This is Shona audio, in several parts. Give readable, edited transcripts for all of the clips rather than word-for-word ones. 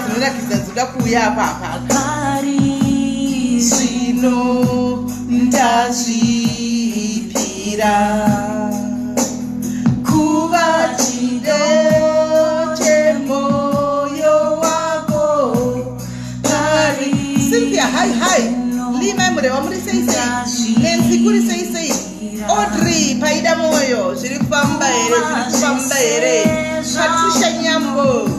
zvinorakidza dzoda kuuya apa zvino ndazvipira kuva chido chemoyo wako Cynthia hi Lima mureva muri sei Nancy kuri sei Audrey paida moyo zviri kufamba here Patricia Nyambo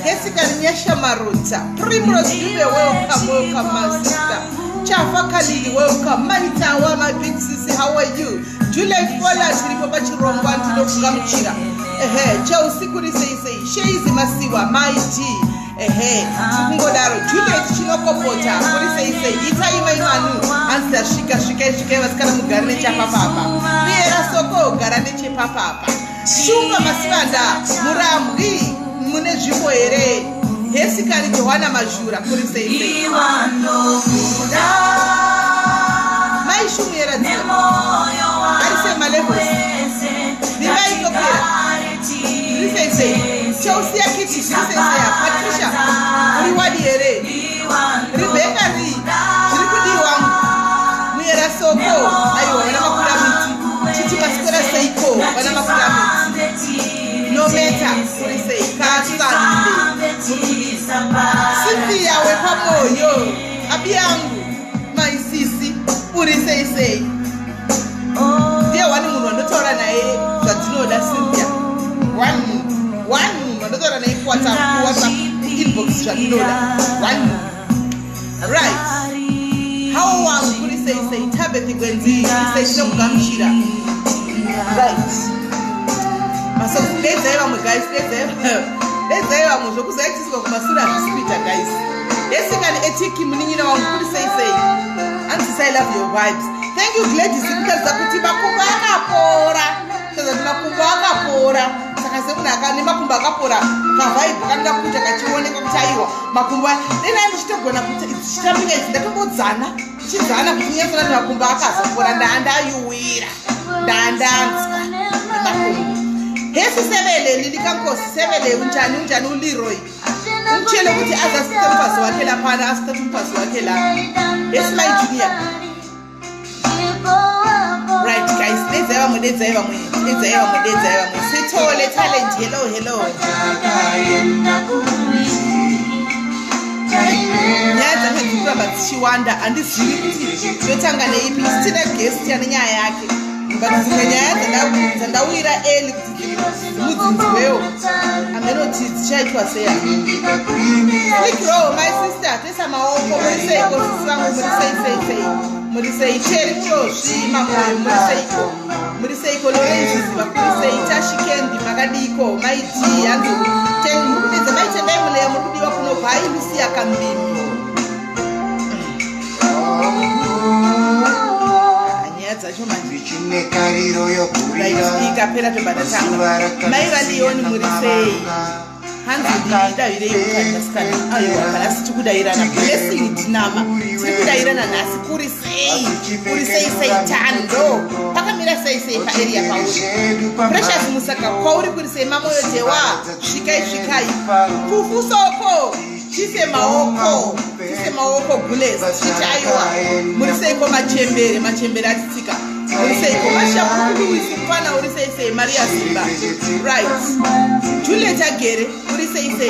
Jessica Nyasha Marutsa Primrose Dube welcome my sister Chafa Khalili welcome Manitawa my big sis how are you Juliet Fola zviripo pachirongwa ndinokugamuchira Chelsea kuri sei Sheizi Masiwa my G tikungodaro Juliet chinokopota kuri sei itaimanu hanzi tasvika vasikana mugare nechapapapa Miera Soko gara nechepapapa Shumba Masivanda Murambwi mune nzvimbo here Hesikari Johanna Majura kuri sei maishumira dzimo arise malevels ndivaitopera ndiri sei Chelsea Kitty ndiri sei Patricia uri wadi here Rebecca Lee zviri kudiwa Muyera Soko aiwa vana makuramiti Titi Masikora Seiko vana makuramiti Nometa uri sei Kasanile Cynthia wepamoyo abiyangu maisisi uri sei ndiye wani munhu wandotaura naye zvadzinoda Cynthia one munhu wandotaura naye kuwhatsapp inbox zvadzinoda one munhu right how wangu kuri sei Tabitha Gwenzi sei chinokugamuchira right masoku dedzai vamwe guys dedzai vamwe zvokuzaitiswa kumasura hazvisipita guys yesikani etiki munin'ina wangu kuri sei anzisi I love your vibes thank you Gladys kutaridza kuti makumbo akapora saka semunhu akane makumbo akapora kavhaibhu kanoda kuita kachioneka kuti aiwa makumbo dena ndichitogona kuti zvichitambinga idzi ndatombodzana chidzana kuti nyasana nemakumbo akazopora ndandayuwira ndandanzwa nemakumbo Hesi Sebele Lilikankosi Sebele unjani uLeroy umtshele ukuthi azasithatha umfazi wakhe laphana asithatha umfazi wakhe la Yes my junior right guys ledzaiva mwe sithole talent hello nyaza ngikuba batshiwanda andizivi kuti yotanga neipi sithina guest yana nyaya yake but zinyaya dzandawira eli kuti mudzinziwewo amenoti dzichaitwa seya Likro my sister tesa maoko muriseiko sisangu murisei cheri choshi mamoyo muriseiko Lorenzi ziva kurisei tashikendi makadiko maiti yanzu murikudedza maitendai muleya murikudiwa kunobva ailusiya kambini dzacho ikapera tobatatanga mai valioni muri sei hanzi ndidavire kana sitikudayirana blessing dinama tikudayirana nhasi kuri sei tando pakamira sei paarea pauri precious musaka kwauri kuri sei mamoyo dewa svikai fufusoko tise maoko guleza titi aiwa muri seiko machembere atitsika muri seiko mashakuruisi kufana uri sei Maria Simba right Juliet Agere uri sei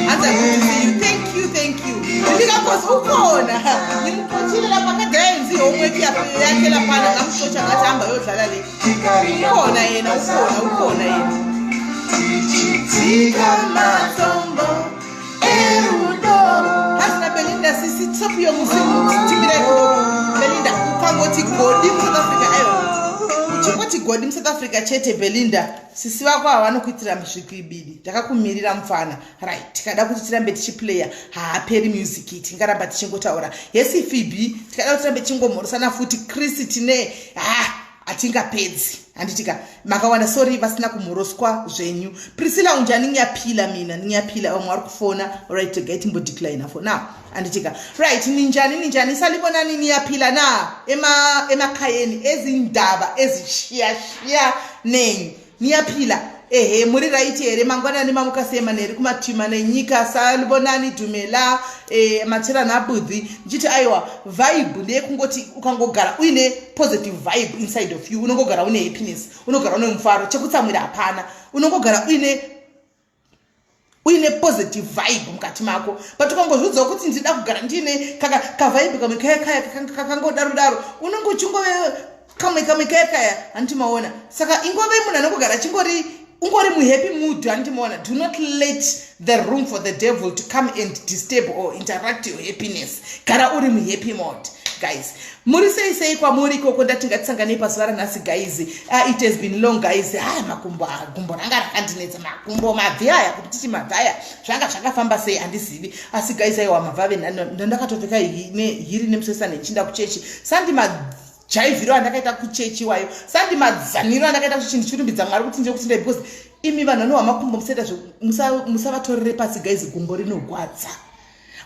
hanza kuti thank you ndikakosi ukona nimkochile pakadhainzi homework yake lapana ngamusocha ngati amba yodlala le ukona yena tika matombo hasina Belinda sisi top yo musimu timira Belinda ukangoti godi mu South Africa uchingoti godi mu South Africa chete Belinda sisi vako havanokuitira muzvikuibidi takakumirira mufana right tikada kuti tirambe tichiplayer haaperi music tingaramba tichingotaura yesi Phoebe tikada kuti tirambe tichingomhoresana futi Chris tine atingapedzi handitika makawana sorry vasina kumhoroswa zvenyu Priscilla unjani ninyapila vamwe vari kufona right to get imbo decline for now handitika right ninjani salibonani ninyapila na emakhayeni ezindaba ezishiyashiya nengi niyapila ehe muri right here mangwanani mamukasema neri kumatima nenyika salibonani dumela machira nabudhi ndichiti aiwa vibe ndeyekungoti ukangogara uine positive vibe inside of you unongogara une happiness unogara une mufaro chekutsamwira hapana unongogara uine positive vibe mukati mako but ukangozvidzawo kuti ndida kugara ndine kavibe kamwe kakangodaro unongochingove kamwe kaya handimaona saka ingove munhu anongogara chingori ungori muhappy mood handimaona. Do not let the room for the devil to come and disturb or interact your happiness. Gara uri muhappy mode guys. Muri sei kwamuri koko ndatingatisangane pazuva ranhasi guys. It has been long guys. Makumbo ranga rakandinetsa makumbo mavhaya kuti tichi mavhaya zvanga zvakafamba sei handizivi asi guys aiwa mavhave ndakatopfeka hiri nemusesa nechinda kuchechi jaivhiro andakaita kuchechi wayo sandimadzaniro andakaita kuti ndichirumbidza mwari kuti ndikuti ndai because imi vanhu vanowa makumbo museta musavatorere pasi guys gumbo rinorwadza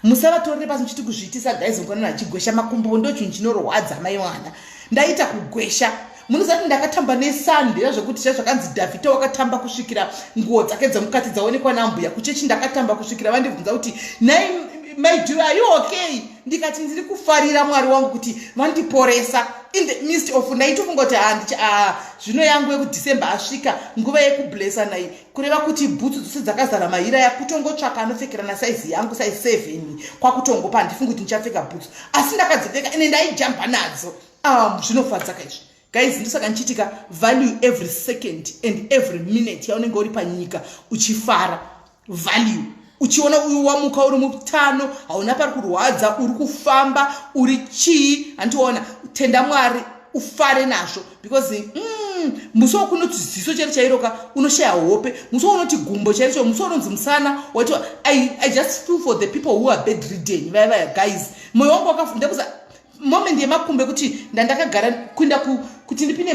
musavatorere pasi muchiti kuzviitisa guys mukanona achigwesha makumbo ndo chinhu chinorwadza maiwana ndaita kugwesha munozati ndakatamba nesande yazvokuti zvakanzi Davhidho wakatamba kusvikira nguo dzake dzemukati dzaonekwa nambuya kuchechi ndakatamba kusvikira vandibvunza kuti nai my dear, are you okay? Ndikati ndiri kufarira mwari wangu kuti vandiporesa in the midst of night ungoti zvino yangu yekudecember asvika nguva yekublessa nai kureva kuti bhutsu dzose dzakazara mahira yakutongotsvaka anopfekera nasaizi yangu size 7 kwakutongopa handifungi kuti ndichapfeka bhutsu asi ndakadzipfeka ene ndaijamba nadzo zvinofadza kaizvi guys. Ndosaka ndichitika value every second and every minute yaunenge uri panyika uchifara value uchiona uyu wamuka uri mutano hauna pari kurwadza uri kufamba uri chii handiona tenda mwari ufare nazvo because muso wakunoti ziso chari chairoka unoshaya hope muso unoti gumbo charicho muso unonzi musana wati I just feel for the people who are bedridden vaya guys moyo wangu wakafunda kuza moment yemakumbe kuti ndandakagara kuenda kuti ndipinde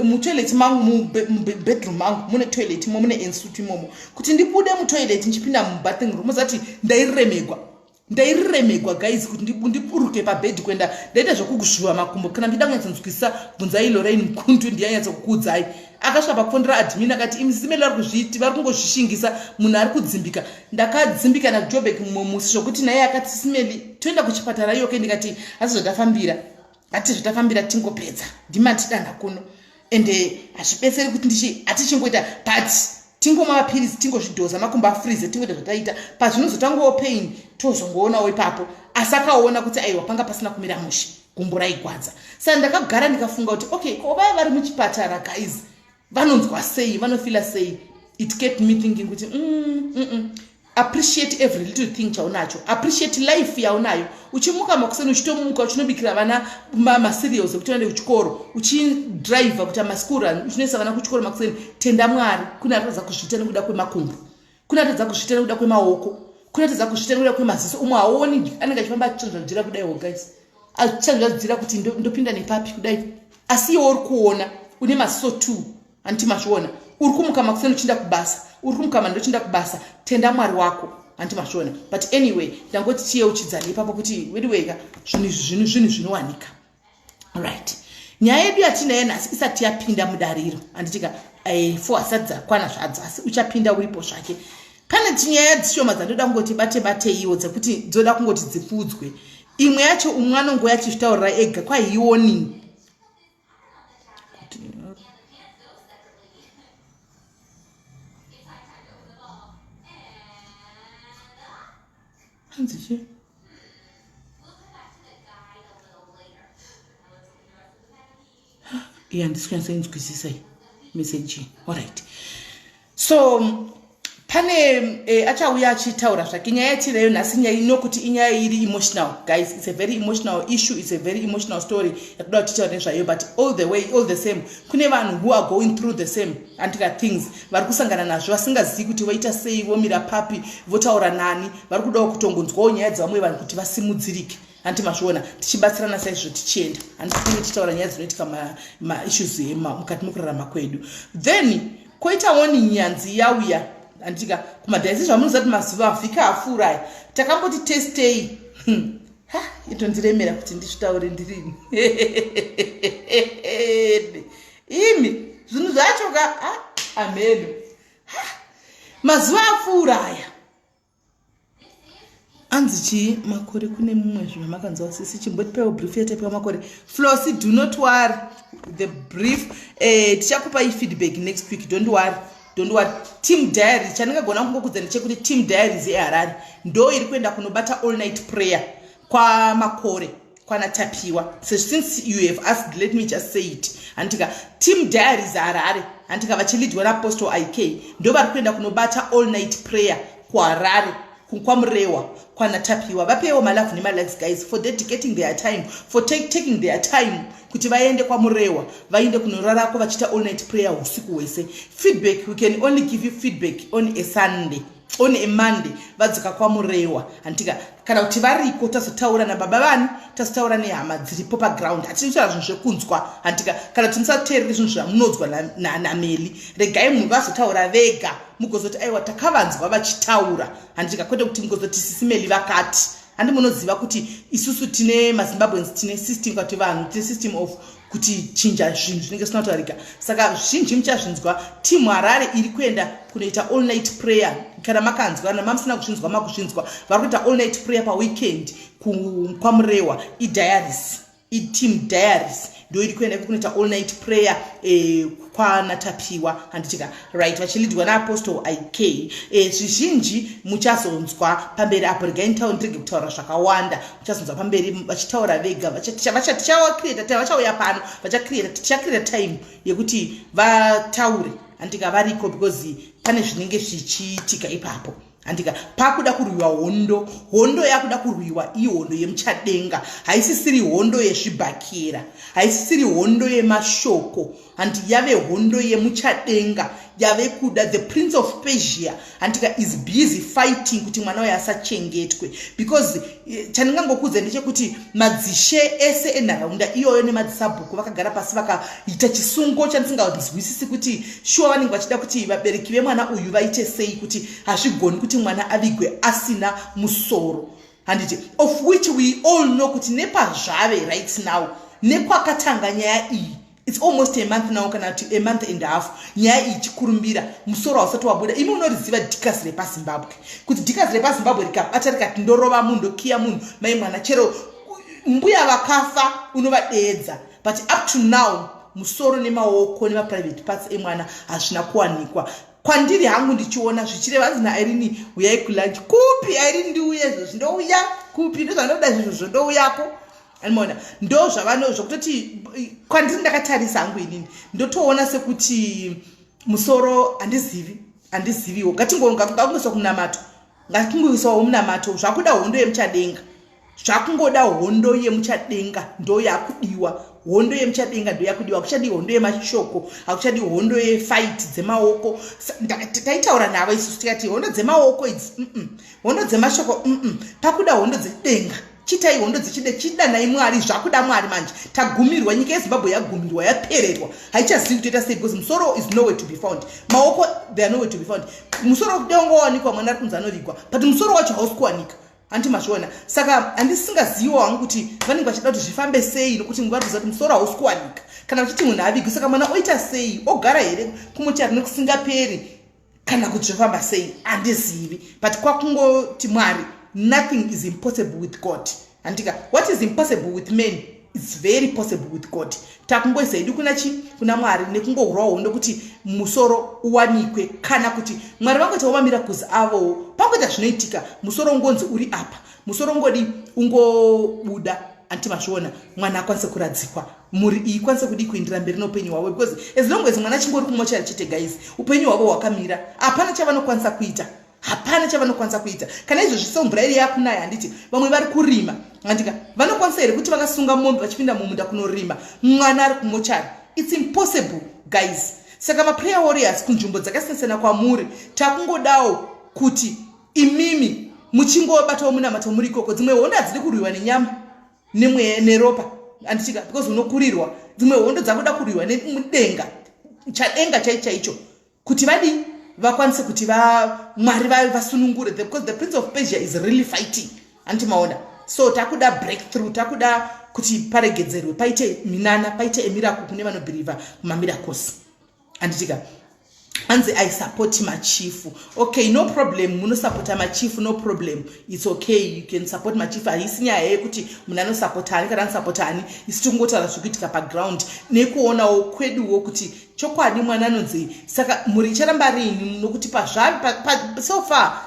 mutoilet mangu mubedroom mangu mune toilet mo mune ensuite momo kuti ndibude mutoilet ndichipinda mubathing room zati ndairemegwa guys kuti ndiburuke pabed kwenda ndaita zvokugushuva makumbo kana ndida kunyatsonzwisa bvunzai Lorraine Mkundu ndiyanyatsa kukudzai akasvika pakufondera admin akati imzimelo vari kuzviti vari kungozvishingisa munhu ari kudzimbika ndakadzimbika naJobek mumwe musi zvokuti naye akati Simeli toenda kuchipatara iyoke ndikati asi zvatafambira tingopedza ndimati danda kuno ende hazvibetseri kuti hatichingoita but tingomwa mapirizi tingozvidhoza makumbo afreeze tingoita zvataita pazvinozotangawo pain tozongoonawo ipapo asi akaona kuti aiwa panga pasina kumira mushe gumbo raigwadza saka ndakagara ndikafunga kuti okay ko vaya vari muchipatara guys vanonzwa sei vanofila sei. It kept me thinking kuti appreciate every little thing chaunacho, appreciate life yaunayo. Uchimuka makuseni uchitomuka uchinobikira vana cereals kuti vaende kuchikoro, uchidrive kuti maskura uchinoisa vana kuchikoro makuseni, tenda mwari kuna atadza kuzviita nekuda kwemakumbo, kuna atadza kuzviita nekuda kwemaoko, kuna atadza kuzviita nekuda kwemaziso. Umwe haoni anenge achifamba achichanzvadzira kudaiwo guys, achichanzvadzira kuti ndopinda nepapi kudai, asi iwe uri kuona une maziso 2 anti mazviona, uri kumuka makuseni uchienda kubasa, uri kumuka mando uchienda kubasa, tenda mwari wako anti mazviona. But anyway ndangoti tiye uchidzana ipapo kuti wediweka zvinhu zvinowanika. Alright, nyaya yedu yatinayo nhasi isati yapinda mudariro anditika for asadza kwana zvadzo asi uchapinda uripo zvake. Pane tinyaya dzishoma dzandoda kungoti bate iwo dzekuti dzoda kungoti dzifudzwe. Imwe yacho umwe anongoya achizvitaurira ega kwaioni hanziche ndisikunyatsenzwisisa message. Alright, so pane achauya achitaura zvake nyaya yatinayo nhasi nyaya inokuti inyaya iri emotional guys. It's a very emotional issue, it's a very emotional story yakuda kutitaura nezvayo, but all the same kune vanhu who are going through the same antika things vari kusangana nazvo vasingazivi kuti voita sei, vomira papi, votaura nani, vari kudawo kutongonzwawo nyaya dzavamwe vanhu kuti vasimudzirike anti mazviona tichibatsirana saizvo tichienda andifunge tichitaura nyaya dzinoitika maissues mukati mokurarama kwedu. Then koitawo nyanzi yauya antika kumadhaisi zvamunozati mazuva afika afura takamboti testei itondiremera kuti ndizvitaure ndirini imi zvinhu zvacho ameno mazuva apfuuraya anzi chii makore kune mumwe zvimwe makanzwa sisi chimbotipewo brief yatapiwa makore Flossie, do not worry the brief tichakupai feedback next week, don't worry. Team Diaries chandingagona kungokudzani chekuti Team Diaries eHarare ndo iri kuenda kunobata all night prayer kwa makore kwanatapiwa. So since you have asked, let me just say it. Antika Team Diaries Harare antika vachilidwa na Apostle IK ndo vari kuenda kunobata all night prayer kwa Harare kwa Murewa kwanatapiwa. Vapewo malavu nemalikes guys for dedicating their time, for taking their time kuti vaende kwa Murewa vaende kunorarako vachita all night prayer usiku hwese. Feedback, we can only give you feedback on a Sunday, on a Monday vadzoka kwa Murewa antika kana kuti variko tazotaura nababa vani, tazotaura nehama dziripo paground. Hatinotaura zvinhu zvekunzwa antika kana kuti musateerere zvinhu zvamunonzwa naMeli, regai munhu vazotaura vega mugozoti aiwa takavanzwa vachitaura antika kwete kuti mugozoti sisi Meli vakati. Handi munoziva kuti isusu tine maZimbabweans tine system kuti vanhu tine system of kuti chinja zvinhu zvinenge zvisina kutaurika. Saka zhinji muchazvinzwa timu Harare iri kuenda kunoita all night prayer. Kana makanzwa kana mamusina kuzvinzwa makuzvinzwa vari kuita all night prayer paweekend kwa Murewa iDiaries, iTeam Diaries ndo iri kuenda kunoita all night prayer kwanatapiwa handitika right vachilidwa naApostle IK. Zvizhinji muchazonzwa pamberi apo, regai ntauro ndirege kutaura zvakawanda, muchazonzwa pamberi vachitaura vega. Vachauya pano tichacreata time yekuti vataure handika variko because pane zvinenge zvichiitika ipapo. Andika pakuda kurwiwa hondo yakuda kurwiwa ihondo yemuchadenga, haisisiri hondo yezvibhakera, haisisiri hondo yemashoko, handi yave hondo yemuchadenga, yave kuda. The Prince of Persia andika is busy fighting kuti mwana waye asachengetwe, because chandingangokudza ndechekuti madzishe ese enharaunda iyoyo nemadzisabhuku vakagara pasi vakaita chisungo chandisingazwisisi kuti shuwa vanenge vachida kuti vabereki vemwana uyu vaite sei kuti hazvigoni kuti mwana avigwe asina musoro. Handiti of which we all know kuti nepazvave right now nekwakatanga nyaya iyi it's almost a month now kana a month and a half nyaya ichikurumbira musoro hausati wabuda. Imi unoriziva dhikasi repaZimbabwe kuti dhikasi repaZimbabwe rikabata rikati ndorova munhu ndokiya munhu mai mwana chero mbuya vakafa unovadeedza, but up to now musoro nemaoko nemaprivate parts emwana hazvina kuwanikwa. Kwandiri hangu ndichiona zvichireva zina Airini uyai kulanchi kupi Airini ndiuye izvozvi ndouya kupi ndozvanoda izvozvo ndouyapo animona ndo zvavano zvokutoti kwandiri ndakatarisa hangu inini ndotoona sekuti musoro handiziviwo. Ngatingoiswa kunamato, ngatingoiswawo munamato. Zvakuda hondo yemuchadenga, zvakungoda hondo yemuchadenga ndo yakudiwa. Hondo yemuchadenga ndo yakudiwa, hakuchadi hondo yemashoko, hakuchadi hondo yefight dzemaoko. Taitaura navo isusu tikati hondo dzemaoko idzi hondo dzemashoko pakuda hondo dzedenga. Chitai hondo dzichidanai Mwari, zvakuda Mwari manje. Tagumirwa, nyika yeZimbabwe yagumirwa, yapererwa. Haichazivi kutoita sei because musoro is nowhere to be found. Maoko they are nowhere to be found. Musoro kudengowanikwa mwana ari kunzi anovigwa, but musoro wacho hausi kuwanika. Anti mashona. Saka handisingaziviwo hangu kuti vanenge vachida kuti zvifambe sei nokuti nguvatiza kuti musoro hausi kuwanika. Kana vachiti munhu avigwe, saka mwana oita sei? Ogara here kumuchari nekusingaperi kana kuti zvifamba sei? Handizivi. But kwakungoti Mwari, nothing is impossible with God. Andika, what is impossible with men is very possible with God. Takungoisa idu kuna Mwari nekungorwawo hondo kuti musoro uwanikwe kana kuti Mwari vangoitawo miracles avo pangoita zvinoitika musoro ngonzi uri apa, musoro ngodi ungobuda anti mashona mwana akwanise kuradzikwa, muri iyi ikwanise kudi kuindira mberi noupenyu hwavo, because as long as mwana chingori kumochari chete guys upenyu hwavo hwakamira, hapana chavanokwanisa kuita. Hapana chavanokwanisa kuita. Kana izvozvi somvura iri yakunaya handiti vamwe vari kurima handika vanokwanisa here kuti vakasunga mombe vachipinda mumunda kunorima mwana ari kumochari. It's impossible guys. Saka maprayer warriors kunzvimbo dzakasiyana kwamuri takungodawo kuti imimi muchingobatawo munamato muri ikoko. Dzimwe hondo hadzidi kurwiwa nenyama nemwe neropa handitika because unokurirwa. Dzimwe hondo dzakuda kurwiwa nemudenga chadenga chaicho kuti vadi vakwanise kuti Mwari vasunungure, because the Prince of Persia is really fighting anti maona. So takuda breakthrough, takuda kuti paregedzerwe, paite minana, paite emiracle kune vanobhiriva kumamiracles. anditika hanzi I support machifu. Okay, no problem, muno support machifu, no problem, it's okay, you can support machifu. Haisi nyaya yekuti munano supportani kana supportani, isi tungotaura zvekuitika paground nekuonawo kweduwo kuti chokwadi mwana anonzi. Saka muri charamba rini nokuti so far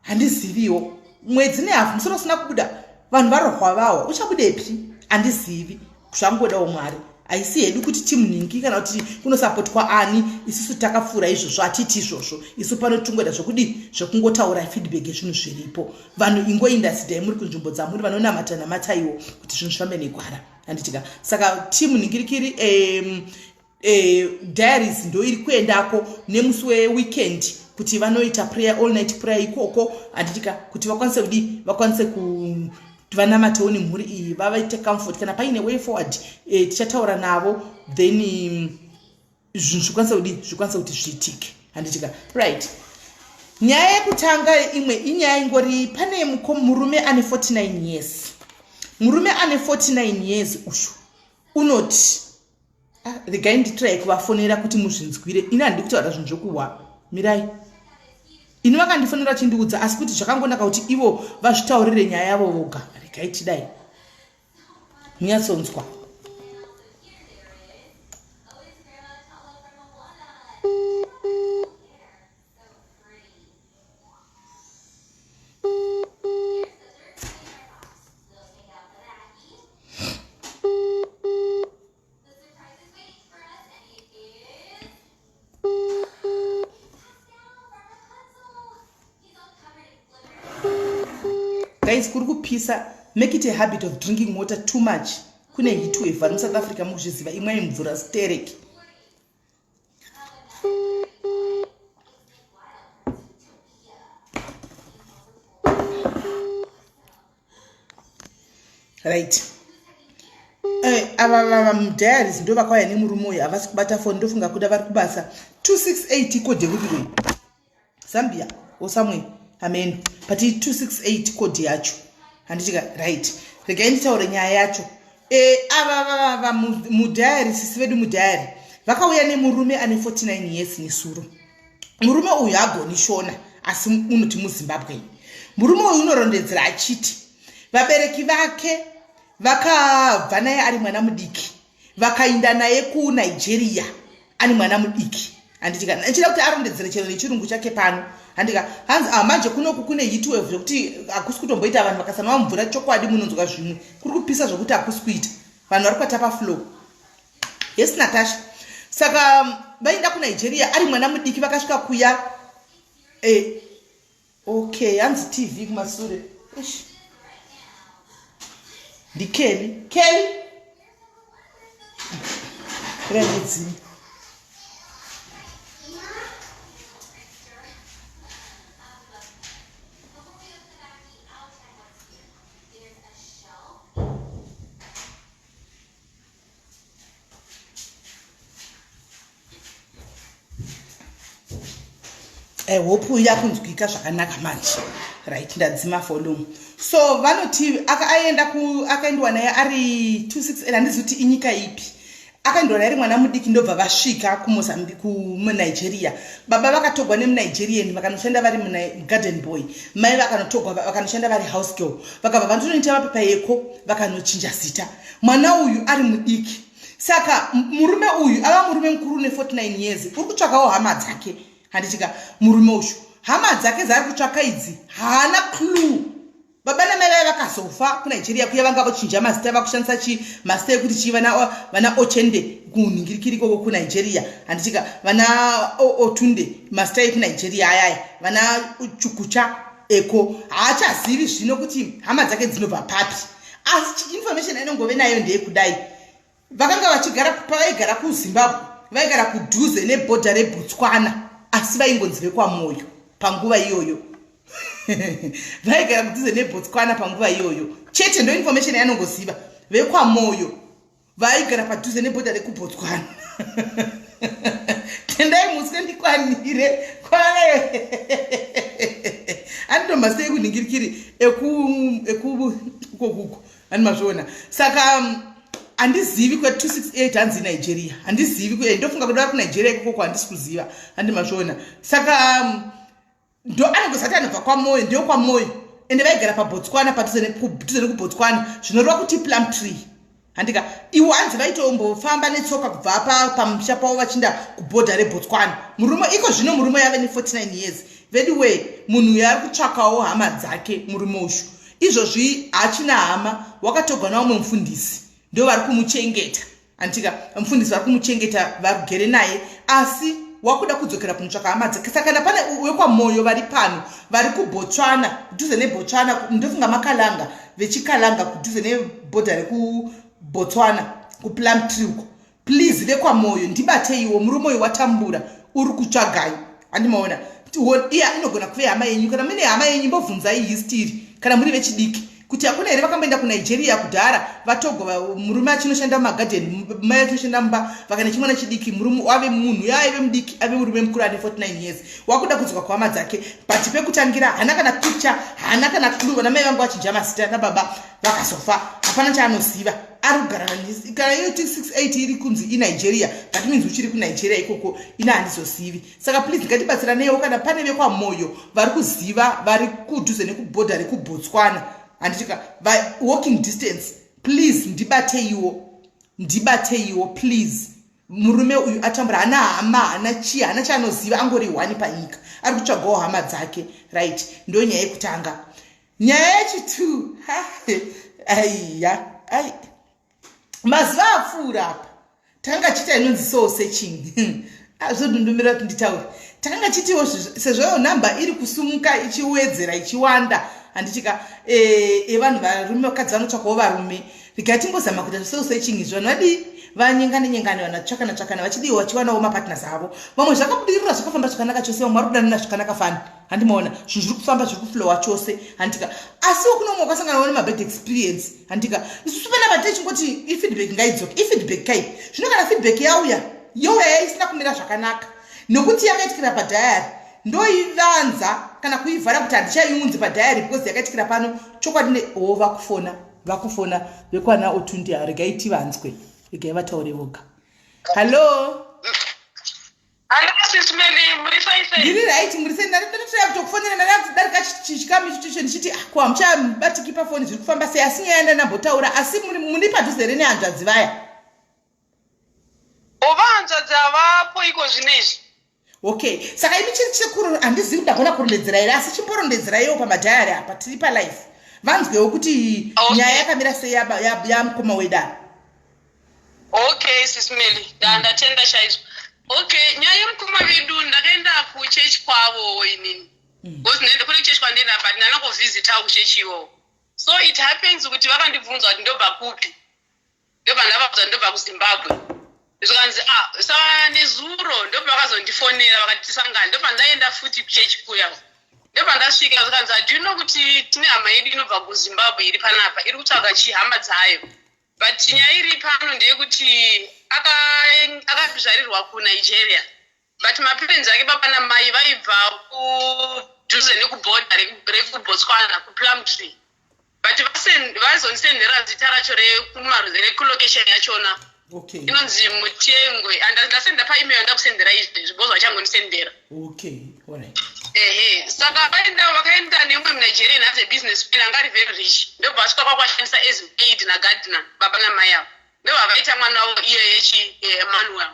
handiziviwo mwedzi nehafu musoro usina kubuda vanhu varohwa vawa, uchabudepi handizivi, zvangodawo Mwari. Haisi hedu kuti timunhingi kana kuti kunosapotwa ani, isusu takafura izvozvo, hatiti izvozvo. Isu panotungoda zvokudi zvokungotaura feedback yezvinhu zviripo. Vanhu ingoindasidai muri kunzvimbo dzamuri vanonamata namataiwo kuti zvinhu zvifambe negwara, handitika. Saka timunhingirikiri diaries ndo iri kuendako nemusi weekend kuti vanoita prayer, all night prayer ikoko, handitika, kuti vakwanise kudi vakwanise vanamatawo nemhuri iyi vavaite comfort. Kana paine way forward tichataura navo, then zvinhu zvikwanisa kuti zviitike, handitika. Right, nyaya yekutanga imwe inyaya ingori pane murume ane 49 years. Murume ane 49 years ushu unoti regai nditrai kuvafonera kuti muzvinzwire. Ini handidi kutaura zvinhu zvokuhwa, mirai. Ini vakandifonera chindiudza, asi kuti zvakangonaka kuti ivo vazvitaurire nyaya yavo voga. Regai tidai munyatsonzwa. Guys, kuri kupisa, make it a habit of drinking water too much. Kune heat wave vari muSouth Africa muzviziva, imwe mvura stereki. Right. Ava diaries ndo vakauya nemurume uyu havasi kubata phone, ndofunga kuda vari kubasa 268 code yekuti Zambia osamwe amen, but 268 code yacho, handitika. Right, regai nditaure nyaya yacho. Ava mudiary, sisi vedu mudiary vakauya nemurume ane 49 years nesuro. Murume uyu hagoni shona, asi unoti muZimbabwe. Murume uyu unorondedzera achiti vabereki vake vakabva naye ari mwana mudiki, vakaenda naye kuNigeria ani mwana mudiki, handitika. Ndichida kuti arondedzere chero nechirungu chake pano, handika. Hanzi manje kunoku kune heat wave zvokuti hakusi kutomboita vanhu vakasanwa mvura chokwadi munonzwa zvimwe, kuri kupisa zvokuti hakusi kuita, vanhu vari kwatapa flow. Yes Natasha. Saka vaenda kuNigeria ari mwana mudiki, vakasvika kuya okay, hanzi TV kumasure. Kelly Renzi. Hope yakunzwika zvakanaka manje. Right, ndadzima follow. So vanoti akaendwa naye ari 26, handizvi kuti inyika ipi. Akaendwa naye mwana mudiki ndobva vasvika kuNigeria. Baba vakatogwa nemuNigerian vakanoshanda vari muGarden Boy. Mai vakanotogwa vakanoshanda vari house girl. Vakabva vandonoita mapepa eko vakanochinja zita. Mwana uyu ari mudiki. Saka murume uyu ava murume mukuru ne 49 years. Uri kutsvakawo hama dzake. Handitika murume uyu hama dzake dzari kutsvaka idzi haana clue. Baba namai vaya vakazofa kuNigeria kuya vanga vochinja mazita vakushandisa mazita ekuti vana Ochende kunhingirikiri koko kuNigeria, handitika vana Otunde mazita ekuNigeria ayaya, vana Chukucha eko. Haachazivi zvino kuti hama dzake dzinobva papi, asi information inongove nayo ndeyekudai. Vakanga vaigara kuZimbabwe, vaigara kudhuze nebhodha reBotswana, asi vaingonzi vekwaMoyo panguva iyoyo. Vaigara kudhuze neBotswana panguva iyoyo chete, ndo information yanongoziva. VekwaMoyo vaigara padhuze nebhodha rekuBotswana. Tendai muswe ndikwanire kwaye andomba sei kunhingirikiri ekukuko ani mazviona. Saka handizivi kwe268 hanzi Nigeria, handizivi ndofunga kuti kuNigeria ikoko handisi kuziva, handimazviona. Saka ndo anongozati anobva kwaMoyo, ndio kwaMoyo, ende vaigara paBotswana, padhuze nekuBotswana zvinoreva kuti Plumtree. Handika iwo hanzi vaitombofamba netsoka kubva apa pamusha pavo vachienda kubhodha reBotswana. Murume iko zvino murume yave ne49 years. Very way munhu yari kutsvakawo hama dzake murume ushu. Izvozvi hachina hama, wakatogwa naumwe mufundisi ndio vari kumuchengeta. Handika mufundisi vari kumuchengeta, vari kugere naye, asi wakuda kudzokera kunotsvaka hama dzake. Saka kana pane wekwaMoyo vari pano, vari kuBotswana, kudhuze neBotswana, ndofunga makalanga, vechikalanga kudhuze nebhodha rekuBotswana, kuPlumtree uko. Please vekwaMoyo ndibateiwo, murume uyu watambura, uri kutsvagai. Handimaona iya inogona kuve hama yenyu, kana mune hama yenyu mbobvunzai history kana muri vechidiki kuti hakuna here vakamboenda kuNigeria kudhara vatogwa murume achinoshanda mumagadheni, mai achinoshanda mumba, vakane chimwana chidiki, murume ave munhu yaive mudiki, ave murume mukuru ane 49 years, wakuda kudzoka kuhama dzake. But pekutangira hana kana picture, hana kana clue. Vana mai vangu vachinja mazita nababa vakasofa, hapana chaanoziva, ari kugara nandisi. Kana iyo 268 iri kunzi iNigeria, that means uchiri kuNigeria ikoko ina handizozivi. Saka please ngatibatsiranewo kana pane vekwaMoyo vari kuziva, vari kudhuze nekubhodha rekuBotswana, handitika walking distance, please ndibateiwo please. Murume uyu atambura, hana hama, hana chia, hana chaanoziva, angori wani panyika, ari kutsvagawo hama dzake. Right, ndo nyaya yekutanga. Nyaya yechitu, ai mazuva apfuura apa tanga chita inonzi soul searching. Azvodundumira kuti nditaure, tanga chitiwo sezvo namba iri kusumuka ichiwedzera ichiwanda, handitika evanhu varume vakadzi vanotsvakawo varume, regai timbozama kuita soul searching izvo. Vanhu vadi vanyengane vanatsvakana vachidiwa vachiwanawo mapartners avo. Vamwe zvakabudirira zvakafamba zvakanaka chose, vamwe vari kudanana zvakanaka fani, handimaona zvinhu zviri kufamba zviri kuflowa chose, handika. Asiwo kuno umwe wakasanganawo nemabad experience, handika. Isusu vana vati tichingoti ifeedback ngaidzoke, ifeedback kai zvino kana feedback yauya isina kumira zvakanaka nokuti yakaitikira padhayari, ndoivanza kana kuivhara kuti handichaiunzi padhayari because yakaitikira pano. Chokwadi vakufona vekwana Otundi, regai tivanzwe, regai vataure voga. Hallo ndiri right, muri sei? Ndatotoya kutokufonera, ndadarika chikamu icho ndichiti ko hamuchabatiki pafoni, zviri kufamba sei? Asi nyaya ndandambotaura, asi muri padhuze here nehanzvadzi vaya? Hanzvadzi havapo iko zvinezvi. Okay, saka imi chiri handizivi kuti ndagona kurondedzera here, asi chimborondedzerai pamadhayari apa tiri palife, vanzwewo kuti nyaya yakamira sei yamukoma wedaro. Okay sisimeli, ndatenda chaizvo. Okay, nyaya yemukoma vedu ndakaenda kuchechi kwavo inini. Because kune kuchechi kwandenda but ndanakovhizitawo kuchechi iwowo. So it happens kuti vakandibvunza kuti ndobva kupi. Ndobva ndavabvunza ndobva kuZimbabwe. Zvikanzi saka nezuro ndobva vakazondifonera vakati tisangane, ndobva ndaenda futi kuchechi kuya. Ndobva ndasvika zvikanzi do you know kuti tine hama yedu inobva kuZimbabwe iri panapa, iri kutsvaga chihama dzayo. But nyaya iri pano ndeyekuti akazvarirwa kuNigeria. But maparents ake baba namai vaibva kudhuze nekubhodha rekuBotswana, kuPlumtree. But vazondisendera zita racho rekulocation yachona. Okay. Inonzi Mutengwe, and ndasenda pa email ndakusendera izvi zvibozo vachangondisendera. Okay, all right. Saka vakaenda neumwe muNigerian as a businessman anga ari very rich. Ndobva vasvika kwakwashandisa as maid nagardener, baba namai avo. Ndobva vaita mwana wavo iye Emmanuel.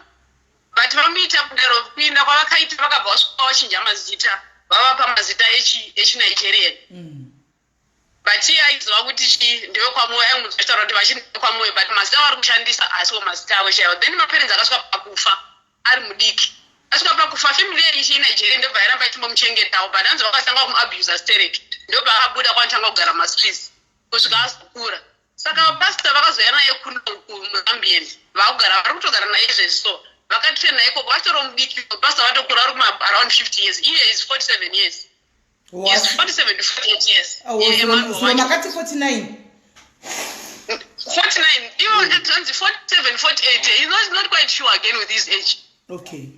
But vamuita kudaro kuinda kwavakaita vakabva vasvika vachinja mazita, vavapa mazita echiNigerian. But iye aiziva kuti ndevekwaMoyo, aimudzitaura kuti vachindevekwaMoyo, but mazita vari kushandisa asiwo mazita avo chaiwo. Then maparents akasvika pakufa ari mudiki. Asvika pakufa family yechi iNigeria ndobva yaramba ichimbomuchengetawo, but hanzi vakatanga kumuabuse stereki, ndobva akabuda kwanotanga kugara mastreets kusvika azokura. Saka pastor vakazoya naye kuno kuZambia, vakugara vari kutogara naye zveso, vakatrena ikoko vachitora mudiki. Pastor vatokura ari around 50 years, iye is 47 years. Yes, 47 to 48 years. So makati 49. 49. Even 47, 48. He's not quite sure again with his age. Okay.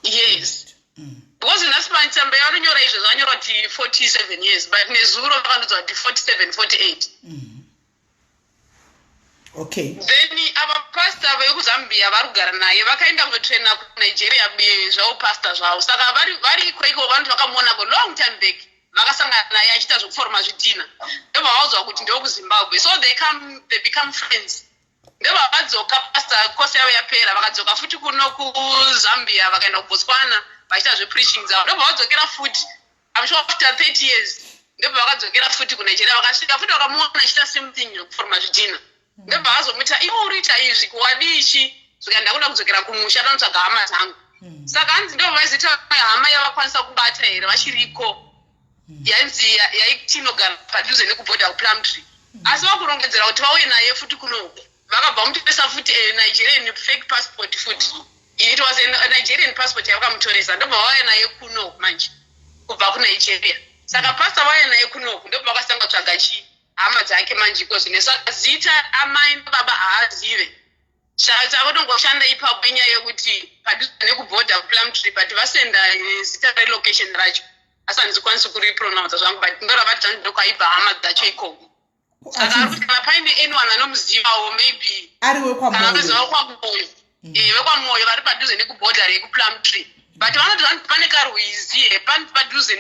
Yes. Because in Aspan Samba, I don't know age, I know 47 years, but in Zuru, I know 47, 48. Okay. Then abapastor vekuzambia varikugara naye vakaenda kunotraina kunigeria zvavo pastor zvavo saka vari iko vanhu vakamuona go long time back vakasangana naye achiita zvekuforoma zvidhina ndobvavaudzwa kuti ndevekuzimbabwe so they become friends ndobvavadzoka pastor kosi yavo yapera vakadzoka futi kuno kuzambia vakaenda kubotswana vachiita zvepreaching dzavo ndobvavadzokera futi I'm sure after 30 years ndobvavakadzokera futi kunigeria vakasvika futi vakamuona achiita same thing yekuforoma zvidhina ndobva azomuita ivo uriita izvi kuwadichi zvikaenda kuda kudzokera kumusha tanotsvaga hama dzangu saka hanzi ndo vaizita hama yavakwanisa kubata here vachiriko yanzi yaitinogara padhuze nekubhodha kuplumtree asi vakurongedzera kuti vauye naye futi kunoku vakabva mutopesa futi nigerian fake passport futi it was a nigerian passport yavakamutoresa ndobva vauya naye kunoku manje kubva kunigeria saka pasta vauya naye kunoku ndobva vakasanga kutsvaga chii hama dzake manje kozvine saka zita amai nababa haazive chakatongoshanda ipapo inyaya yekuti padhuze nekubhodha kuplumtree but vasenda zita relocation racho asi handizikwanisi kuripronounsa zvangu but ndorava ndokwaibva hama dzacho ikoko saka ari kuti kana paine anyone anomuzivawo maybe ari wekwamoyo kwamwoyo vekwamoyo vari padhuze nekubhodha rekuplumtree but vanoti pane karwizi padhuze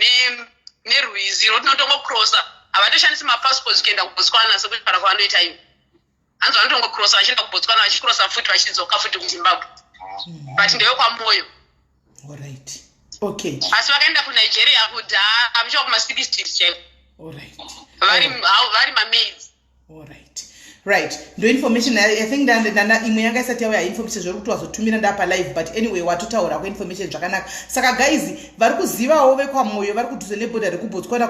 nerwizi rotinotongokrosa havatoshandisi mapassports kuenda kubotswana sekuti para kwavanoita ivo hanzi vanotongokrosa vachienda kubotswana vachikrosa futi vachidzoka futi kuzimbabwe but ndevekwamoyo alright okay asi vakaenda kunigeria kudhaa amuchiva kuma60s chaiko vari mamaids alright right ndo information I think ndanda imwe yanga isati yauya information zvokuti wazotumira ndapa live but anyway watotaura kweinformation zvakanaka saka guys vari kuzivawo vekwamoyo vari kudhuze nebhodha rekubotswana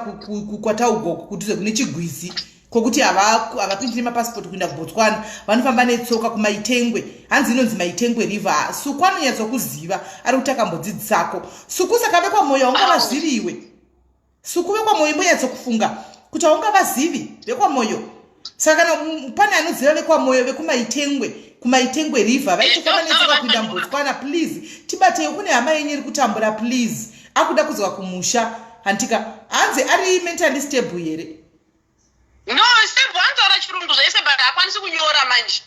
kwataugoku kudhuze kune chigwizi kwokuti havapindiri mapasipoti kuenda kubotswana vanofamba netsoka kumaitengwe hanzi inonzi maitengwe river suku anonyatsokuziva ari kuti akambodzidzisako suku saka vekwamoyo haungavaziviwe suku vekwamoyo mbonyatsokufunga kuti haungavazivi vekwamoyo saka kana pane anoziva vekwamoyo vekumaitengwe river vaitofamba netsoka kuenda mubotswana please tibateyo kune hama yenyu iri kutambura please akuda kuzoka kumusha handika hanzi ari mentally stable here no stable antaura chirungu zvese but haakwanisi kunyora manje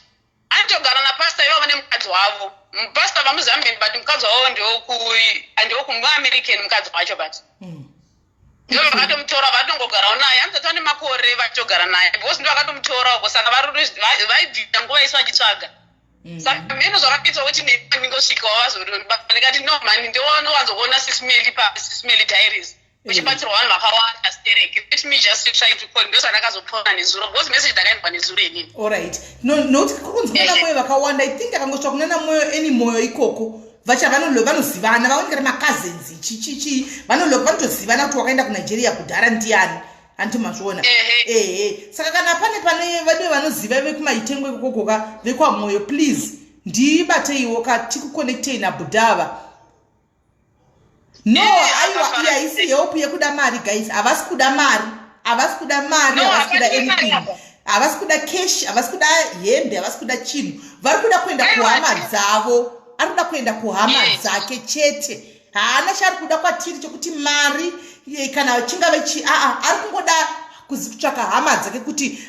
anotogara napasta ivavo nemukadzi wavo pasta vamuzambeni but mukadzi wavo ndewokumuamerican mukadzi wacho but ndo vakatomutora vatongogarawo naye hanzatova nemakore vachitogara naye because ndo vakatomutorawo saka vaibvita nguva isi vachitsvaga saka meno zvakaitwa kuti ningosvikawo vazonikati no mani ndowanzokuona sismeli diaries uchibatsirwa vanhu vakawanda stereke let me just try to call ndosaka ndakazopona nezuro because message ndakaendwa nezuro inini alright nokuti kunzi kunana mwoyo vakawanda I think akangosvika kunana mwoyo eni mwoyo ikoko vacha vanozivana vaonekera macousins chichichi vanotozivana kuti wakaenda kunigeria kudhara ndiani hanti mazviona saka kana pane vadiwe vanoziva vekumaitengwe kokoka vekwamoyo please ndibateiwo katikukonektei nabhudhava no aiwa iya isi help yekuda mari guys havasi kuda mari havasi kuda anything havasi kuda cash havasi kuda hembe havasi kuda chinhu vari kuda kuenda kuhama dzavo ari kuda kuenda kuhama dzake chete haana chaari kuda kwatiri chokuti mari kana chingave ari kungoda kutsvaka hama dzake kuti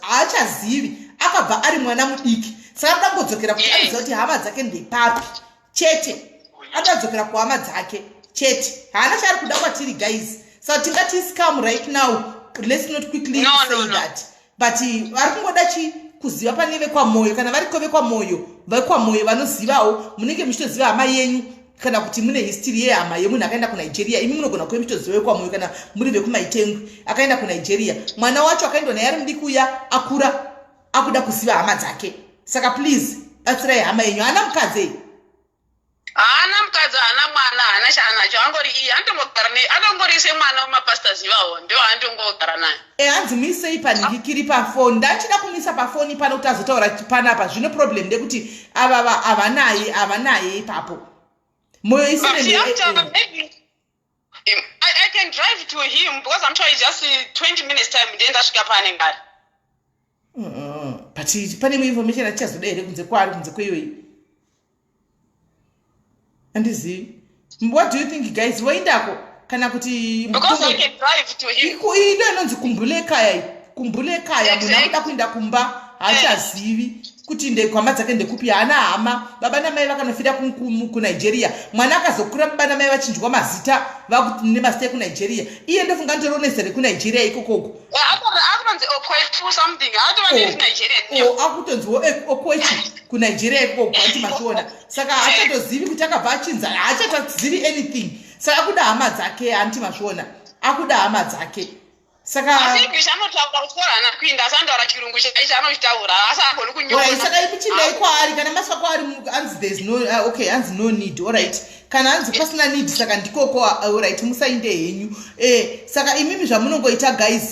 haachazivi akabva ari mwana mudiki saka kuda kungodzokera kuti aziva kuti hama dzake ndepapi chete atadzokera kuhama dzake chete haana chaari kuda kwatiri guys saka tingati scam right now let's not quickly say that but vari kungoda kuziva pane vekwamoyo kana variko vekwamoyo vanozivawo munenge muchitoziva hama yenyu kana kuti mune history yehama yemunhu akaenda kunigeria imi munogona kuve muchitoziva vekwamoyo kana muri vekumaitengwe akaenda kunigeria mwana wacho akaendwa naye ari mudiki uya akura akuda kuziva hama dzake saka please batsirai hama yenyu haana mukadzi haana mukadzi haana mwana haana chaanacho angori iye anongorise mwana wemapasta zivawo ndo andongogara naye hanzi muisei panhikikiri pafoni ndachida kumisa pafoni pano kuti azotaura panapa zvino problem ndekuti ava havanaye ipapo moyo isine I can drive to him because I'm sure it's just 20 minutes time then ndasvika paanenge ari but pane information atichazoda here kunze kwari kunze kweyoyi handizivi what do you think guys voindako kana kuti because I can drive to him ino inonzi kumbulekaya munhu akuda kuenda kumba haachazivi kuti ndekwama dzake ndekupi. haana hama. baba namai vakanofira kunigeria. mwana akazokura baba namai vachinjwa mazita vakuti nemazita ekunigeria. iye ndofunga ndoronesere kunigeria ikokoko akutonziwo okwechi kunigeria ikoko antimazviona. saka haachatozivi kuti akabva achinza, haachatozivi anything. saka akuda hama dzake antimazviona, akuda hama dzake. saka saka ipichindai kwaari kana maswa kwaari anzi there's no okay anzi no need. Alright, kana anzi pasina need saka ndikoko. Alright, musainde henyu. Saka imimi zvamunongoita guys,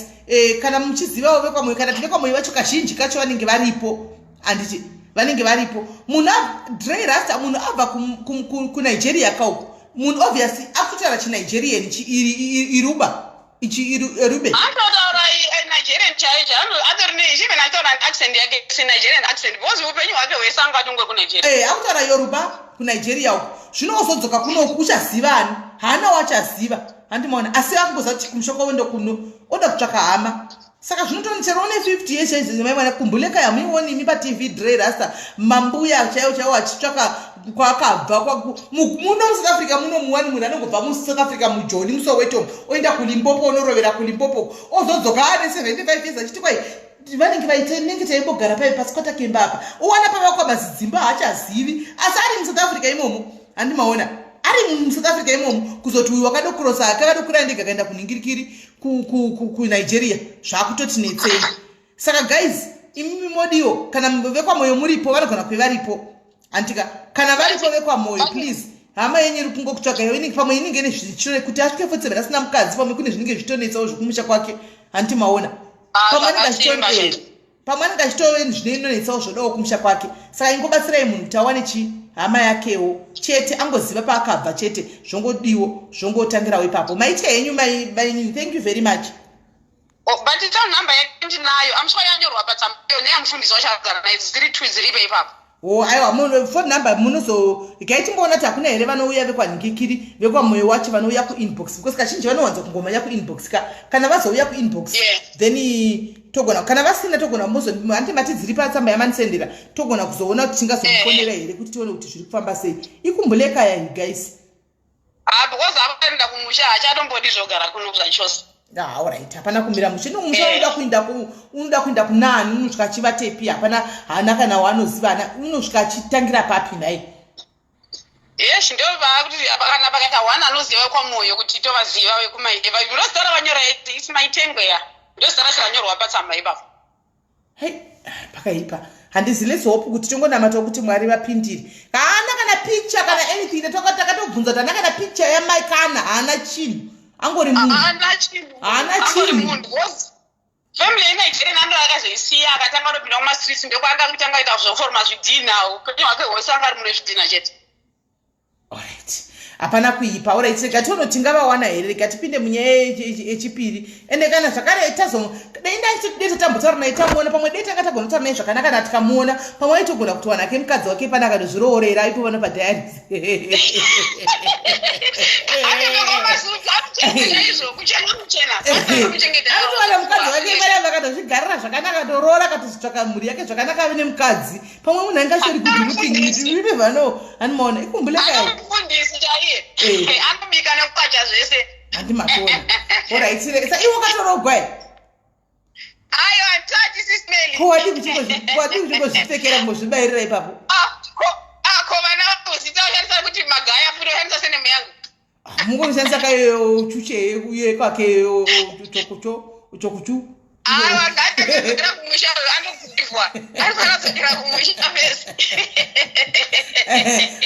kana muchizivawo vekwamwe kana tivekwamwe vacho kazhinji kacho vanenge varipo, anditi vanenge varipo. Munhu Dre Rasta munhu abva kunigeria kauko. Munhu obviously akutaura chinigerian iruba Erube. Nigerian child, even I thought an accent, Nigerian accent. Was open wake we sang out to Nigeria. Akutaura Yoruba ku Nigeria. Zvinozodzoka kuno uchaziva hana wachaziva. Handimona asi akumboza kuti kumshoko wendo kuno oda kutsvaka hama. Saka zvinotonetsera one 50 years maimwana kumbuleka yamuioni imi pa TV Dre Rasta mambuya chaiwo achitsvaka kwakabva muno South Africa muno muwani munhu anongobva mu South Africa mujoni musoweto oenda kuLimpopo onorovera kuLimpopo ozodzoka ane 75 years achiti kwai vanenge vaitenenge taibogara pai pasikota kembapa uwana pavakwa mazidzimba haachazivi asi ari mu South Africa imomo handimaona ari mu South Africa imomo kuzoti uyu wakadokorosa akadokura ndega kaenda kuningirikiri ku Nigeria zvakutotinetsei. Saka guys imimi modiyo kana vekwamoyo muripo vanogona kuve varipo antika kana varipo vekwamoyo please hama yenyu iri kungokutsvaga inenge pamwe inenge ine zvichiro kuti asvike fotsebe asina mukadzi pamwe kune zvinenge zvitonetsawo zvekumusha kwake handimaona pamwe anenge achitove zvinonetsawo zvodawo kumusha kwake. Saka ingobatsirai munhu kuti awane hama yakewo chete angoziva paakabva chete zvongodiwo zvongotangirawo ipapo. maite henyu my thank you very much. But it's on number ndinayo I'm sure yanyorwa patsamba neyamufundisi wachagara naye dziri 2 dziribe ipapo. Aiwa munhu phone number munozo ikaitimboona kuti hakuna here vanouya vekwaningikiri vekwamoyo wacho vanouya kuinbox because kazhinji vanowanza kungomanya kuinbox kana vazouya kuinbox then togona kana vasina togona muzo handimati dziri patsamba yamanisendera togona kuzoona kuti tingazomufonera here kuti tione kuti zviri kufamba sei. ikumbuleka ya guys because avaenda kumusha hachatombodi zvogara kuno kuzachose. Alright, hapana kumira mushini umusha unoda kuinda kunani unosvika chivatepi hapana hana kana waanozivana unosvika achitangira papi naye. Yes, ndio vakuti kana pakaita wana anoziva kwamoyo kuti tovaziva vekumaideva ndosara vanyora it's my tengo ya ndosara vanyorwa patsamba ipapo. Hey, pakaipa handizi let's hope kuti tongonamata kuti Mwari vapindire kana picture kana anything takatobvunza tana kana picture yamai kana hana chinhu angori munhu hana chinhu. Family Nigeria nando akazoisiya akatanga kutopinda kumastreets ndokwaanga kutanga kuita zvoforma zvidhina upenyu hwake hwose anga ari mune zvidhina chete. Alright, hapana kuipa. Alright, saka tono tingavawana here rega tipinde munyaya yechipiri ende kana zvakare dai tatambotaura naye tamuona pamwe dai tanga tagona kutaura naye zvakanaka kana tikamuona pamwe aitogona kutowana ke mukadzi wake pana akatozviroorera aitovana padhayari. aitovana mukadzi wake pana vakatozvigarira zvakanaka toroora akatozvitsvaka mhuri yake zvakanaka ave nemukadzi pamwe munhu anga ashori kudhurupingiiive vano hanimaona ikumbuleka anobika nekukwacha zvese handimatoona. Alright, sa iwe wakatorogwa aiwa tati sismeli wadi kuchingozvipfekera ngozvibayirira ipapo ko vana vozita ushandisa kuti magaya futi ushandisa senemu yangu mungonishandisa kayo chuche uye kwake chokuchu aiwa ngatadzokera kumusha anokudivwa arifanadzokera kumusha vese.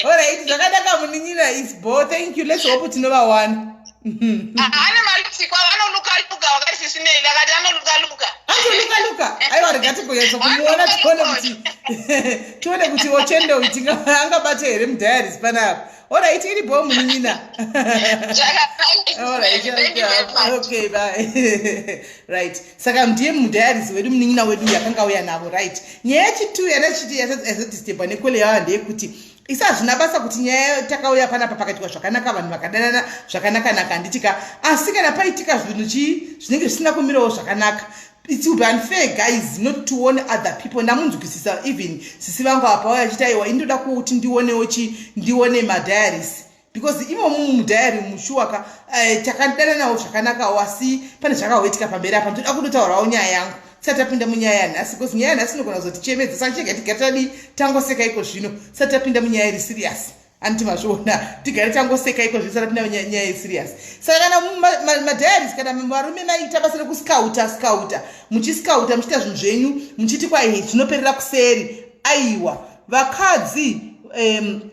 Alright, zvakanaka munin'ina is bo. Thank you. Let's hope tinova one. ane malisiko anolukaluka wakasisinei akati anolukaluka aiwa regati kuedza kumuona tione kuti ochende utinga angabate here mudhayaris panapa. Alright, iripo munin'ina. Okay, bye. Right, saka ndiye mudhayaris wedu munin'ina wedu yakanga uya navo. Right, nyaya yechitu yasatistebwa nekole yawa ndeyekuti isazvina basa kuti nyaya takauya panapa pakaitika zvakanaka vanhu vakadanana zvakanaka-naka handitika asi kana paitika zvinhu zvinenge zvisina kumirawo zvakanaka It will be unfair, guys, not to warn other people. Namunzukisisa even sisi vangu apa wachitaiwa indoda kuti ndione ma diaries because imo mu diary mushuaka takandana nawo zvakanaka wasi pane zvakahoitika pamberi apa ndoda kutotaurawo nyaya yangu satapinda munyaya yanhasi because nyaya yanhasi inogona kuzotichemedza sanchega tigatadi tangoseka iko zvino satapinda munyaya iri serious anti mazviona tigare tangoseka iko zvino satapinda munyaya iri serious saka kana madiaries kana varume maita basa rekuskauta muchiskauta muchiita zvinhu zvenyu muchiti kwai zvinoperera kuseri aiwa vakadzi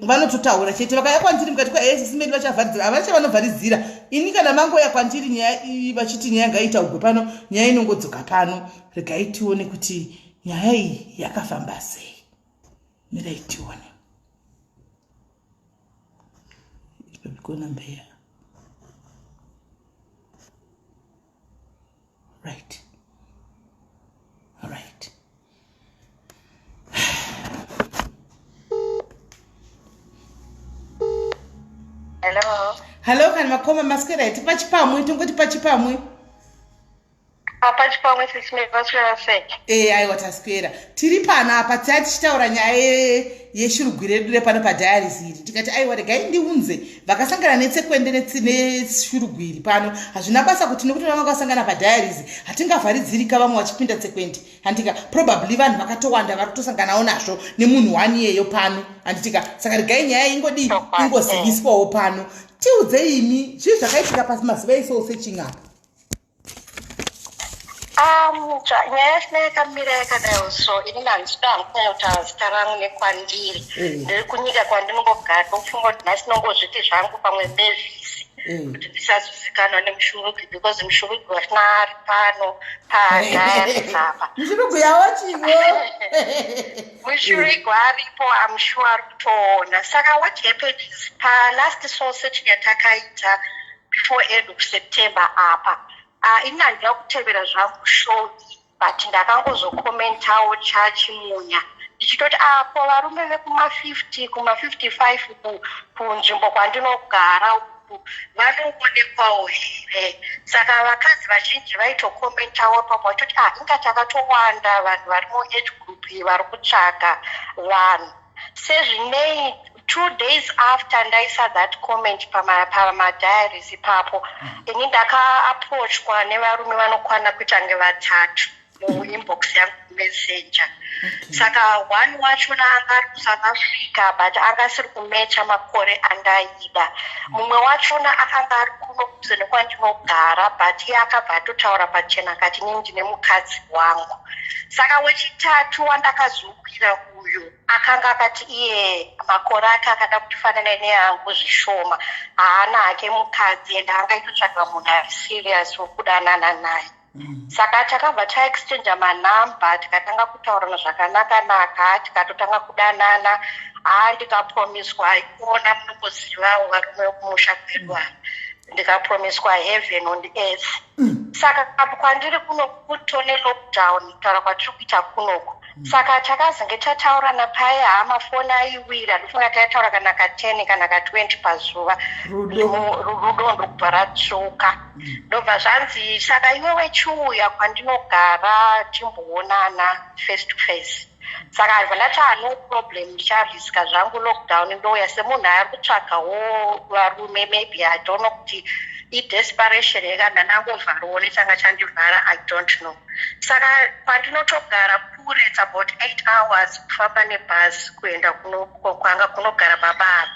vanototaura chete vakaya kwandiri mukati kwaesisimedi vachavharidzira avacha vanovharidzira ini kana mangoya kwandiri nyaya vachiti nyaya ngaitaugwe pano nyaya inongodzoka pano regai tione kuti nyaya iyi yakafamba sei mirai tione ipabikona mbeya right all right. Hello, can makoma maskera iti pachipamwe tongoti pachipamwe pachipamwe sisi vaswera sei aiwa taswera tiri pana apa tichitaura nyaya yeshurugwi redu repano padiaries iri tikati aiwa regai ndiunze vakasangana netsekwende neshurugwi iri pano hazvina basa kuti nekuti vanga vakasangana padiaries hatingavharidzirika vamwe vachipinda tsekwende handitika probably vanhu vakatowanda vari kutosanganawo nazvo nemunhu wani iyeyo pano handitika saka regai nyaya ingoziviswawo pano tiudzei imi zvii zvakaitika pasi mazuva iso sechin'apa nyaya yasina yakamira yakadaro so ini handida hankunyauta zita rangu nekwandiri ndiri kunyika kwandinongogara ndokufunga kuti nhasi nongozviti zvangu pamwe nevhisi kuti ndisazivikanwa nemushurugwi because mushurugwi wasina ari pano padayari apa mushurugwi yawo chivo mushurugwi aripo amushuwa ari kutoona saka what happened is palast soul searching yatakaita before end of September apa ini handina kutevera zvangu show but ndakangozokomentawo chachimunya ndichitoti apo varume vekuma-50 kuma-55 kunzvimbo kwandinogara uku vanongonekwawo here saka vakadzi vazhinji vaitokomentawo pamwe vachitoti inga takatowanda vanhu vari muage group iyi vari kutsvaga vanhu sezvinei 2 days after ndaisa that comment pamadiaries ipapo ini ndakaapproachwa nevarume vanokwana kuita nge vatatu muinbox yangu messenger saka one wachona anga ari kuSouth Africa but anga asiri kumecha makore andaida mumwe wachona akanga ari kuno kuze nekwandinogara but iye akabva atotaura pachena akati inini ndine mukadzi wangu saka wechitatu wandakazokwira uyo akanga akati iye makore ake akada kutifanana neangu zvishoma haana hake mukadzi ende angaitotsvaga munhu ari serious wokudanana naye saka takabva taexchange manamba tikatanga kutaurana zvakanaka tikatotanga kudanana ndikapromiswa ikuona munokuzivawo varume vekumusha kwedu apa ndikapromiswa heaven on earth saka kwandiri kuno kutone lockdown kutaura kwatiri kuita kunoku saka takazenge tataurana paya hamafoni aiwira ndofunga taitaura kana ka10 kana ka20 pazuva rudo ndokubva ratsvuka ndobva zvanzi saka iwe wechiuya kwandinogara timboonana face to face saka ndibva ndati no problem ndichariska zvangu lockdown ndouya semunhu ari kutsvagawo varume maybe I don't know kuti idesperation yakanda nangovharawo nechanga chandivhara I don't know saka kwandinotogara kure it's about 8 hours kufamba nebhazi kuenda kwanga kunogara baba apa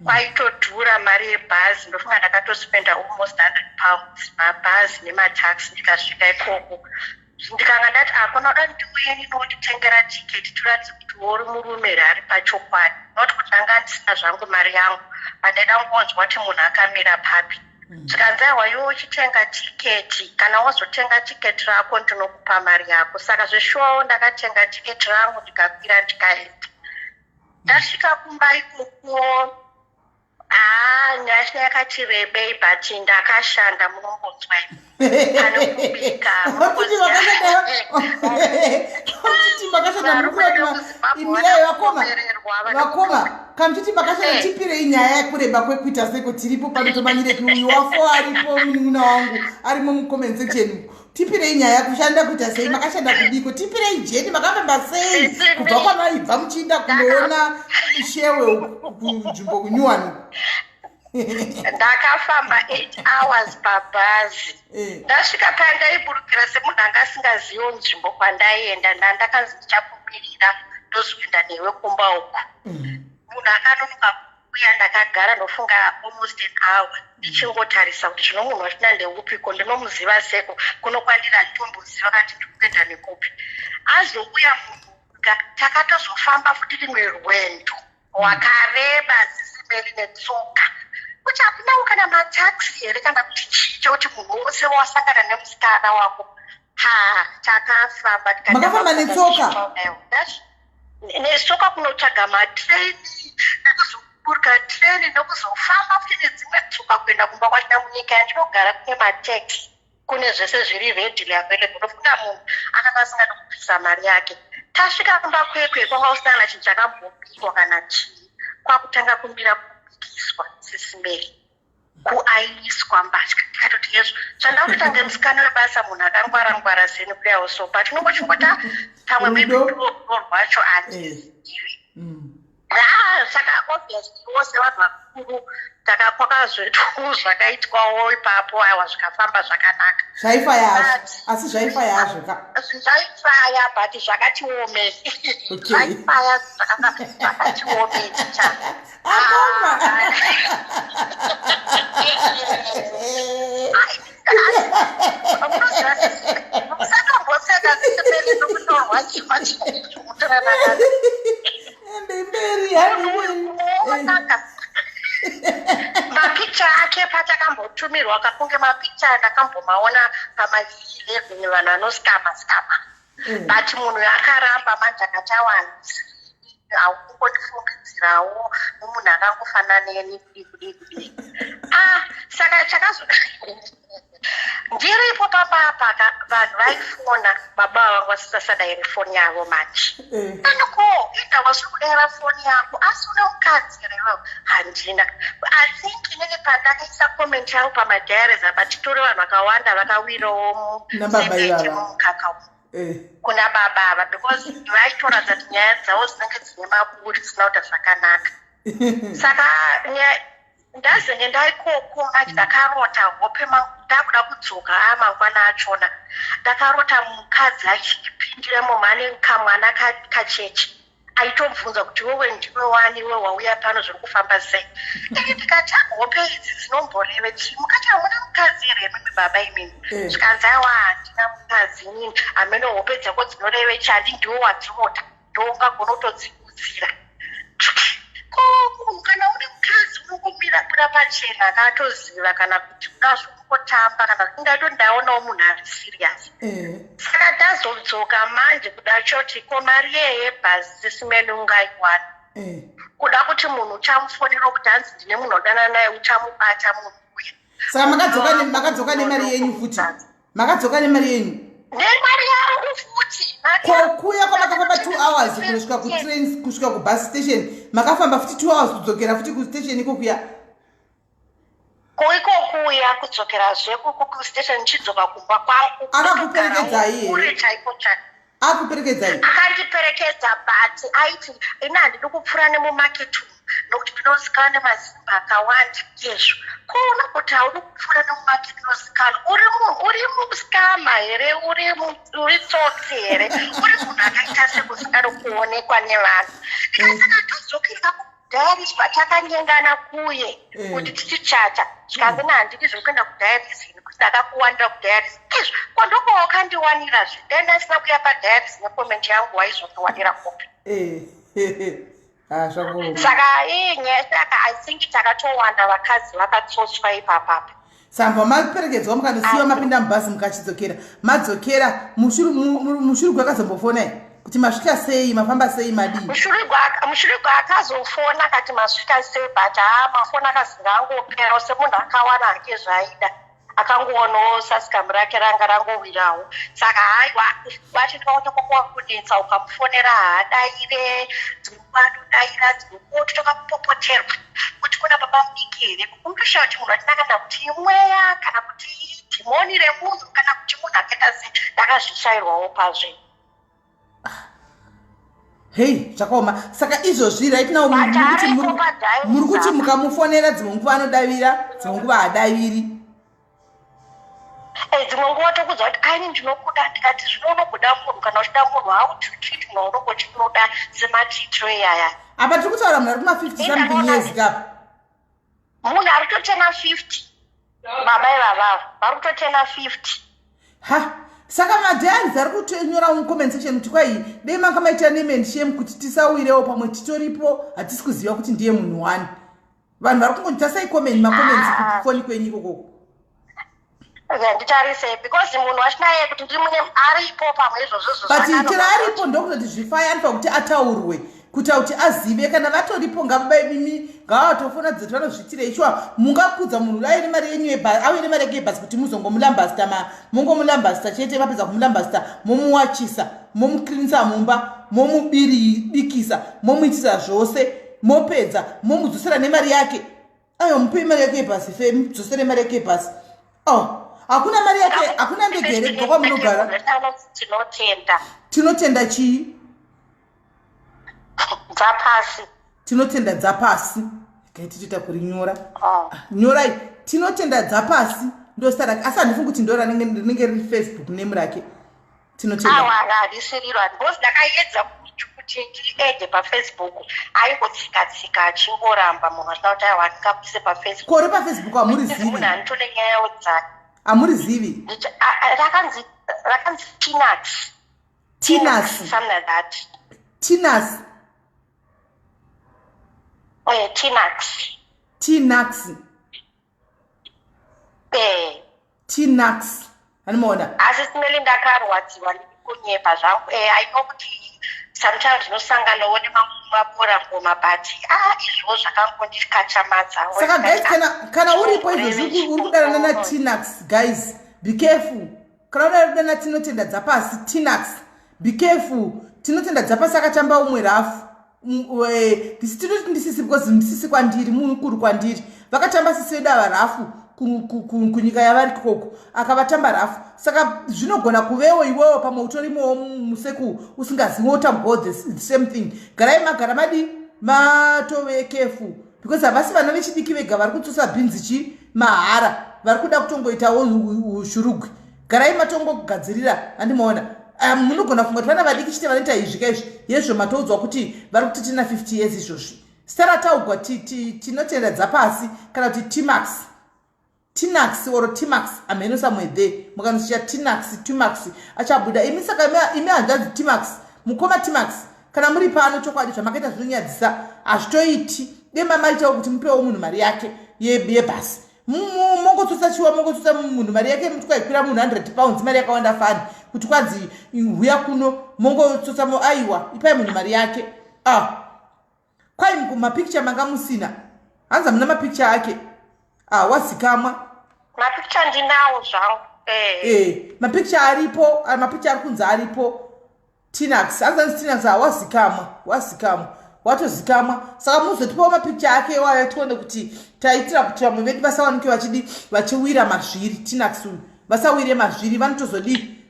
kwaitodhura mari yebhazi ndofunga ndakatospenda almost 100 pounds mabhazi nemataxi ndikasvika ikoko ndikanga ndati akona uda ndiuye ndinonditengera tiketi tiratidze kuti uri murume rari pachokwadi not kuti anga ndisina zvangu mari yangu but ndaida ngonzwa kuti munhu akamira papi zvikanzaiwa iwe uchitenga tiketi kana wazotenga tiketi rako ndinokupa mari yako saka zveshuwawo ndakatenga tiketi rangu ndikakwira ndikaenda ndasvika kumba ikoko nyasha yakati rebei but ndakashanda munombonzwa pane kubika kamuchiti makashanda tipirei nyaya yakureba kwekuita seko tiripo panotomanyire kuuyu wafo aripo munun'una wangu arimo mucomment section tipirei nyaya kushanda kuita sei makashanda kudiko tipirei jeni makafamba sei kubva kwamaibva muchiinda kunoona shewe kunzvimbo kunyuwani ndakafamba 8 hours pabhazi ndasvika pandaiburukira semunhu anga asingaziviwo nzvimbo kwandaienda ndakanzi ndichabumirira ndozoenda newe kumba uku munhu akanonoka kuuya ndakagara ndofunga almost an hour ndichingotarisa kuti zvino munhu wachina ndeupiko ndinomuziva seko kuno kwandira nditomboziva kati ndikuenda nekupi azouya munhu takatozofamba futi rimwe rwendo wakareba zisimeri netsoka kuti hakunawo kana mataxi here kana kuti chii chokuti munhu wose wasangana nemusikana wako takafamba makafamba netsoka netsoka kunotsvaga matreni nekuzoburika treni nekuzofamba futi nedzimwe tsoka kuenda kumba kwachina munyika yandinogara kune mataxi kune zvese zviri redily available unofunga munhu akanga asingada kupisa mari yake tasvika kumba kwekwe kwanga usina chinhu chakambobikwa kana chii kwakutanga kumira kubikiswa sesimeri kuaiswa mbatya tikatoti yezvo zvandakutotange musikana webasa munhu akangwara-ngwara zeni kuyawo sopa tinongochingota pamwe mebiduo rwacho andizivi saka obviously wose vanhu vakuru takakwakazvetu zvakaitwawo ipapo aiwa zvikafamba zvakanaka zvaifaya asi zvaifaya hazvo zvaifaya but zvakatiome zvaifaya zvakatiome musakamboseka sisiperi nokutorwa chima chinomutoranaa mapicha ake patakambotumirwa akakunge mapicha ndakambomaona pama11 vanhu vanoskama but munhu akaramba manje akatawanzi aungondifungidzirawo mumunhu akangofana neni kudii saka chakazo ndiripo papapa vanhu vaifona baba vangu vasisasadairi foni yavo manje anoko enda wasiri kudayira foni yako asi une mukadzi revo handina athink inenge pandakaisa comment yangu pamadhayaries apa titori vanhu vakawanda vakawirawo mumukaka kuna baba ava because vaitoratidza kuti nyaya dzavo dzinenge dzine maburi dzisina kuita zvakanaka saka ndazenge ndaikoko manje ndakarota hope ndakuda kudzoka mangwana achona ndakarota mukadzi achipindire mumhane kamwana kacheche aitobvunza kuti wewe ndiwe wani we wauya pano zviri kufamba sei ndikati hope idzi dzinomboreve chii mukati hamuna mukadzi here mimi baba imini zvikanzi aiwa handina mukadzi inini amene hope dzako dzinoreve chii handi ndiwo wadzirota ndoungagona kutodziudzira kana une mukadzi unongomira buda pachena akatoziva kana kuti unazvokotamba kana kuti ndaito ndaonawo munhu ari serious saka ndazodzoka manje kuda choti ko mari yebhazi sesimene ungaiwana kuda kuti munhu uchamufonera kuti hanzi ndine munhu odana naye uchamubata munhu uya saka makadzoka nemari yenyu futi makadzoka nemari yenyu nemari yangu futi kuya kwamakafamba 2 hours kunosvika kutrain kusvika kubus station makafamba futi 2 hours kudzokera futi kustation ikokuya kuya kudzokerazve kustation chidzoka kumba kwangu akakuperekedzai uri chaiko chake akuperekedzai akandiperekedza but aiti ina handidi kupfuura nemumarket nokuti ndinozikanwa nemazimba akawanda izvo kuona kuti haudi kupfuura nemumarket inozikanwa uri muskama here uri tsotsi here uri munhu akaita sekuzikanwa kuonekwa nevanhu ikasaka todzokera kudhayaris patakanyengana kuye kuti tichichata zvikanzi nandidi zvokuenda kudhayaris kuti ndakakuwanira kudhayaris izvo kondokowo kandiwanira zve ndasina kuya padhayaris nekomenti yangu waizondiwanira kopi saka nyaya saka I think takatowanda vakadzi vakatsotswa ipapapa samba maperekedzwa mukandosiyiwa mapinda mubhazi mukachidzokera madzokera mushurugwa akazombofona kuti masvika sei mafamba sei madii mushurugwa akazofona kati masvika sei but mafoni akazinga angopera semunhu akawana hake zvaida akangoonao sasikamu rake ranga rangowirawo saka haiwa bati tikaona kwakuwa kunetsa ukamufonera haadaire dzimwe anodaira dzimwe kuti tokamupopoterwa kuti kuna baba mudiki here kundoshawa kuti munhu atinakana kuti imweya kana kuti dhimoni remunhu kana kuti munhu akaita se ndakazvishayirwawo pazve. Hei, zvakaoma. Saka izvozvi right now muri kuti mukamufonera dzimwe nguva anodavira dzimwe nguva haadaviri. Dzimwe nguva tokudza kuti aini ndinokuda ndikati zvinonogoda munhu kana uchida munhu hautitreat munhu chinoda sematitro iyaya. Apa tiri kutaura munhu ari kuma-50 something years kapa. Munhu ari kutotena 50. Baba ivavavo vari kutotena 50. Ha, saka madhayani ari kutonyora mucomment section kuti kwai dei manga maita nemenshame kuti tisawirewo pamwe titoripo hatisi kuziva kuti ndiye munhu wani. Vanhu vari kungoti tasai comment macomments kufoni kwenyu ikoko. Nditarise because munhu wachinaye kuti ndiri mune aripo pamwe izvozvo but chero aripo ndokutoti zvifaya anofa kuti ataurwe kuti kuti azive kana vatoripo ngavabaimimi ngavatofona dzoti vanozvitira ishwa mungakudza munhu aine mari yenyu yebhasi auine mari yake yebhasi kuti muzongomulambasta mungomulambasta chete vapedza kumulambasta momuwachisa momuklinisa mumba momubikisa momuitisa zvose mopedza momudzosera nemari yake ayo mupei mari yake yebhasi fe mudzosere mari yake yebhasi hakuna mari yake hakuna ndege here kubva munogara tinotenda chii dzapasi tinotenda dzapasi kaititoita kurinyora nyorai tinotenda dzapasi ndosara asi handifungi kuti ndora rinenge riri Facebook name rake tinotenda hadisiriro because ndakaedza kuti ndiede pafacebook aingotsika achingoramba munhu achida kuti aiwa ndingapise pafacebook kori pafacebook hamurizivi munhu anitone nyayo dzake hamurizivi rakanzi Tinax something like that Tinax Tinax animona asi simeli ndakarwadziwa ndikunyepa zvangu aino kuti sometimes ndinosanganawo nemabora ngoma but izvo zvakangondikachamadza saka guys kana uripo izvozvi uri kudanana naTinax guys be careful kana uri kudana tinotenda dzapasi Tinax be careful tinotenda dzapasi akatamba umwe rafu ndisiti because ndisisi kwandiri mukuru kwandiri vakatamba sisvedava rafu kunyika yavari koko akavatamba rafu saka zvinogona kuvewo iwewo pamwe utorimowo museku usingazivi wotambawo the same thing garai magara madi matove kefu because havasi vana vechidiki vega vari kutsosa bhinzi chi mahara vari kuda kutongoitawo ushurugwi garai matongogadzirira handimaona munogona funga kuti vana vadiki chite vanoita izvi kaizvi yezvo matoudzwa kuti vari kutotena 50 years izvozvi starataugwa tinotenda dzapasi kana kuti Tinax or Timax ameno somewhere there mukanoshiya Timax achabuda imi saka imi hanzvadzi Timax mukoma Timax kana muri pano chokwadi zvamakaita zvinonyadzisa hazvitoiti dema maitawo kuti mupewo munhu mari yake yebhasi mongotsosa munhu mari yake mutwaikwira munhu 100 pounds mari yakawanda fani kuti kwadzi huya kuno mongotsosamo aiwa ipai munhu mari yake kwai mapicture manga musina hanza muna mapicture ake wazikamwa mapicture ndinawo zvangu mapicture aripo mapicture ari kunze aripo Tinax hanzanzi Tinax wazikamwa watozikamwa saka muzotipawo mapicture ake iwayo tione kuti taitira kuti vamwe vedu vasawanike vachiwira mazviri Tinax uyu vasawire mazviri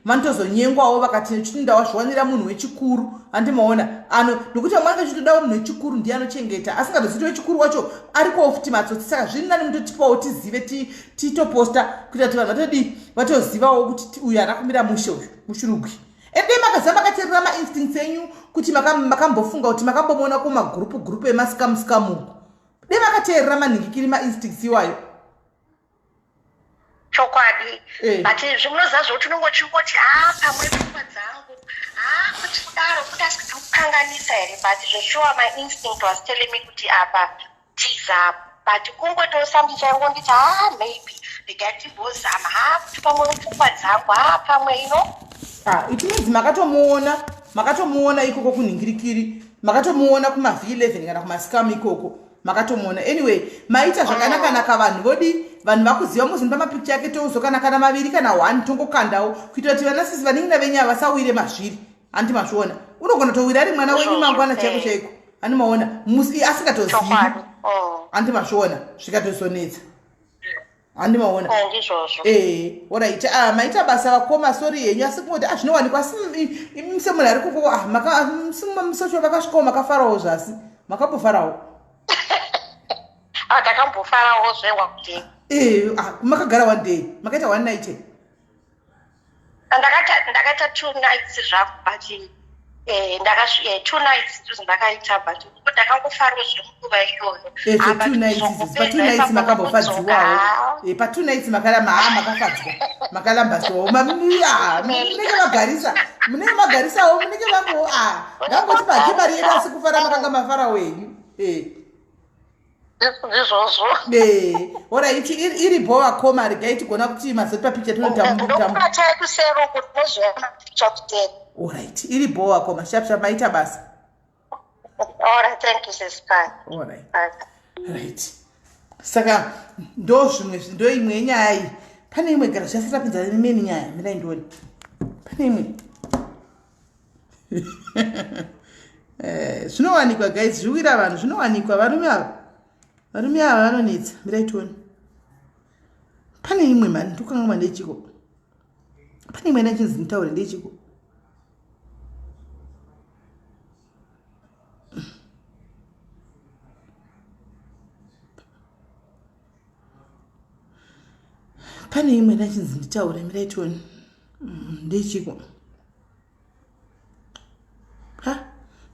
vanotozonyengwawo vakati chitinda wazviwanira munhu wechikuru handimaona nokuti vamwe vanenge chitodawo munhu wechikuru ndiye anochengeta asingazozivi wechikuru wacho arikowo futi matsotsi saka zviri nani mutotipawo tizive titoposta kuita kuti vanhu vatozivawo kuti uyu anakumira mushe uyu mushurugwi ende makazama makateerera mainstincts enyu kuti makambofunga kuti makambomuona kumagurupu emasikamusikamu de makateerera manhingikiri mainstincts iwayo chokwadi but zvinoza zvoti unongochingoti pamwe pfungwa dzangu kuti kudaro kuti asina kukanganisa here but zveshuwa mainstinct was telling me kuti apa tiza but kungotosambi chaingonditi maybe ndikatimbozama kuti pamwe pfungwa dzangu pamwe ino it means makatomuona ikoko kunhingirikiri makatomuona kuma V11 kana kumasikamu ikoko makatomuona anyway maita zvakanaka vanhu vodi vanhu vakuziva muzinda mapicture yake touzokana kana maviri kana 1 tongokandawo kuitira kuti vana sisi vanenge navenyaya vasawire mazviri handi mazviona unogona towira ari mwana wenyu mangwana chaiko chaiko handi maona musi asingatozivi handi mazviona zvikatozonetsa handi maona orit maita basa vakoma sori yenyu asi kungoti zvinowanikwa semunhu ari kukoko musocho vakasvikawo makafarawo zvasi makambofarawo ndakambofarawo zvewa kuti makagara 1 day makaita 1 night ndakaita 2 nights zvangu but 2 nights ndizo ndakaita but ndakangofarawo zvemunguva iyoyo pa2 nights makambofadziwawo pa2 nights makafadzwa makalambaswawo munenge magarisawo munenge vango ngangoti pakibari yedu asi kufara makanga mafara wenyu izvozvo orit iri bhova koma regai tigona kuti mazoti papicha tinotakusero kuti mozviona picha kuteni orit iri bhova koma shapshap maita basa alright thank you sister alright right saka ndo imwe yenyaya iyi pane imwe gara zvasi rapinza nemeni nyaya mirai ndoni pane imwe zvinowanikwa guys zviwira vanhu zvinowanikwa varume ava vanonetsa mirai toni pane imwe mani ndokanga ndechiko pane imwe ndachinzi nditaure ndechiko pane imwe ndachinzi nditaure mirai toni ndechiko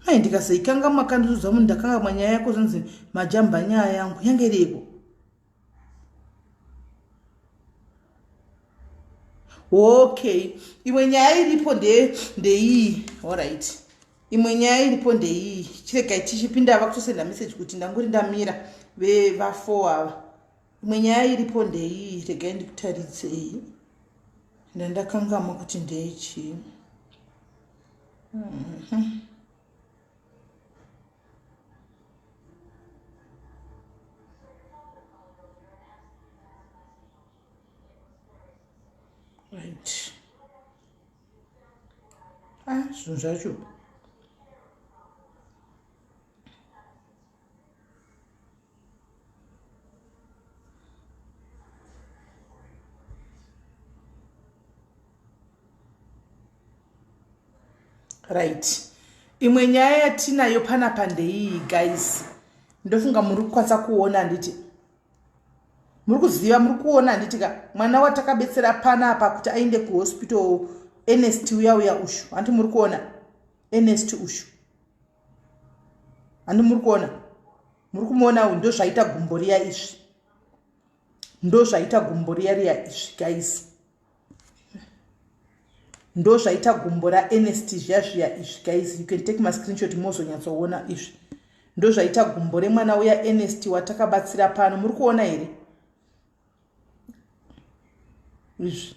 mai ndikasaikanga makandizudza munhu ndakanga manyaya yako zvanzi majamba nyaya yangu yange iriko okay imwe nyaya iripo ndeiyi alright imwe nyaya iripo ndeiyi chiregai tichipinda vakutosenda message kuti ndanguri ndamira va4 ava imwe nyaya iripo ndeiyi regai ndikutaridzei ndandakangama kuti ndeichi right zvinhu zvacho right imwe nyaya yatinayo panapa ndeiyi guys ndofunga muri kukwanisa kuona handiti muri kuziva muri kuona handitika mwana watakabetsera panapa kuti aende kuhospital Ernest uya ushu handi muri kuona Ernest ushu handi muri kuona muri kumuona ndo zvaita gumbo riya izvi ndo zvaita gumbo riya izvi guys ndo zvaita gumbo raErnest zviya izvi guys you can take my screenshot mozonyatsoona izvi ndo zvaita gumbo remwana uya Ernest watakabatsira pano muri kuona here izvi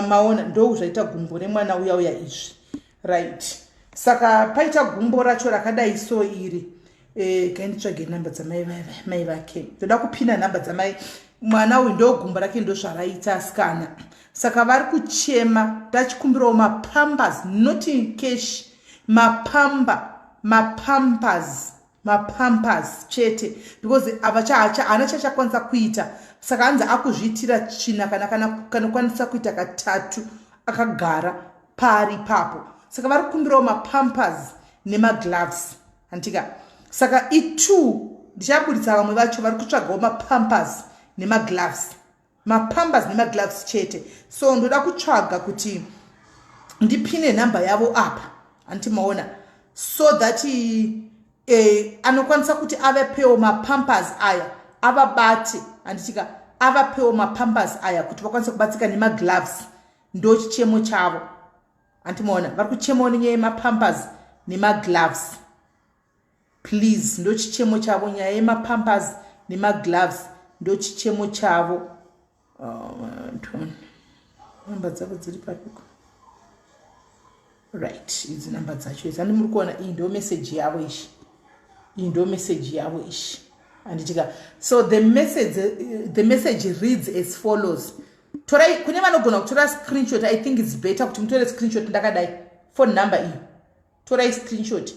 maona ndo zvaita gumbo remwana uya izvi right saka paita gumbo racho rakadai so iri kainditsvage nhamba dzamai vake ndoda kupinda nhamba dzamai mwana uyu ndo gumbo rake ndo zvaraita asikana saka vari kuchema tachikumbirawo mapambers not in cash mapambers chete because haana chachakwanisa kuita saka hanzi akuzviitira tsvina kanokwanisa kuita katatu akagara pari papo saka vari kukumbirawo mapambers nemagloves handika saka itu ndichabuditsa vamwe vacho vari kutsvagawo mapambers nemagloves chete so ndoda kutsvaga kuti ndipine nhamba yavo apa handimaona so that anokwanisa kuti avapewo mapambers aya avabate handitika avapewo mapambers aya kuti vakwanise kubatsika nemagloves ndo chichemo chavo handimaona vari kuchemawo nenyaya yemapambers nemagloves please ndo chichemo chavo nyaya yemapambers nemagloves ndo chichemo chavo namba dzavo dziri papiko right idzi namba dzacho idzi handi muri kuona iyi ndo meseji yavo ishi Anditika. So the message reads as follows. Torai kune vanogona kutora screenshot. I think it's better kuti mutore screenshot ndakadai phone number iyi. Torai screenshot.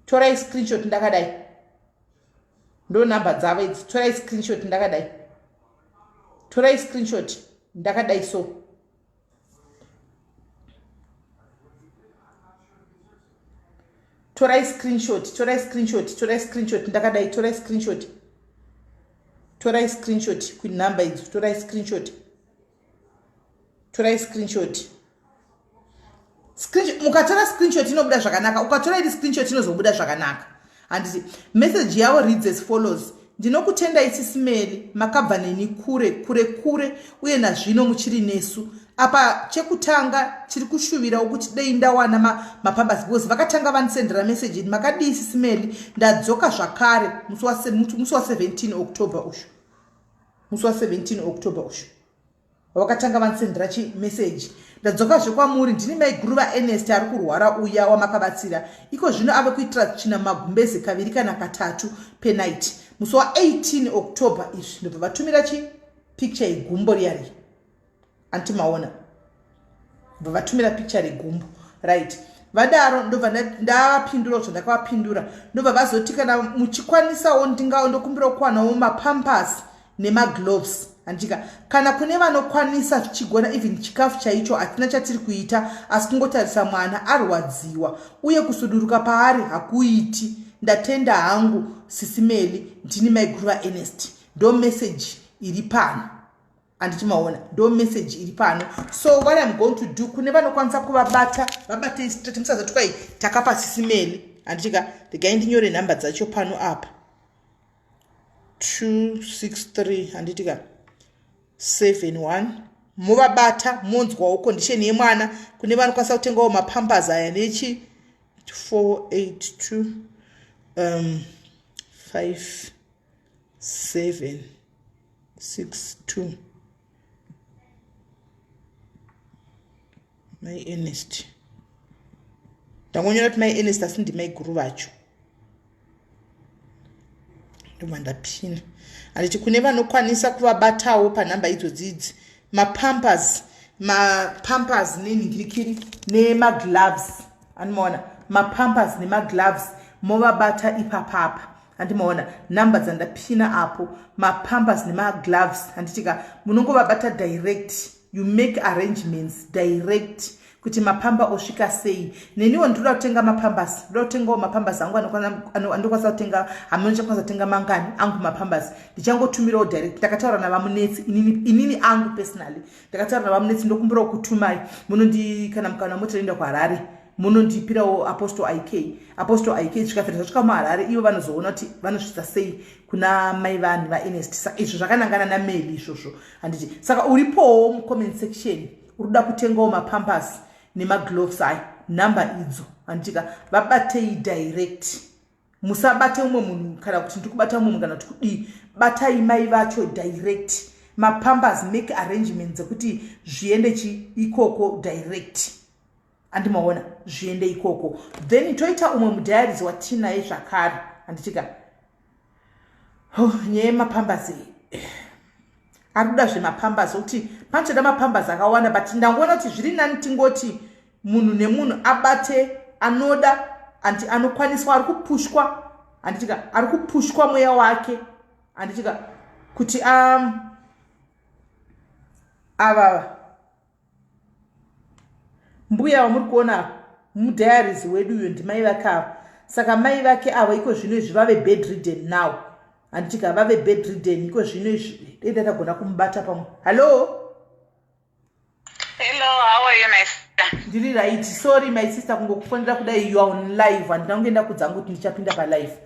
Torai screenshot ndakadai. Ndo number dzavo idzi. Torai screenshot ndakadai. Torai screenshot ndakadai so. Torai screenshot ndakadai. Torai screenshot ku number idzi. Torai screenshot. Mukatora screenshot inobuda zvakanaka. Ukatora iri screenshot inozobuda zvakanaka. Handiti message yavo reads as follows. Ndinokutenda isisimeli makabva neni kure uye nazvino muchiri nesu. Apa chekutanga chiri kushuvira ukuthi dei ndawana mapambasi because vakatanga vanisendera message makadi isisimeli ndadzoka zvakare musi wa 17 October usho. Musi wa 17 October usho. Vakatanga vanisendera chi message. Ndadzoka zvekwamuri ndini mai guruva Ernest ari kurwara uya wamakabatsira. Iko zvino ave kuitira china magumbezi kaviri kana katatu per night. Musi wa 18 October izvi ndobva vatumira chi picture igumbo riyari. Anti maona vatumira picture regumbo right vadaro ndobva ndavapindura zvandakavapindura ndobva vazoti kana muchikwanisawo ndingawo ndokumbira kuwanawo mapampers nemagloves andika kana kune vanokwanisa chigona even chikafu chaicho hatina chatiri kuita asi kungotarisa mwana arwadziwa uye kusuduruka paari hakuiti ndatenda hangu sisimeli ndini mai guruva Ernest ndo message iri pano. Anditi maona ndo message iri pano. So what I'm going to do kune vanokwanisa kuvabata vabate straight musaza tukai takapa sisimeli anditika regai ndinyore number dzacho pano apa 263 anditika 71 muvabata monzwawo condition yemwana kune vanokwanisa kutengawo mapampers aya nechi 482 5762 my Ernest ndangonyora kuti my Ernest asindi mai guru vacho ndimandapina anditi kune vanokwanisa kuvabatawo panhamba idzodzidzi mapampers neningirikiri nemagloves andimaona mapampers nemagloves movabata ipapapa andimaona namba dzandapina apo mapampers nemagloves anditika munongovabata direct. You make arrangements direct kuti mapamba osvika sei. Neniwo ndinoda kutenga mapambas. Ndoda kutengawo mapambas angu andokwanisa kutenga hameno chakwanisa kutenga mangani angu mapambas. Ndichangotumirawo direct. Ndakataura navamunetsi inini angu personally. Ndakataura navamunetsi ndokumbirawo kutumai. Kana mukana motoenda kuHarare. Munondipirawo Apostle IK zvikafira zvasvika muHarare ivo vanozoona kuti vanosvitsa sei kuna mai vanhu vaErnest. Saka izvo zvakanangana namail izvozvo handiti. Saka uripowo mucomment section urikuda kutengawo mapampers nemagloves aya namba idzo handitika vabatei direct. Musabate umwe munhu kana kuti ndikubata umwe munhu kana kuti kudii. Batai mai vacho direct. Mapampers make arrangements dzekuti zviende ikoko direct. Andimaona zviende ikoko. Then toita umwe mudiaries watinaye zvakare handitika nyaya mapambers arikuda zvemapambers okuti panotoda mapambers akawanda but ndangoona kuti zviri nani tingoti munhu nemunhu abate anoda anti anokwaniswa arikupushwa handitika arikupushwa mweya wake handitika kuti ava mbuya wamuri kuona mudiaries wedu uyo ndimai vake ava. Saka mai vake ava iko zvino izvi vave bedridden now handitika vave bedridden iko zvino izvi dei ndagona kumubata pamwe. Hello, how are you my sister? Ndiri right. Sorry my sister kungokufonera kudai you are on live handina kungoenda kudzangu kuti ndichapinda palive.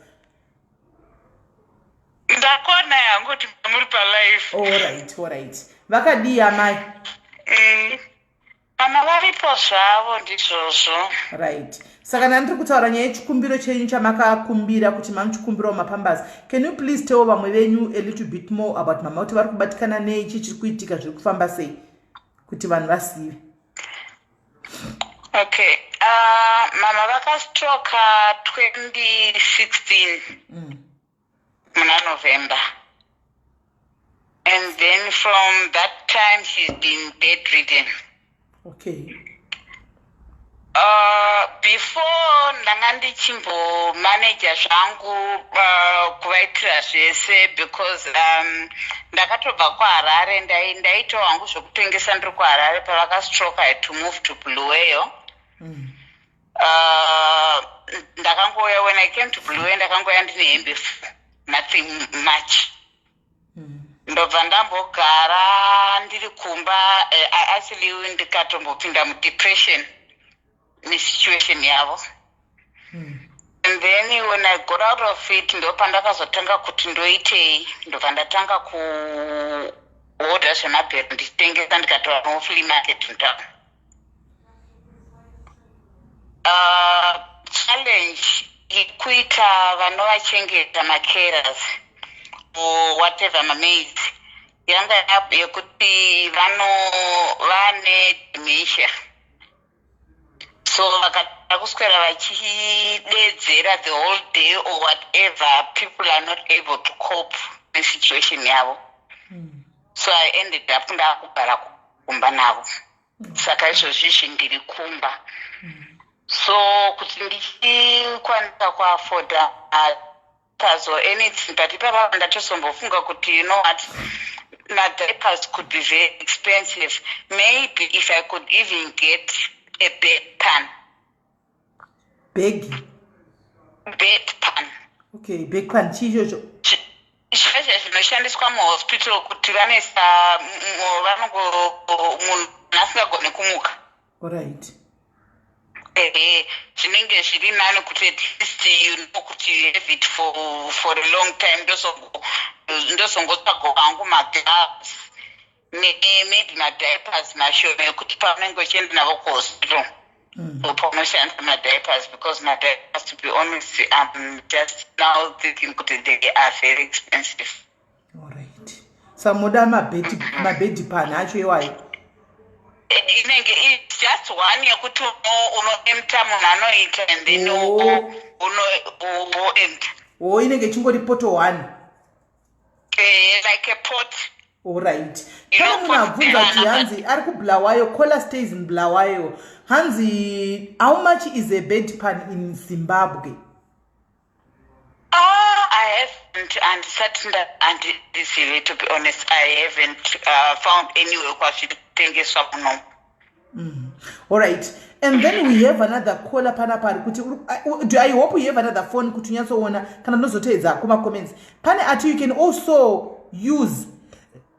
Ndakona yangu kuti muri palive. All right. Vakadii amai? Kana varipo zvavo ndizvozvo. Right. Saka ndiri kutaura nyaya yechikumbiro chenyu chamakakumbira kuti mamuchikumbirawo mapambers. Can you please tell vamwe venyu a little bit more about mama kuti vari kubatikana nei chiri kuitika zviri kufamba sei kuti vanhu vazive? Okay. Mama vakastroka 2016. muna November. And then from that time, she's been bedridden. Okay. Before ndanga ndichimbomaneja zvangu kuvaitira zvese because ndakatobva kuHarare ndaitawo hangu zvokutengesa ndiri kuHarare pavakastroke I had to move to Bulawayo. Ndakangouya when I came to Bulawayo ndakangouya ndine hembe nothing much. Ndobva ndambogara ndiri kumba actually ndikatombopinda mudepression situation yavo. And then when I got out of it ndopandakazotanga kuti ndoitei ndobva ndatanga kuorder zvemabhero ndichitengesa ndikatora flea market mutown. Challenge ikuita vanovachengeta macarers or whatever mamaids yanga yekuti vane dementia. So vakataka kuswera vachidedzera the whole day or whatever, people are not able to cope with the situation yavo. So I ended up ndakugara kumba navo. Saka izvozvi ndiri kumba. So kuti ndichikwanisa kuafoda or anything, but ipapa ndatozombofunga kuti you know what, diapers could be very expensive. Maybe if I could even get a bedpan. Bedpan. Okay, bedpan chicho. Zveshe zvinoshandiswa muhospital kuti vanesa munhu asingagoni kumuka. Alright. Zvinenge zviri nani kuti at least you know kuti you have it for a long time. Ndosongotsvaga hangu magloves maybe madiapers mashoma ekuti paunenge uchienda navo kuhospital paunoshandisa madiapers, because madiapers, to be honest, I'm just now thinking kuti they are very expensive. Alright. Samoda mabedpan acho iwayo. It's just one yekuti unoempta munhu anoita and then unoempta. Inenge chingori poto one. Like a pot. Alright. Kana munhu abvunza kuti hanzi ari kuBulawayo, Kola stays in Bulawayo. Hanzi, how much is a bedpan in Zimbabwe? I haven't, and certain and this year, to be honest, I haven't found anywhere where she can get some no. Alright. And then we have another caller panapari kuti I hope we have another phone kuti unyatsoona kana ndozotedza kuma comments. Pane ati you can also use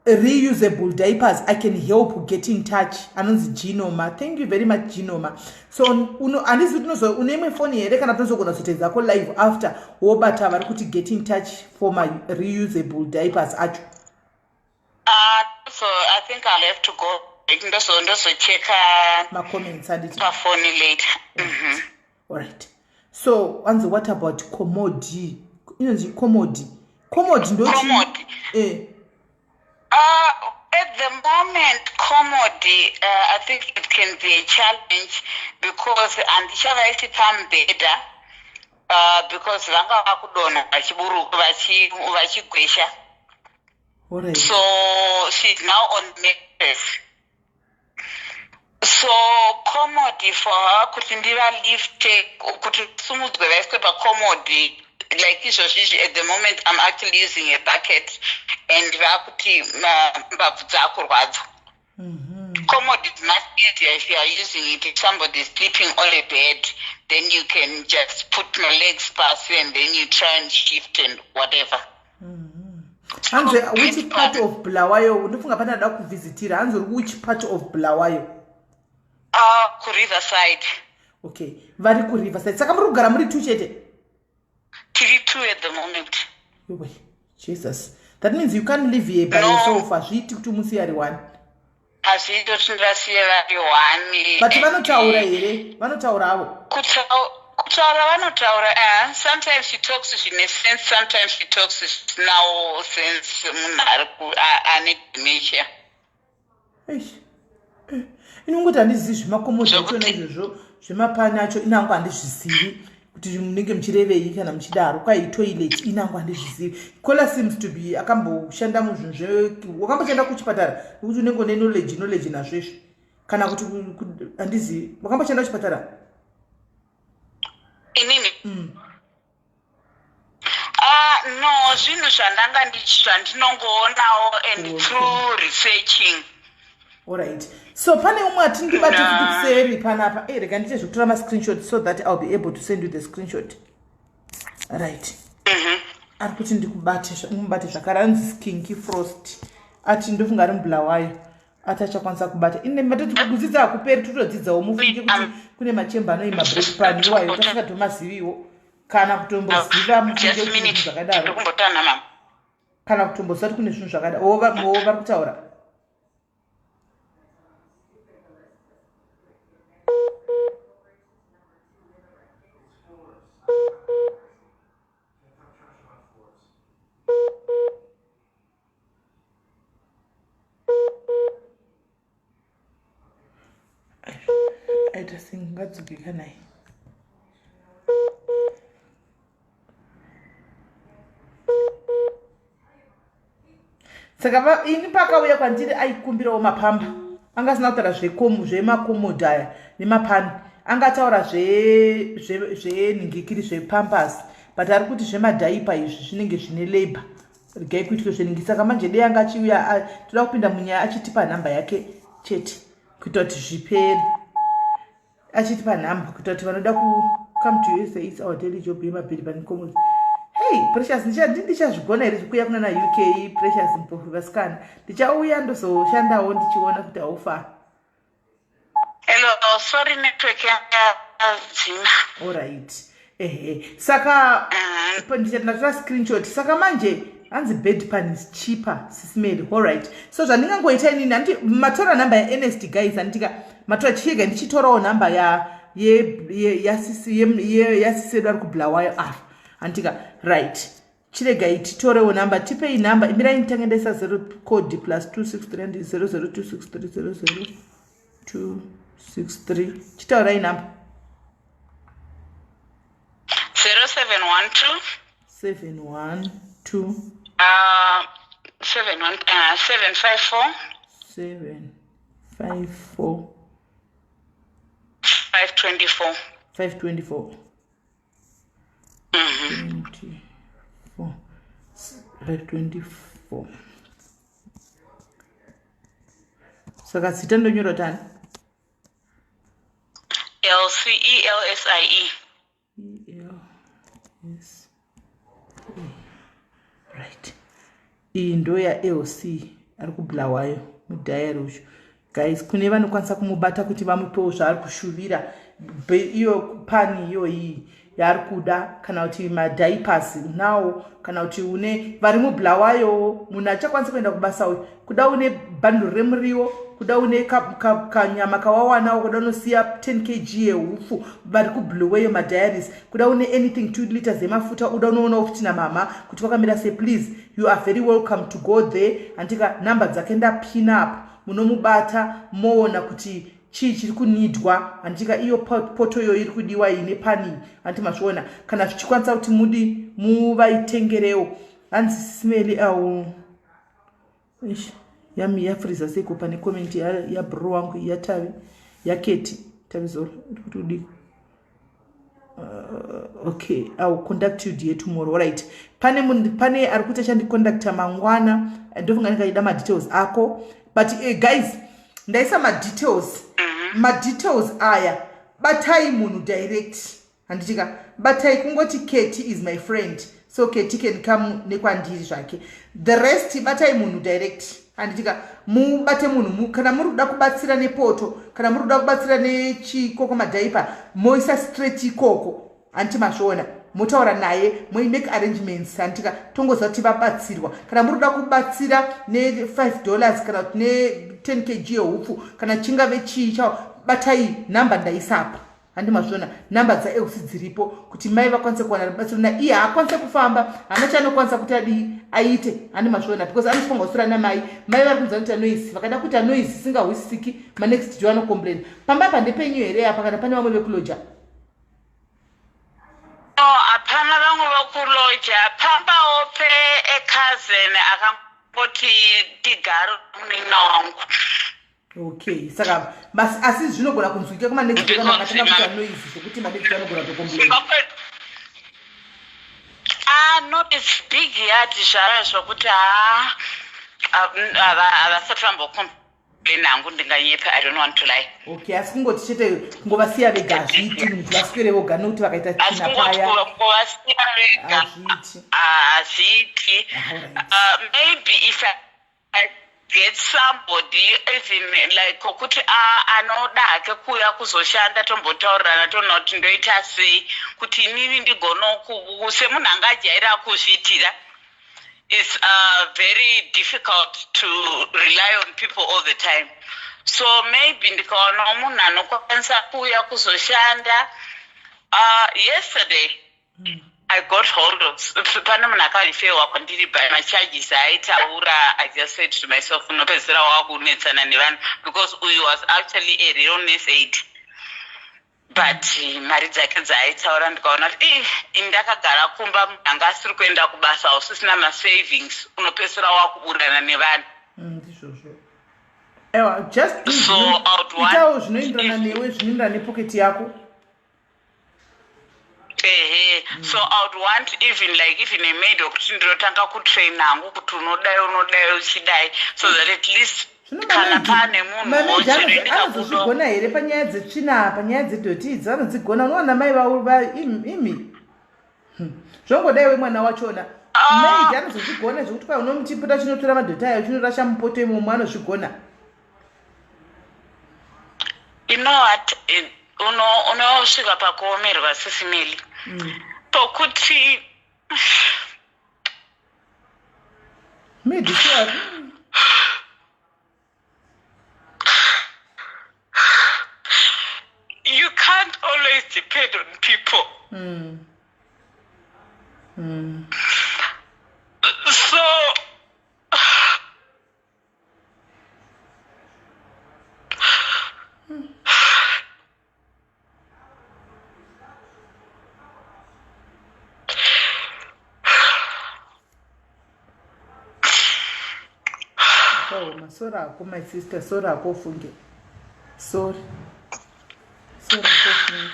reusable diapers. I can help get in touch. Anonzi Genoma. Thank you very much, Genoma. So andisi kuti uneme phone here kana tozogona kutedza ko live after wobata vari kuti get in touch for my reusable diapers acho. So I think I'll have to go. Ndoso check my comments and it's phone later. Alright. So Anzi, what about Commodi? Commodi ndochi. At the moment, Commodi, I think it can be a challenge because andishavaiti pambeda because vanga vakudonha vachigwesha. Alright. So she's now on mattress. So Commodi for her kuti ndivalifte kuti sumudzwe vaiswe paCommodi. Like at the moment I'm actually using a bucket and vakuti mbabvu dzakurwadza. Commodi is much easier if you are using it. If somebody is sleeping on a bed, then you can just put my legs past you and then you try and shift and whatever. Hanze, which part of Bulawayo? Ndofunga pana da kuvisitira. Hanze, which part of Bulawayo? Ku Riverside. Okay. Vari ku Riverside. Saka muri kugara muri two chete? Tiri two at the moment. Yoboy. Jesus. That means you can't live here by yourself. Azviti kuti musiyari one. Azviti kuti ndasiye vari one. But vanotaura here. Vanotaura avo. Kutaura vanotaura. Sometimes she talks zvine sense. Sometimes she talks now sense. Munhu ane dementia. Inongoti handizivi zvemakomodo acho naizvozvo zvemapani acho inango handizvizivi kuti munenge muchirevei kana muchidaro kwai toilet inangu handizvizivi. Kola seems to be akamboshanda muzvinhu wakamboshanda kuchipatara nokuti unenge une knowledge nazvezvo kana kuti handizivi wakamboshanda kuchipatara inini no zvinhu zvandinongoonawo and through researching. Alright. So pane umwe atindibati kuti kuseri panapa. Rega ndiite zvokutora ma-screenshot so that I'll be able to send you the screenshot. Right. Ari kuti mubate zvakare anzi Kinky Frost. Ati ndofunga ari mubulawayo. Ati achakwanisa kubata. Ine matoti kudzidza akuperi totodzidzawo mufunge kuti kune machemba anoima break pan iwayo tasingatomaziviwo kana kutomboziva mufunge zvakadaro. Kana kutombozati kune zvinhu zvakadaro. Vari kutaura. Aita singadzoke kanai. Saka ini pakauya kwandiri aikumbirawo mapamba. Angasina kutaura zvemakomoda aya nemapani. Angataura zvenhingikiri zvepampers. But ari kuti zvemadhaipa izvi zvinenge zvine labor. Regai kuitwe zvenhingi. Saka manje dei anga achiuya toda kupinda munyaya achitipa nhamba yake chete kuita kuti zvipere. Achitipa nhamba kuita kuti vanoda come to USA is our daily job yemabhiri pani commons. Hey Precious, ndichazvigona here zvikuya kuna UK Precious mpofu vasikana. Ndichauya ndozoshandawo ndichiona kuti haufa. Hello, sorry network yazina. Alright. Saka ndichatora screenshot. Saka manje hanzi bed pan is cheaper sisimeli. Alright. So zvandingangoita inini handiti matora nhamba yaNST guys handika matora chiega ndichitorawo nhamba yasisedu ari kubulawayo afa. Antika right. Chiregai titorewo nhamba tipei nhamba imirai nditange ndaisa 0 code plus 263 00263 chitaurai nhamba 0712 754 524 524 saka zita ndonyora tani LCELSIE right. Iyi ndo yaLC ari kubulawayo mudhayari ucho guys. Kune vanokwanisa kumubata kuti vamupewo zvaari kushuvira iyo pani iyoyi yaari kuda kana kuti madhaipasi unawo kana kuti une vari mubulawayo munhu achakwanisa kuenda kubasa uyu kuda une bhandle remuriwo kuda une kanyama kawawanawo kuda unosiya 10 kg yehufu vari kubulawayo madiaries kuda une anything 2 liters emafuta uda unoonawo futi namama kuti vakamira say please you are very welcome to go there. Andika nhamba dzake ndapin up munomubata moona kuti chii chiri kunidwa. Andika iyo poto iyo iri kudiwa ine pani anti mazviona kana zvichikwanisa kuti mudi muvaitengerewo hanzi smeli awo yami yafriza seko pane comment ya bro wangu yatavi yaketi tavizora kuti udi okay I'll conduct you dear tomorrow. Right. Pane ari kuti achandiconducta mangwana ndofunga ndikaida madetails ako but guys ndaisa madetails aya batai munhu direct. Handitika batai kungoti Keti is my friend so Keti can come nekwandiri zvake the rest batai munhu direct. Handitika mubate munhu kana muri kuda kubatsira nepoto kana muri kuda kubatsira nechikoko madhaipa moisa straight ikoko anti mazviona motaura naye make arrangements. Handitika tongoziva kuti vabatsirwa kana muri kuda kubatsira ne$5 kana kuti ne10 kg yehufu kana chingave chii chao batai nhamba ndaisapa. Handi mazviona nhamba dzaELC dziripo kuti mai vakwanise kuwana rubatsiro na iye haakwanise kufamba hana chanokwanisa kuti aite. Handi mazviona because anofanga kusura namai vari kunzwa kuti anoisi vakada kuti anoisi singahwisiki manext day vanocomplain pamba apa ndepenyu here apa kana pane vamwe vekuloja hapana vamwe vakuloja pambawo pe-cousin akangoti tigare munina wangu. Okay, saka asi zvinogona kunzwika kumanegzito kana akatanga kuita noise zvekuti manegzito anogona kucomplain. Not as big yet zvokuti havasati vambocomplain hangu ndinganyepa. I don't want to lie. Okay, asi kungoti chete kungovasiya vega hazviiti kuti vaswere voga nokuti vakaita tsvina paya hazviiti. Maybe if I get somebody even like kuti anoda hake kuuya kuzoshanda tombotaurirana toona kuti ndoita sei kuti inini ndigona semunhu anga ajaira kuzviitira. It's very difficult to rely on people all the time. So maybe ndikaona munhu anokwanisa kuuya kuzoshanda. Yesterday I got hold of pane munhu akarifewa kwandiri by macharges aitaura. I just said to myself unopedzera wakunetsana nevanhu because uyu was actually a real nurse aide. But mari dzake dzaaitaura ndikaona kuti ndakagara kumba anga asiri kuenda kubasa usisina masavings unopedzera wakuburana nevanhu. Ndizvozvo. Ewa just itawo zvinoenderana newe zvinoenderana nepoketi yako. So I would want even a maid okuti ndinotanga kutrain hangu kuti unodai uchidai so that at least kana pane munhu anozozvigona here panyaya dzetsvina panyaya dzedhoti idzi anodzigona. unoona mai vavo imi zvongodaiwe mwana wachona maid anozozvigona zvekuti kwai unomuchipota chinotora madhoti ayo chinorasha mupoto imomo anozvigona. You know what, unosvika pakuomerwa sisimili pokuti you can't always depend on people. So masora ako my sister, sora ako funge. Sorry ako funge.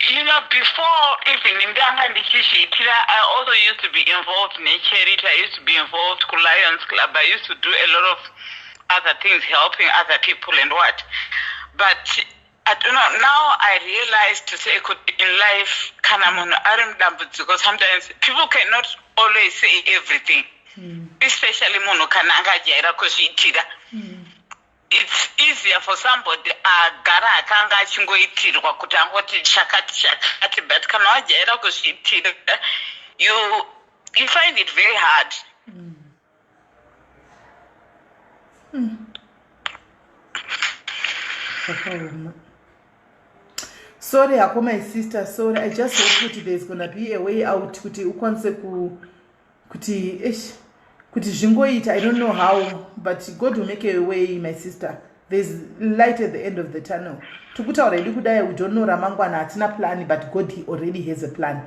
You know, before even in Ndanga Ndishishitira, I also used to be involved in a charity. I used to be involved in Lions Club. I used to do a lot of other things, helping other people and what. But I don't know, now I realize to say in life, because sometimes people cannot always say everything. Especially it's easier for somebody agara akanga achingoitirwa kuti angoti shakati but kana wajaira kuzviitira you find it very hard. Sorry ako my sister, sorry. I just hope that there's gonna be a way out kuti ukwanise kuti zvingoita. I don't know how, but God will make a way, my sister. There's light at the end of the tunnel. Tukutaura idi kudai, we don't know ramangwana, hatina plan, but God already has a plan.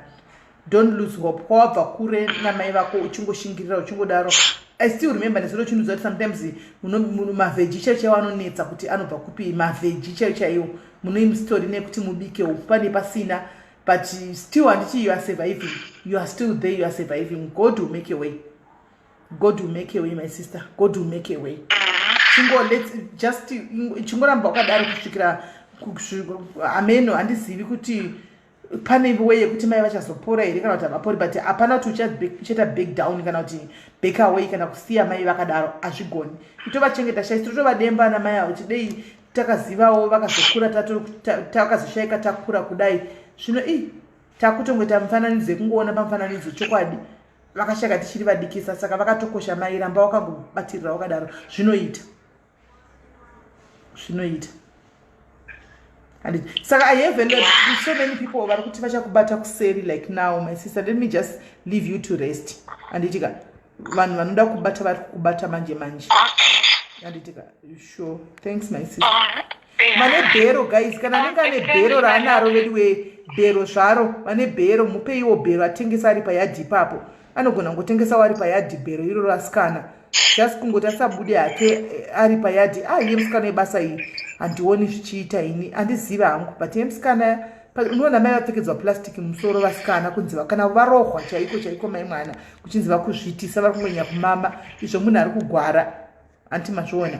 Don't lose hope. Kwabva kure namai vako uchingoshingirira uchingodaro. I still remember nesoro chinhu zoti sometimes mavheji chaiwo anonetsa kuti anobva kupi. Mavheji chaiwo munoimustori nekuti mubike pane pasina, but still handiti you are surviving. You are still there, you are surviving. God will make a way. God will make a way, my sister. God will make a way. Chingoramba wakadaro kusvikira ameno handizivi kuti pane way yekuti mai vachazopora here kana kuti havapori, but hapana kuti uchata back down kana kuti back away kana kusiya mai vakadaro hazvigoni. Itovachengeta shaisi totovademba namai avo kuti dei takazivawo vakazokura takazoshaika takura kudai zvino takutongoita mufananidzo yekungoona pamufananidzo chokwadi vakashaka tichiri vadikisa, saka vakatokosha mai ramba wakangobatirira wakadaro zvinoita. And saka I have so many people vari kuti vachakubata kuseri like now, my sister, let me just leave you to rest. And itika vanhu vanoda kubata vari kubata manje anditika sure thanks my sister vane bhero guys kana anenge ane bhero raanaro vediwe bhero zvaro vane bhero mupeiwo bhero atengesa ari payadhi ipapo anogona ngotengesa wari payadhi bhero iroro asikana just kungoti asabude hake ari payadhi iye musikana ebasa iyi handioni zvichiita ini handiziva hangu but ye musikana unoona mai vapfekedzwa plastic musoro vasikana kunziva kana varohwa chaiko mai mwana kuchinzi vakuzvitisa vari kungwenya kumama izvo munhu ari kugwara anti mazviona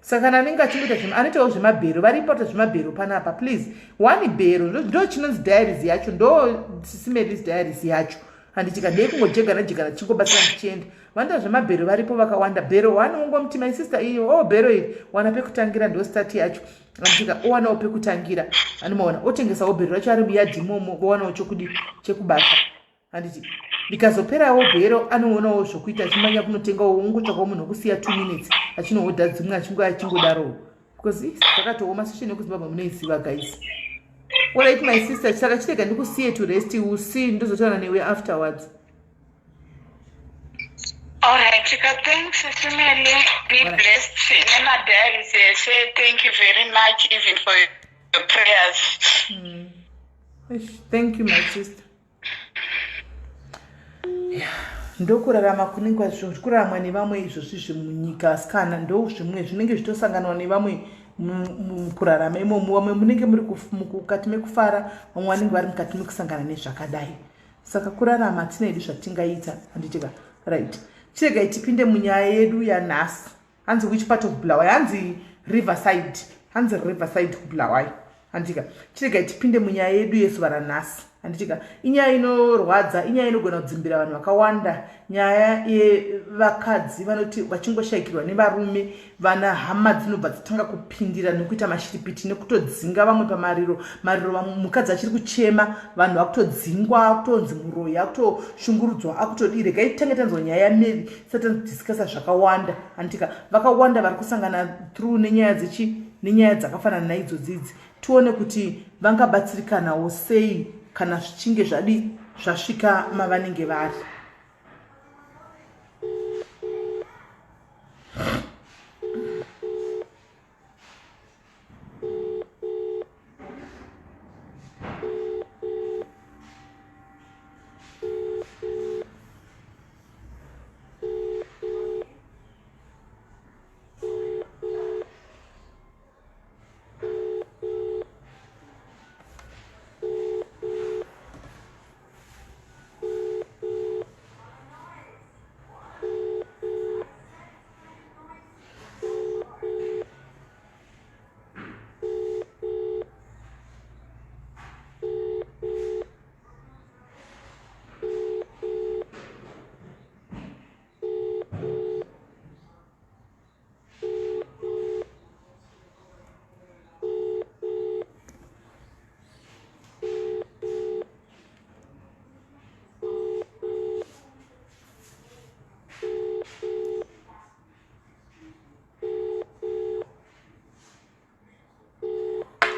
saka kana anenge achingoita anoitawo zvemabhero varipo ta zvemabhero panapa please one bhero ndo chinonzi diaries yacho ndo Simeris diaries yacho handitika dei kungojegana chingobatsira ndichienda vanoita zvemabhero varipo vakawanda bhero one ungomti my sister iyo bhero iyi wana pekutangira ndo start yacho handitika owanawo pekutangira anomaona otengesawo bhero racho ari muyadhi imomo owanawo chekubata handiti likazoperawo bhero anoonawo zvokuita achimanya kunotengawo ungotsvakawo munhu wekusiya 2 minutes achinohodha dzimwe achingodarowo because zvakatooma session yekuzimbabwe munoiziva guys. Alright my sister, saka chirega ndikusiye to rest, you see ndozotaura newe afterwards. Alright, thanks Simele, be blessed. Nema diary say thank you very much even for your prayers. Thank you my sister. Ndokurarama kuningwa zvokuramwa nevamwe izvozvi zvemunyika asikana ndo zvimwe zvinenge zvitosanganwa nevamwe mukurarama imomo vamwe munenge muri mukati mekufara vamwe vanenge vari mukati mekusangana nezvakadai saka kurarama tinedu zvatingaita handitika right chirega tipinde munyaya yedu yanhasi hanzi which part of Bulawayo hanzi Riverside kuBulawayo handitika chirega tipinde munyaya yedu yezuva ranhasi handitika inyaya inorwadza inyaya inogona kudzimbira vanhu vakawanda nyaya yevakadzi vanoti vachingoshayikirwa nevarume vana hama dzinobva dzatanga kupindira nekuita mashiripiti nekutodzinga vamwe pamariro mukadzi achiri kuchema vanhu vakutodzingwa akutonzi muroyi akutoshungurudzwa akutodii regai titange tanzwa nyaya yaMary satandisikasa zvakawanda handitika vakawanda vari kusangana through nenyaya dzakafanana naidzodzi tione kuti vangabatsirikanawo sei kana zvichinge zvasvika mavanenge vari.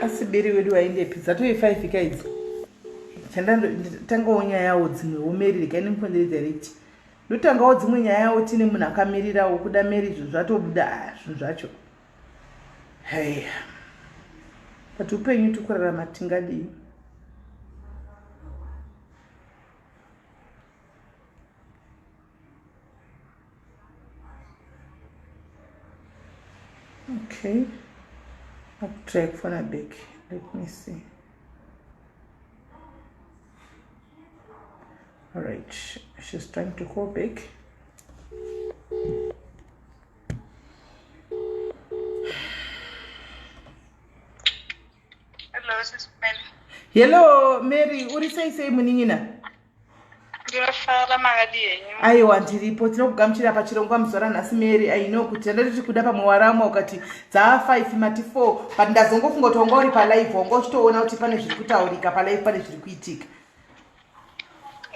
Asibiri wedu waindepi zvatove 5 ika idzi tangawo nyaya yawo dzimwewo Mary regai nimupondere direct ndotangawo dzimwe nyaya yawo tine munhu akamirirawo kuda Mary izvo zvatobuda zvinhu zvacho heya but upenyu tikurarama tingadii. Okay, I'll try for a big. Let me see. All right, she's trying to go back. Hello, Sis Mary. Hello, Mary. Uri sei muningina? Ndinofara magadi yenyu. Aiwa ndiripo tinokugamuchira pachirongwa muzora nhasi Mary. I know kuti ndati kuda pamwaramo ukati dza 5 mati 4 but ndazongofunga kuti wanga uri palive wanga uchitoona kuti pane zviri kutaurika palive pane zviri kuitika.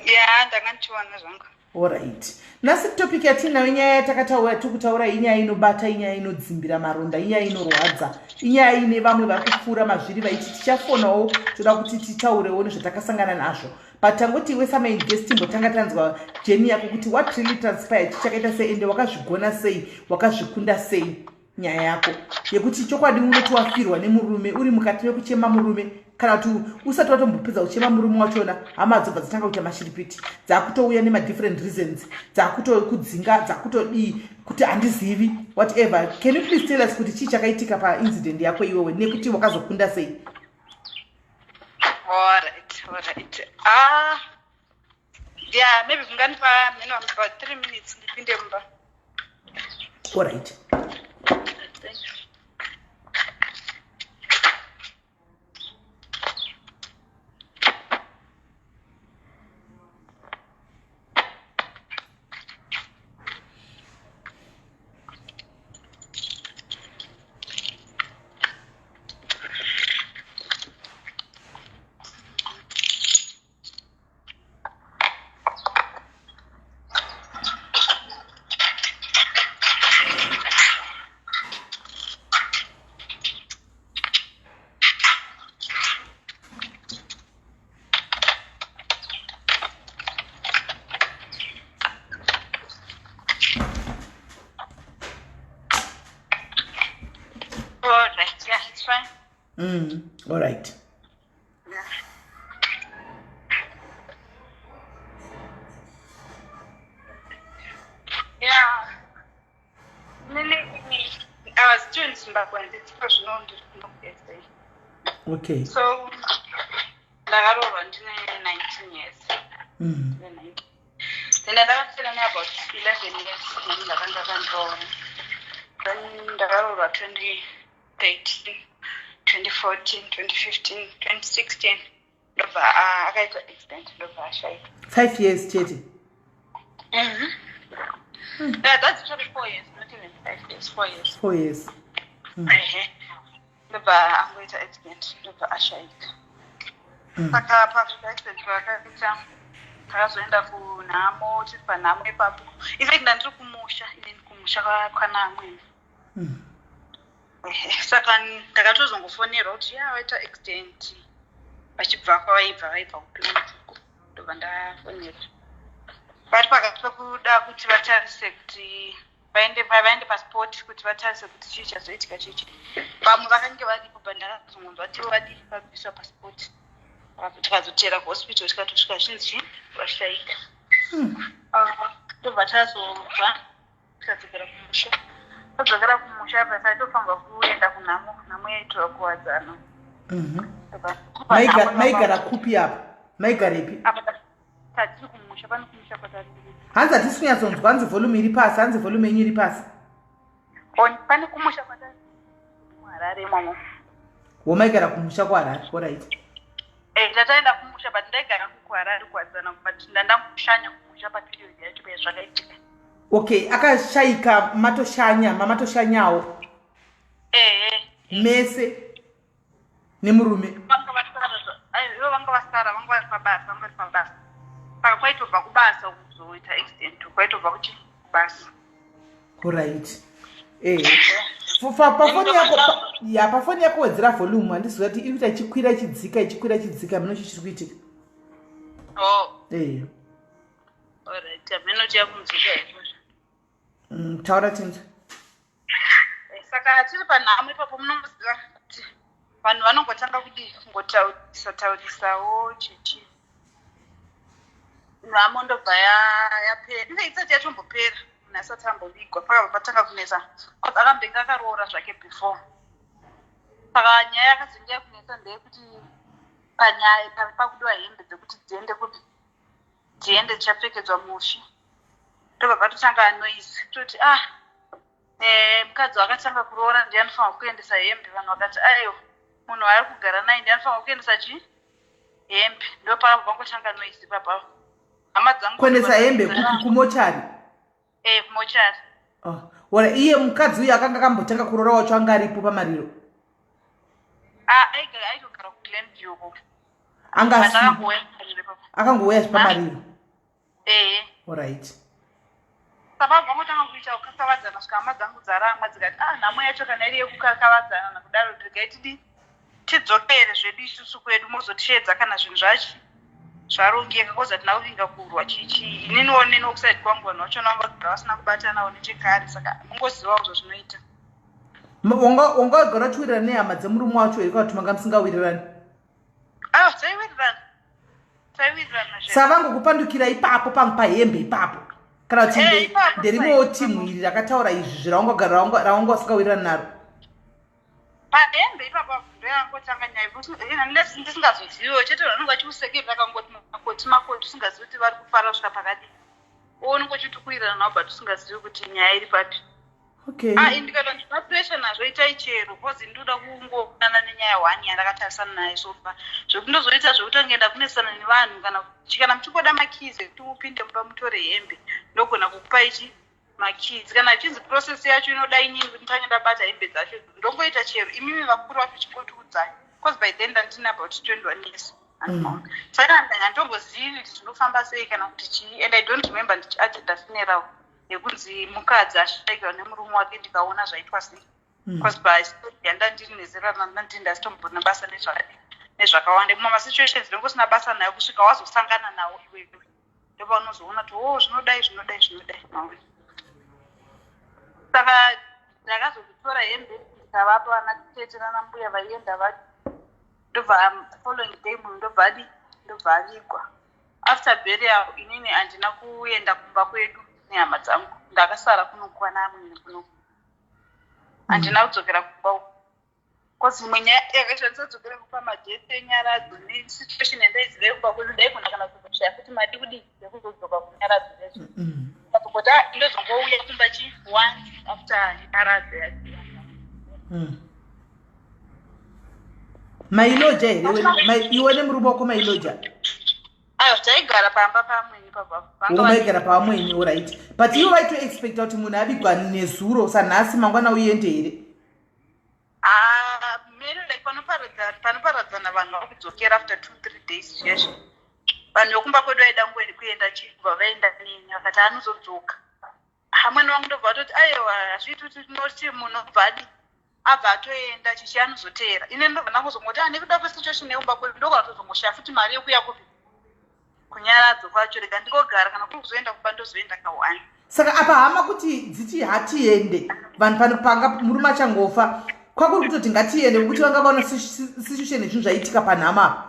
Yeah, ndangandichiwana zvangu. Alright. Nasi topic yatina inyaya yatakataura tikutaura inyaya inobata, inyaya inodzimbira maronda, inyaya inorwadza, inyaya ine vamwe vari kupfuura mazviri vaiti tichafonawo toda kuti titaurewo nezvatakasangana nazvo. But tangoti iwe samain guest timbotanga tanzwa jeni yako kuti what really transpired chichakaita sei ende wakazvigona sei, wakazvikunda sei nyaya yako yekuti chokwadi unoti wafirwa nemurume uri mukati mekuchema murume kana kuti usati watombopedza kuchema murume wachona hama dzobva dzatanga kuita mashiripiti dzakutouya different reasons dzakutokudzinga dzakutodii kuti handizivi whatever. Can you please tell us kuti chii chakaitika paincident yako iwewe nekuti wakazokunda sei? Alright. Yeah, maybe kunganipa minimum about 3 minutes ndipinde mba. Alright. Yeah, it's fine. All right. Yeah. I was still in Zimbabwe and it's first known to Okay. So, I got 19 years. Then I got about 11 years in the then I got 2013, 2014, 2015, 2016. I got to extend over 5 years, Chetty. Yeah, that's 24 years, not even 5 years, 4 years. 4 years. I'm going to extend over Ashaik. Saka pakuita extend vakapita takazoenda kunhamo tiri panhamo ipapo ifekt ndandiri kumusha ine kumusha kwana amweni saka ndakatozongofonerwa kuti vaita extend vachibva vaibva kuplanic ndobva ndafonerwa vari pakati pekuda kuti vatarise kuti vaende pasipoti kuti vatarise kuti chii chazoitika chichi vamwe vakange varipo bandakazongonzwa vati vadi vabviswa pasipoti tikazotera kuhospital tikatosvika zvinzi vashaika ndobva tazobva tikadzokera kumusha tadzokera kumusha pasatofamba kuenda kunhamo yaitora kuwadzana maigara kupi apa maigara ipi tatiri kumusha pane kumusha kwatariri hanzi hatisi kunyatsonzwa hanzi volume iri pasi hanzi volume yenyu iri pasi pane kumusha kwatariri muharare imomo womaigara kumusha kuharare oright ndataenda kumusha but ndaigara kuharare kuwadzana but ndandangoshanya kumusha paperiod yacho pezvakaitika okay akashaika mamatoshanyawo mese nemurume ivo vanga vasara vanga vari pabasa saka kwaitobva kubasa kuzoita extent kwaitobva kuti kubasa oright pafoni yako wedzera volume handiziva kuti iri kuita ichikwira ichidzika mino chichiri kuitika hameno chiyakunzika taura tinza saka tiri panhamo ipapo munongoziva kuti vanhu vanongotanga kudi kungotaurisawo chichi nhamo ndobva yapera ine isati yatombopera munhu asati ambovigwa pakabva patanga kunetsa bcause akambenge akaroora zvake before saka nyaya yakazenge yakunetsa ndeyekuti panyaya pakudiwa hembe dzekuti dziende dzichapfekedzwa mushi ndobva patotanga noise toti mukadzi wakatanga kuroora ndiye anofanirwa kuendesa hembe vanhu vakati aiwa munhu ari kugara naye ndiye anofanirwa kuendesa chi hembe ndo pakabva pangotanga noise ipapapo hama dzangu kuendesa hembe kumochari kumochari ora iye mukadzi uyu akanga akambotanga kuroora wacho anga aripo pamariro aitogara kuglenview akangouya pamariro Alright. Sababva ngotanga kuita ukakavadzana svika hama dzangu dzaramba dzikati nhamo yacho kana iri yekukakavadzana nakudaro ndigaitidi tidzokere zvedu isusu kwedu mozotiedza kana zvinhu zvacho zvarongeka koza tinakuvinga kurwa chichi ininiwo nenokusaidi kwangu vanhu vacho navanga vasina kubatanawo nechekare saka mungozivawo zvozvinoita. Wangagara uchiwirirana nehama dzemurume wacho here kana kuti manga musingawirirani? Taiwirirana savangokupandukira ipapo pangu pahembe ipapo kana kuti nderimowo timu iri rakataura izvi ravanga usingawirirani naro pahembe ipapo ndoyangotanga nyaya ndisingazoziviwo chete vanenge vachiusekera akangoti makoti usingazivi kuti vari kufara svika pakadii oonenge uchitukuwirirana navo but usingazivi kuti nyaya iri papi. Ndikati ndinapuresha nazvo itai chero kozi ndoda kungoonana nenyaya hwani yandakatarisana naye sofa zvokuti ndozoita zvokuti angeenda kunesana nevanhu kana muchingoda makizi ekuti mupinde mumba mutore hembe ndogona kukupa ichi makizi kana ichinzi process yacho inoda inini kuti nditange ndabata hembe dzacho ndongoita chero imimi vakuru vacho chipotiudzai cause by then ndandina about 21 years saka handongozivi kuti zvinofamba sei kana kuti chii and I don't remember ndichiatenda funeral yekunzi mukadzi ashayikwa nemurume wake ndikaona zvaitwa sei cause by yanda ndiri nezera randandii ndasitombona basa nezvakawanda muma masituations ndongosina basa nayo kusvika wazosangana nawo iwewe ndopa unozoona kuti zvinodai saka ndakazozvitora hembe ndikavapa vana tete nana mbuya vaienda vati ndobva following day munhu ndobva avigwa after burial inini handina kuenda kumba kwedu nehama dzangu ndakasara kunokuwa namwene kuno handina kudzokera kumba uko kozi imwe nyaya yakashandisa kudzokera kupa majeti enyaradzo nesituation yandaizive kumba kwedu ndaigona kana kuzoshaya futi mari kudii yekuzodzoka kunyaradzo nezvo kuti ndozongouya kumba chi once after nyaradzo yacho mailoja here iwe nemurume wako mailoja taigara pamba pamweni maigara pamweni oright but ivo vaitoexpecta kuti munhu avigwa nezuro sanhasi mangwana uende here mero like panoparadzana vanhu vakudzokera after 2-3 days zvesvo vanhu vekumba kwedu vaida kuenda chibva vaenda nini vakati anozodzoka hamwene vangu ndobva vatoti aiwa hazviiti kuti tinoti munhu obvadi abva atoenda chichi anozoteera ine ndobva ndangozongoti nekuda kwesituation yekumba kwedu ndogona tozongoshaya futi mari yekuya kupi kunyaradzo kwacho rega ndikogara kana kuri kuzoenda kumba ndozoenda kawani saka apa hama kuti dziti hatiende vanhu panga murume achangofa kwakuri kutoti ngatiende nekuti vanga vaona situation yezvinhu zvaitika panhama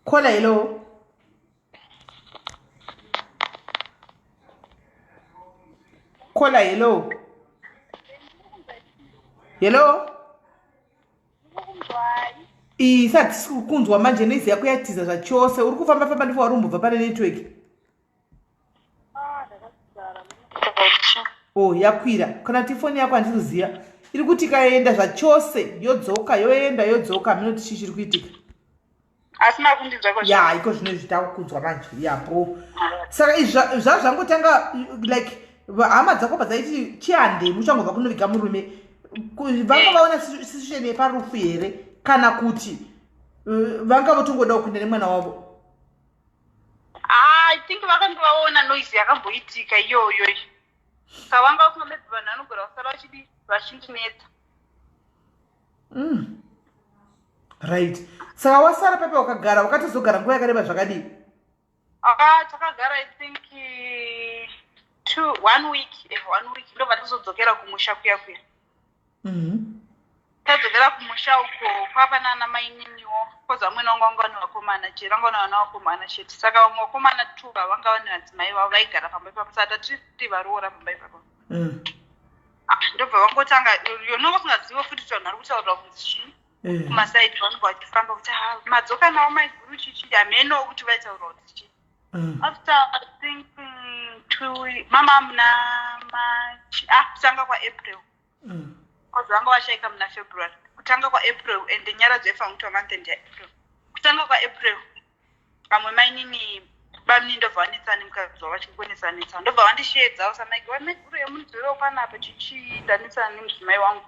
kola hello kola hello isati kunzwa manje neizi yako yatiza zvachose uri kufamba famba ndipo warumbobva pane network yakwira kana kuti foni yako handikuziva iri kuti ikaenda zvachose yodzoka yoenda minoti chii chiri kuitika asina kundinzwa iko zvino zvitakunzwa manje yapo saka zvazvangotanga like hama dzako padzaiti chiande muchangobva kunoviga murume vanga vaona situation yeparufu here kana kuti vanga votongodawo kuenda nemwana wavo I think vakandovaona noise yakamboitika iyoyo saka vanga kuna maybe vanhu vanogona kusara vachindinetsa right saka wasara pepe wakagara wakatozogara nguva yakareba zvakadii takagara I think 1 week ndobva tazodzokera kumusha kuya tadzokera kumusha uko papa nana mai niniwo koza amwe wangu vanga vane vakomana chero vanga vane vana vakomana chete saka vamwe vakomana 2 vanga vane madzimai vavo vaigara pamba ipapo saka tatiri varoora pamba ipapo ndobva vangotanga yonongo usingazivo futi kuti vanhu vari kutaurira kunzi chii kumasaidi vanobva vachifamba kuti madzoka navo maiguru chichi hameno kuti vaitaurira kuti chii after I think 2 mama muna kutanga kwaApril kozi vanga vashayika muna February kutanga kwaApril and nyara dzefa kuti month end yaApril kutanga kwaApril vamwe mainini bamini ndobva vanetsani mukadzi wavo vachingonetsanetsa ndobva vandisheedzawo samaigi vameguru yemunzwiro panapa chichi ndanetsana nemudzimai wangu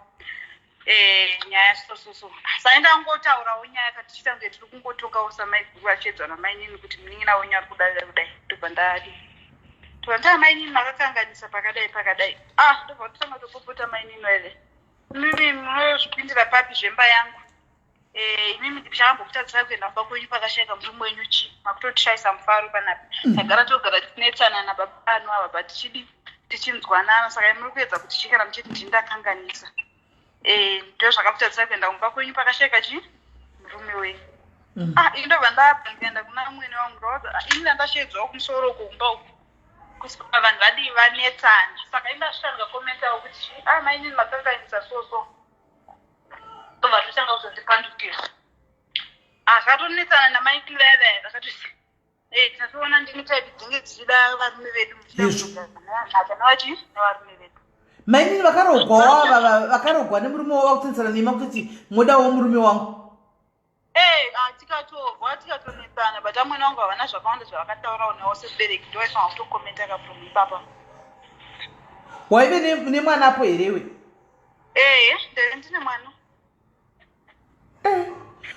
nyaya so saindangotaurawo nyaya kati chitange tiri kungotokawo samaiguru achedzwa namainini kuti munin'ina wenyu ari kudai ndobva ndadi tovandaa mainini makakanganisa pakadai ndobva totanga topopota mainini ere imimi munozvipindira papi zvemba yangu imimi ndichambokutarisai kuenda kumba kwenyu pakashayika murume wenyu makutotishayisa mufaro panapi tagara togara tinetsana nababa anu ava but tichinzwanana saka muri kuedza kuti chikana muchiti ndindakanganisa ndo zvakaputarisai kuenda kumba kwenyu pakashayika murume wenyu indobva ndabva ndikaenda kuna mwene wangu ndavaudza ini ndandashedzwawo kumusoro kumba uku kusvika vanhu vadii vanetsana saka indasvika ndikakomentawo kuti mainini makanganisa so tobva totanga kuzondipandukira akatonetsana namainini vayavaya vakati tatoona ndini taipi dzinge dzichida varume vedu muchiaanachi nevarume vedu mainini vakarogwa nemurume wavo vakutensana nema kutoti modawo murume wangu tikatonetsana but amwene wangu havana zvakawanda zvavakataurawo nawo sebereki ndovaifanga kutokomenta kaprom ipapa waive nemwanapo herewe ndine mwana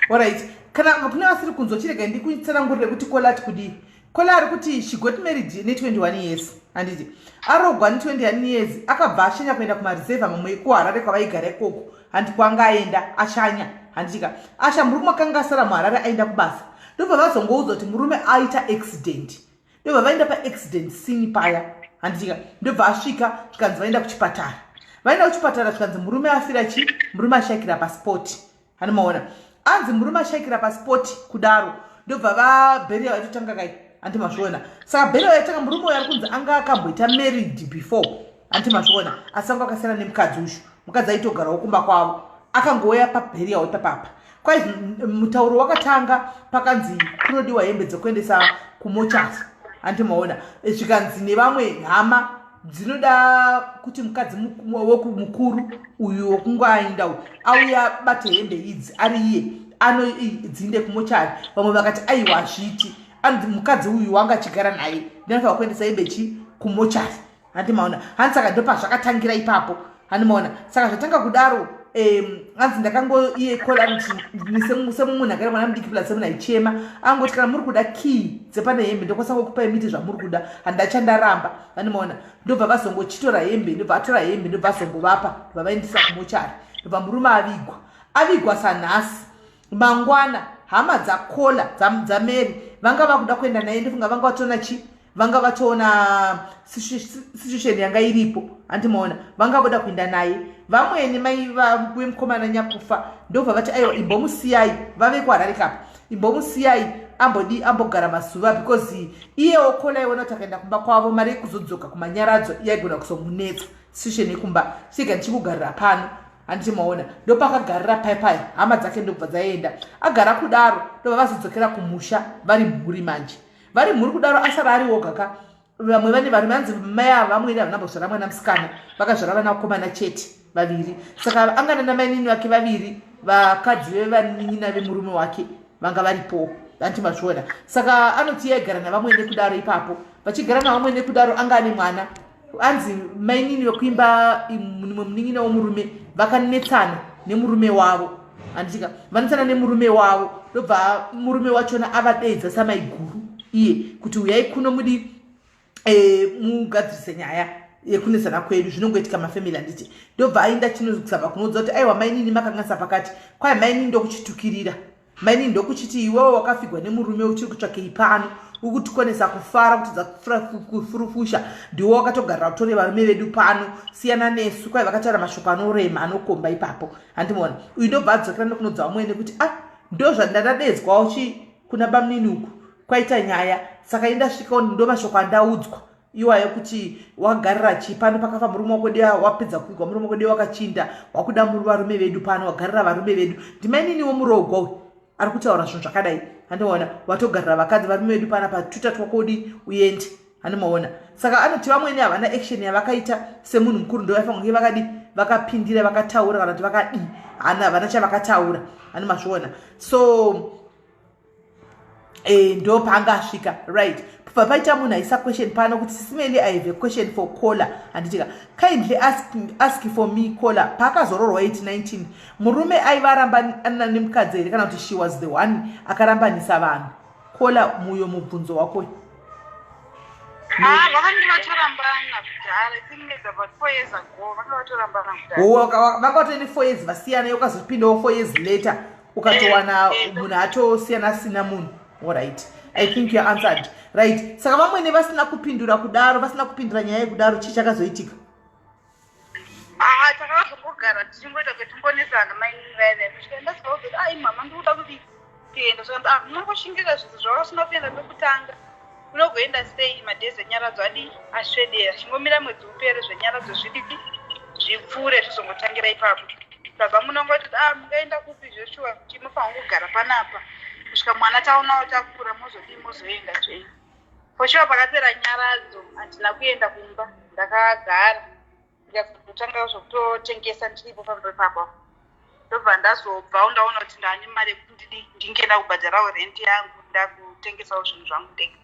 alright kana kune vasiri kunzwa chirega ndikutsanangurire kuti kola ati kudii kola ari kuti she got married ne21 years handiti arogwa ne21 years akabva ashanya kuenda kumareserva mamwe kuharare kwavaigara ikoko handi kwanga aenda ashanya handitika asha murume akanga asara muharare aenda kubasa ndobva vazongoudzwa kuti murume aita accident ndobva vaenda paaccident scene paya handitika ndobva asvika zvikanzi vaenda kuchipatara zvikanzi murume afira murume ashayikira pasipoti hanimaona anzi murume ashayikira pasipoti kudaro ndobva vabheriya vaitotanga kai andimazviona saka bheriya vaitanga murume uyo ari kunzi anga akamboita married before andimazviona asi anga akasiyana nemukadzi ushu mukadzi aitogarawo kumba kwavo akangouya pabheriya waipapapa kwaizi mutauro wakatanga pakanzi kunodiwa hembe dzokuendesa kumochari andimaona zvikanzi nevamwe hama dzinoda kuti mukadzi mukuru uyu wokungoaenda auya bate hembe idzi ari iye anodzinde kumochari vamwe vakati aiwa hazviti anzi mukadzi uyu wanga achigara naye ndinofanira kuendesa hembe kumochari andimaona hani saka ndopa zvakatangira ipapo andimaona saka zvatanga kudaro anzi ndakangoiye kola kuti semunhu akaita mwana mudiki plus semunhu aichema angoti kana muri kuda kii dzepane hembe ndokosangokupai miti zvamuri kuda handachandaramba vanimaona ndobva vazongochitora hembe ndobva atora hembe ndobva azongovapa ndobva vaendesa kumochari ndobva murume avigwa sanhasi mangwana hama dzakola dzameri vanga vakuda kuenda naye ndofunga vanga vatoona vanga vatoona situation yanga iripo andimaona vanga voda kuenda naye vamweni mai vemukomana nyakufa ndobva vati aiwa imbomusiyai vave kuharare kapa imbomusiyai ambogara mazuva because iyewo kola iwona kuti akaenda kumba kwavo mari yekuzodzoka kumanyaradzo yaigona kuzomunetsa situation yekumba sika ndichikugarira pano andimaona ndopakagarira paipai hama dzake ndobva dzaenda agara kudaro ndobva vazodzokera kumusha vari mhuri manje vari mhuri kudaro asara ari wogaka vamwe vane varume anzi mai ava vamweni havana mbozvara mwana musikana vakazvara vana vakomana chete vaviri saka angana namainini vake vaviri vakadzi vevanin'ina vemurume wake vanga varipo andimazviona saka anoti aigara navamwene kudaro ipapo vachigara navamwene kudaro anga ane mwana anzi mainini vekuimba mumwe munin'ina womurume vakanetsana nemurume wavo anditika vanetsana nemurume wavo ndobva murume wachona avadedza samaiguru iye kuti uyai kuno mudi mugadzirise nyaya yekunetsana kwedu zvinongoitika mafamily handiti ndobva aenda chinozaba kunoudza kuti aiwa mainini makangasa pakati kwai mainini ndokuchitukirira mainini ndokuchiti iwewo wakafigwa nemurume uchiri kutsvakei pano ukutikonesa kufara kutidza kufurufusha ndiwo wakatogarira kutore varume vedu pano siyana nesu kwai vakataura mashoko anorema anokomba ipapo handimaona uyu ndobva adzokera nokunodza vamwene kuti ndo zvandadadedzwawo kuna bamunini uku kwaita nyaya saka indasvikawo ndo mashoko andaudzwa iwayo kuti wagarira pano pakafa murume wako dewa wapedza kuigwa murume wako dewa wakachinda wakuda varume vedu pano wagarira varume vedu ndimainini womurogwa uyu ari kutaura zvinhu zvakadai handimaona watogarira vakadzi varume vedu pana patwitter twakodi uende handimaona saka anoti vamwene havana action yavakaita semunhu mukuru ndo vaifanira kunge vakadi vakapindira vakataura kana kuti vakadi havana chavakataura handimazviona so ndo paangasvika right bva paita munhu aisa question pano kuti sisimeli I have a question for caller handitika kindly ask for me caller paakazororwa 819 murume aiva arambana nemukadzi here kana kuti she was the one akarambanisa vanhu caller muyo mubvunzo wako vakatoende 4 years vasiyana ukazopindawo 4 years later ukatowana munhu atosiyana asina munhu alright I think you answered right saka vamwene vasina kupindura kudaro vasina kupindura nyaya yekudaro chii chakazoitika takazongogara tichingoita ketimbonesana mainivaive kusvikaenda sikauzoti ai mama ndikuda kuenda zvakati munongoshingira zvinhu zvavasina kuenda pekutanga unogoenda sei madhezi enyaradzo adi asvedera chingomira mwedzi upere zvenyaradzo zvidiki zvipfuure tizongotangira ipapo baba munongoti mungaenda kupi zveshuwa kuti mufanira kugara panapa kusvika mwana taonawo takura mozoenda zvei poshuwa pakapera nyaradzo handina kuenda kumba ndakagara ndikazotanga zvokutotengesa ndiripo pamberi papo ndobva ndazobvawo ndaona kuti ndaane mari yekuti ndingenda kubhadharawo renti yangu ndakutengesawo zvinhu zvangu ndega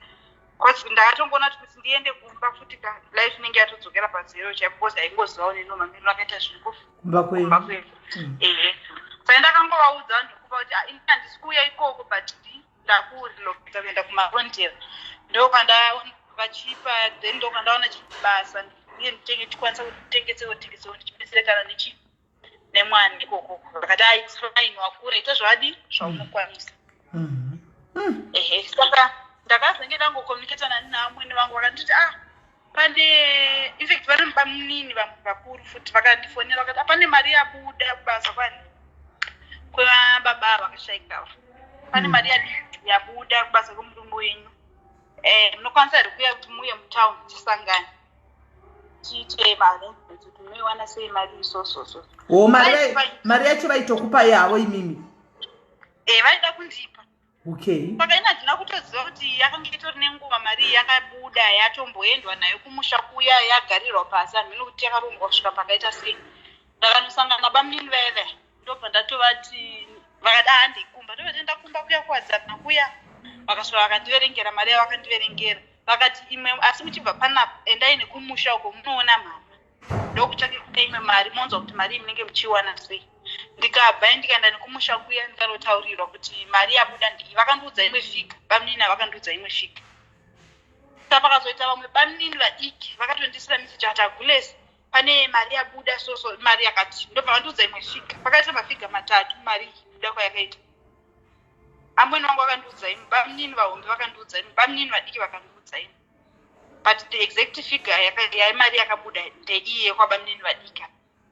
cause ndakatongoona kuti ndiende kumba futi life inenge yatodzokera pazero chaiko because haingozivawo nenomamiriro akaita zviripo kumba kwedu saka ndakangovaudza ndikupa kuti handisi kuuya ikoko but ndakurilokita kuenda kumafrontera ndopandavachipa then ndokandaona chibasa uye nditenge chikwanisa kutengesewo ndichibetserekana nemwana ikoko vakati fine wakura ita zvadi zvaunokwanisa saka ndakazenge ndangokomuniketana neamwene vangu vakanditi pane infact vari mubamunini vamwe vakuru futi vakandifonera vakati pane mari yabuda kubasa kwevababa vakashayikawa pane mari yabuda kubasa kwemurumbu wenyu munokwanisa here kuuya kuti muuye mutaundi tisangane tiite mari kuti muiwana sei mari isososo mari yacho vaitokupa yavo imimi vaida kundipa okay saka ina handina kutoziva kuti yakanga itori nenguva mari yakabuda yatomboendwa nayo kumusha kuya yagarirwa pasi handina kuti yakarongwa kusvika pakaita sei ndakanosangana nabamunini vaive ndobva ndatovati vakati handikumba ndobva ndakumba kuya kuwadzana kuya vakasvika vakandiverengera mari yavo vakandiverengera vakati imwe asi muchibva panapa endai nekumusha uko munoona mama ndokutsvake kuda imwe mari monzwa kuti mari munenge muchiwana sei ndikabva ndikaenda nekumusha kuya ndikandotaurirwa kuti mari yabuda ndii vakandiudza imwe figa bamunini vakandiudza imwe figa saka pakazoita vamwe bamunini vadiki vakatondisira meseji ati agulesi pane mari yabuda soso mari yakati ndobva vandiudza imwe figa pakaita mafiga 3 mari kubuda kwayakaita amweni wangu vakandiudza imwe bamunini vahombe vakandiudza imwe bamunini vadiki vakandiudza imwe but the exact figure yamari yakabuda ndeiye kwabamunini vadiki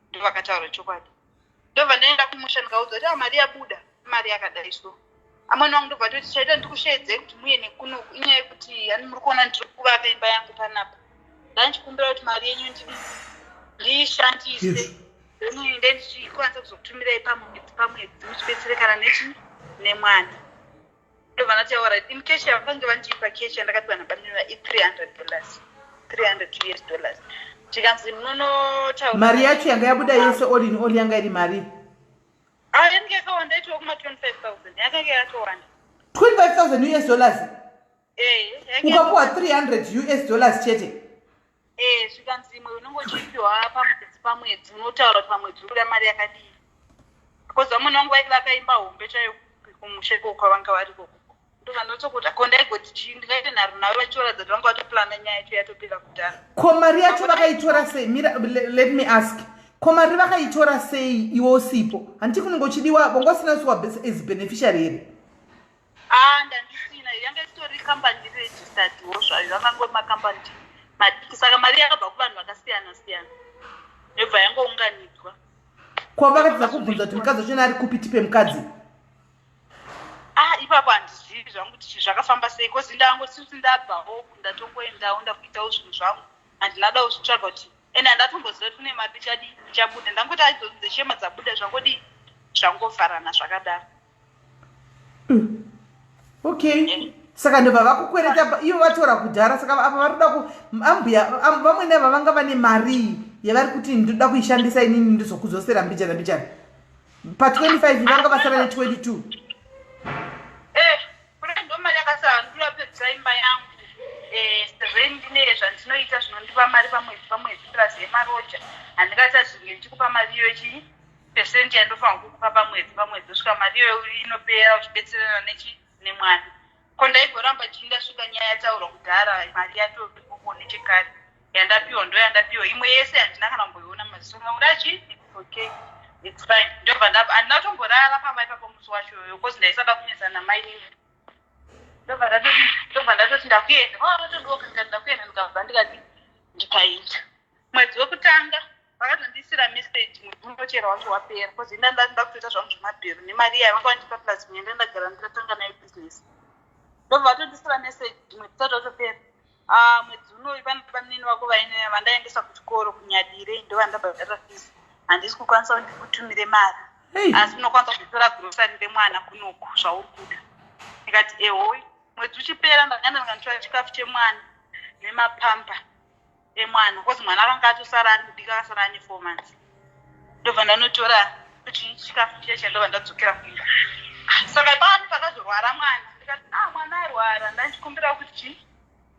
ndo vakataura chokwadi ndobva ndaenda kumusha ndikaudza kuti mari yabuda mari yakadai so amweni wangu ndobva toti chaita ndikushedze kuti muye nekunoku inyaya yekuti hani muri kuona ndiri kuvaka imba yangu panapa ndandichikumbira kuti mari yenyu ndiishandise nde ndichikwanisa kuzokutumirai pamwedzi muchibetserekana nemwana ndobva ndati alright in cash vakange vandipa cash yandakapiwa nabamunini $300 tikanzi munonotaura mari yacho yanga yabuda yese all in all yanga iri mari yange yakawanda itiwa kuma 25,000 yakanga yatowanda $25,000 ukapuwa $300 chete zvikanzi imwe unongochipiwa pamwedzi unotaura kuti pamwedzi unoda mari yakadii because vamweni vangu vaivaka imba hombe chayo kumusheko kwavanga vari koko ndovandotokuti kondaigoti chii ndikaite nharo navo vachiuradza kuti vanga vatoplana nyaya yacho yatopera kudhara ko mari yacho vakaitora sei let me ask ko mari vakaitora sei iwe usipo handiti kunenge uchidiwa vangosinaisiwa as beneficiary here ndandisina yanga itori kambani registeredwo zvayo vakangori makambani madiki saka mari yakabva kuvanhu vakasiyana siyana yobva yangounganidzwa ko vakatidza kubvunza kuti mukadzi wachona ari kupiti pemukadzi ipapo handizivi zvangu kuti zvakafamba sei kozi ndangosisi ndabvawo ndatongoendawo ndakuitawo zvinhu zvangu handina dawo zvitsvaga kuti ende handatomboziva kuti kune mari chabuda ndangoti aidzodzi dzeshema dzabuda zvangodi zvangofarana zvakadaro okay saka ndobva vakukwereta ivo vatora kudhara saka apa vari kuda ambuya vamwene ava vanga vane mari yavari kuti ndoda kuishandisa inini ndizokuzosera mbichana pa 25 vanga vasara ne 22 kune ndo mari yakasara rendi nezvandinoita zvinondipa mari pamwedzi plus yemaroja handingati azvinge ndichikupa mari iyoyo chii pesendi yandofanira kukupa pamwedzi usvika mari iyoyo inopera uchibetserana nemwana ko ndaigoramba chindasvika nyaya yataurwa kudhara mari yatokoko nechekare yandapiwa ndo yandapiwa imwe yese handina kana kumboiona maziso ngaurachi okay it's fine ndobva handina kutomborara pamba ipapo musi wacho yoyo kozi ndaisada kunetsana namai ndobva ndatoti ndakuenda vatodoka ndakuenda ndikabva ndikati ndikaita mwedzi wekutanga vakatondisira meseji mwedzi unochera wacho wapera kozi ndanda kutoita zvangu zvemabhero nemari yayo vanga vandipa plus nyenda ndagara ndikatanga nayo business ndobva vatondisira meseji mwedzi usati watopera mwedzi unoyu panini vako vandaendesa kuchikoro kunyadire ndovandabhadhara fees handisi kukwanisa kuti ndikutumire mari asi unokwanisa kutora grosari remwana kunoku zvauri kuda ndikati ehoi mwedzi uchipera ndaganda ndikanditora chikafu chemwana nemapamba emwana kozi mwana akanga atosara ari kudika akasara ane 4 months ndobva ndanotora kuti chikafu cheche ndobva ndadzokera kuimba saka pani pakazorwara mwana ndikati mwana arwara ndanchikumbira kuti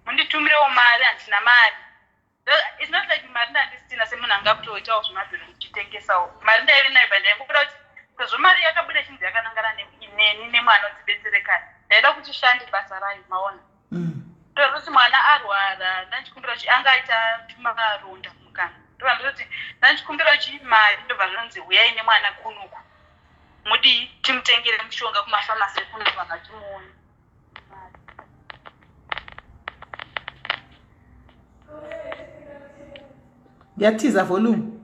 munditumirewo mari handina mari it's not like mari ndandisina semunhu angakutoitawo zvemabhiro ndichitengesawo mari ndaive nayo pandaingokuda kuti sezvo mari yakabuda chinzi yakanangana neni nemwana udzibetserekana ndaida kuti shande basa rayo maona ndoti mwana arwara ndanchikumbira kuti angaita tumaronda mukana ndobva ndoti ndanchikumbira kuti mari ndobva zvinonzi uyai nemwana kunuku mudi timutengere mushonga kumafamasi ekunuku vakatimuona yatiza volume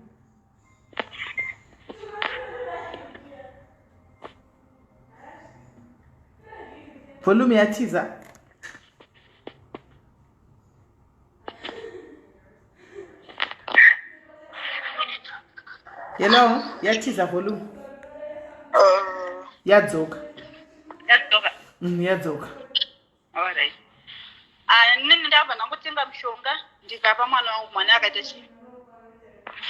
yatiza hello yatiza volume yadzoka yadzoka alright nini ndabva ndangotenga mushonga ndikapa mwana wangu mwana akaita chii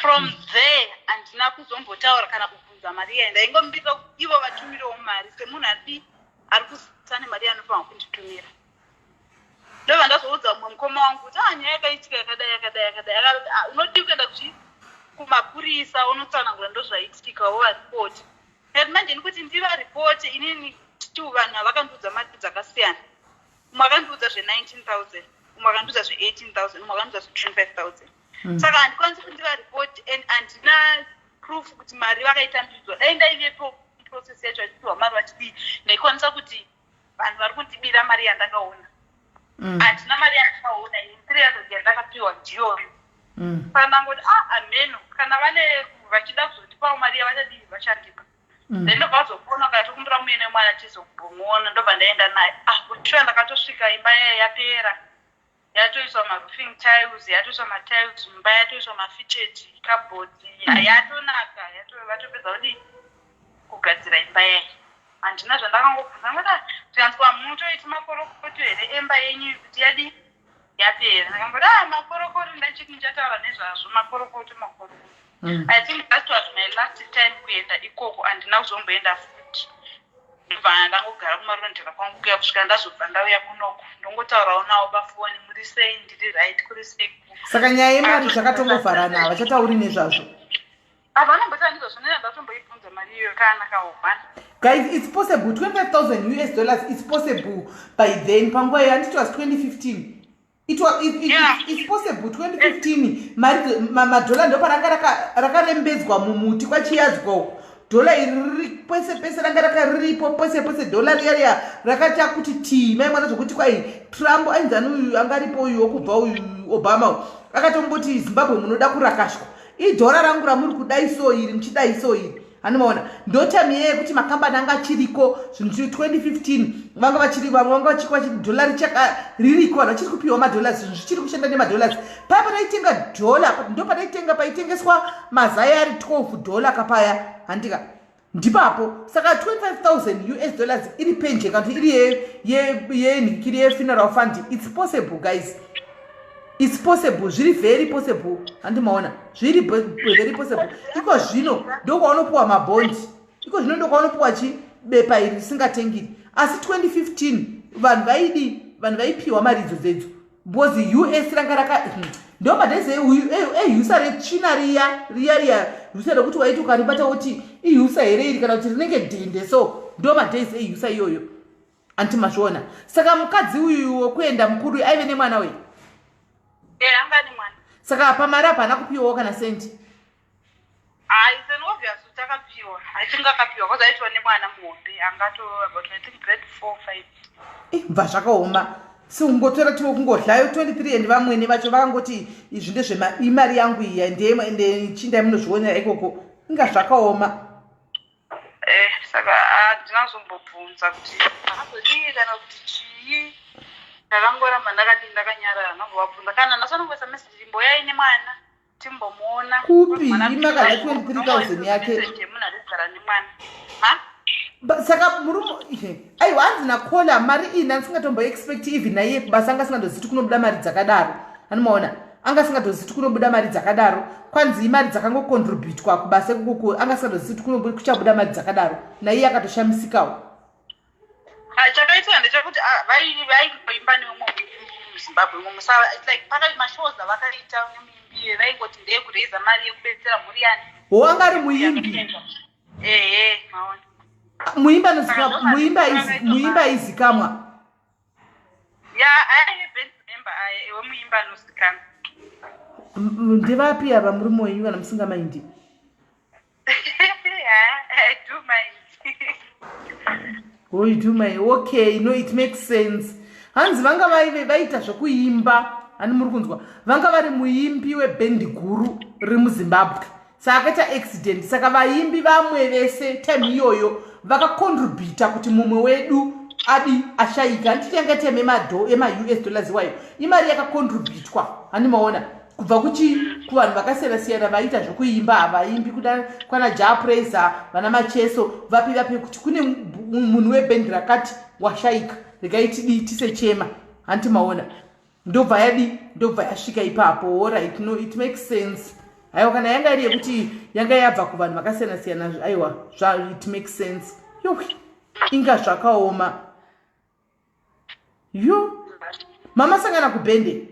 from there handina kuzombotaura kana kubvunza mari yayo ndaingombika ivo vatumirewo mari semunhu ari kusane mari anofanira kunditumira ndobva ndazoudza mumwe mukoma wangu kuti nyaya yakaitika yakadai unodii kuenda kumapurisa unotsanangura ndozvaitika wovaripoti ati manje ndikuti ndivaripoti inini tiu vanhu havakandiudza mari dzakasiyana umwe akandiudza zve19,000 umwe akandiudza zve18,000 umwe akandiudza zve25,000 saka handikwanisi kundivaripoti and handina proof kuti mari vakaitambidzwa dai ndaivepo process yacho achipiwa mari vachidii ndaikwanisa kuti vanhu vari kundibira mari yandakaona handina mari yandakaona 300 yandakapiwa ndiyoyo saka ndangoti ameno kana vane vachida kuzotipawo mari yavachadii vachandipa ndobva vazokuona ukatikumbira muine mwana tizomuona ndobva ndaenda naye kutsvika ndakatosvika imba yayo yapera yatoiswa maroofing tiles yatoiswa matiles mumba yatoiswa mafiteti kabhodhi yatonaka vatopedza kudii kugadzira imba yayo handina zvandakangobvunza ngota tikanzwa mutoiti makorokoto here emba yenyu kuti yadii yapera ndakangoti makorokoto ndachiti ndichataura nezvazvo makorokoto I think that was my last time kuenda ikoko handina kuzomboenda futi ndobva ndangogara kumarondera kwangu kuya kusvika ndazobva ndauya kunoko ndongotaurawo navo pafoni muri sei ndiri right kuri sei saka nyaya yemari zvakatongovharana havachatauri nezvazvo havanomboita ndizvo zvonena ndatomboibvunza mari iyoyo kana kaomana guys it's possible $25,000 US it's possible by then panguva yayo handiti was 2015 it's possible 2015 mari madhola ndo paranga rakarembedzwa mumuti kwachiyadzwa dhola iri pese pese ranga rakariripo pese pese dhola riya rakata kuti ti mai mwana zvokuti kwai Trump ainzani uyu angaripo uyu wokubva uyu Obama akatomboti Zimbabwe munoda kurakashwa idhora rangu ramuri kudai so iri muchidai so iri anomaona ndotami yekuti makambani anga chiriko zvinhu 2015 vanga vachiri vanga vachikwa dollar ririko vanhu vachiri kupiwa madollars zvinhu zvichiri kushanda nemadolars paya panaitenga dhola ndo panaitenga paitengeswa mazai ari $12 kapaya handika ndipapo saka $25,000 iri penjeka kuti iri yenhikiri yefuneral fund it's possible guys it's possible zviri very possible handimaona zviri very possible iko zvino ndokwaunopuwa mabondi iko zvino ndokwaunopuwa chibepa iri risingatengiri asi 2015 vanhu vaipiwa mari idzodzo because US ranga raka ndo madhezi eusa retsvina riya usa rekuti waiti ukaribata kuti iusa here iri kana kuti rinenge dhende so ndo madhezi eusa iyoyo anti mazviona saka mukadzi uyu wokuenda mukuru aive nemwana we anga ni mwana saka pamari hapana kupiwawo kana sendi then obviously takapiwa hatingakapiwa because aitwa nemwana muhombe angato about I think grade 4-5 mva zvakaoma siungotora tiwo kungodlayo 23 and vamwene vacho vakangoti izvi ndezveimari yangu iya ndechindai munozvionera ikoko inga zvakaoma saka ndinazombobvunza kuti azodii kana kuti chii ndakangoramba ndakadii ndakanyarara nambovabvunza kana ndasanongoisa meseji mboyai nemwana timbomuona kupi imakadla 23,000 yake munadogara nemwana saka murume aiwa hanzi nakola mari ina ndisingatomboexpect even naiye kubasa anga singatoziti kunobuda mari dzakadaro anomaona anga singatoziti kunobuda mari dzakadaro kwanzi imari dzakangocontributwa kubasa kuku anga singatoziti kuchabuda mari dzakadaro naiye akatoshamisikawo chakaitwa ndechekuti vaimboimba neumwe muzimbabwe like pakati mashows avakaita nemuimbi vaingoti ndeye kureisa mari yekubetsera mhuri yani anga ari muimbi maona muimba aizikamwa wemuimba anozikamwa ndevapi ava muri moyo kana musingamaindi oh, you do my okay no it makes sense hanzi vanga vaita zvokuimba hani muri kunzwa vanga vari muimbi webhendi guru riri muzimbabwe saka akaita accident saka vaimbi vamwe vese time iyoyo vakacontributa kuti mumwe wedu ashayika handiti yanga time ema-US dollars iwayo imari yakacontributwa hani maona kubva kuvanhu vakasiyana-siyana vaita zvokuimba havaimbi kuda kwana japraiser vana macheso vapi kuti kune munhu webhendi rakati washayika rekaiti tisechema handiti maona ndobva yasvika ipapo right no it makes sense aiwa kana yanga iri yekuti yanga yabva kuvanhu vakasiyana-siyana aiwa it makes sense inga zvakaoma yo mama sangana kubhende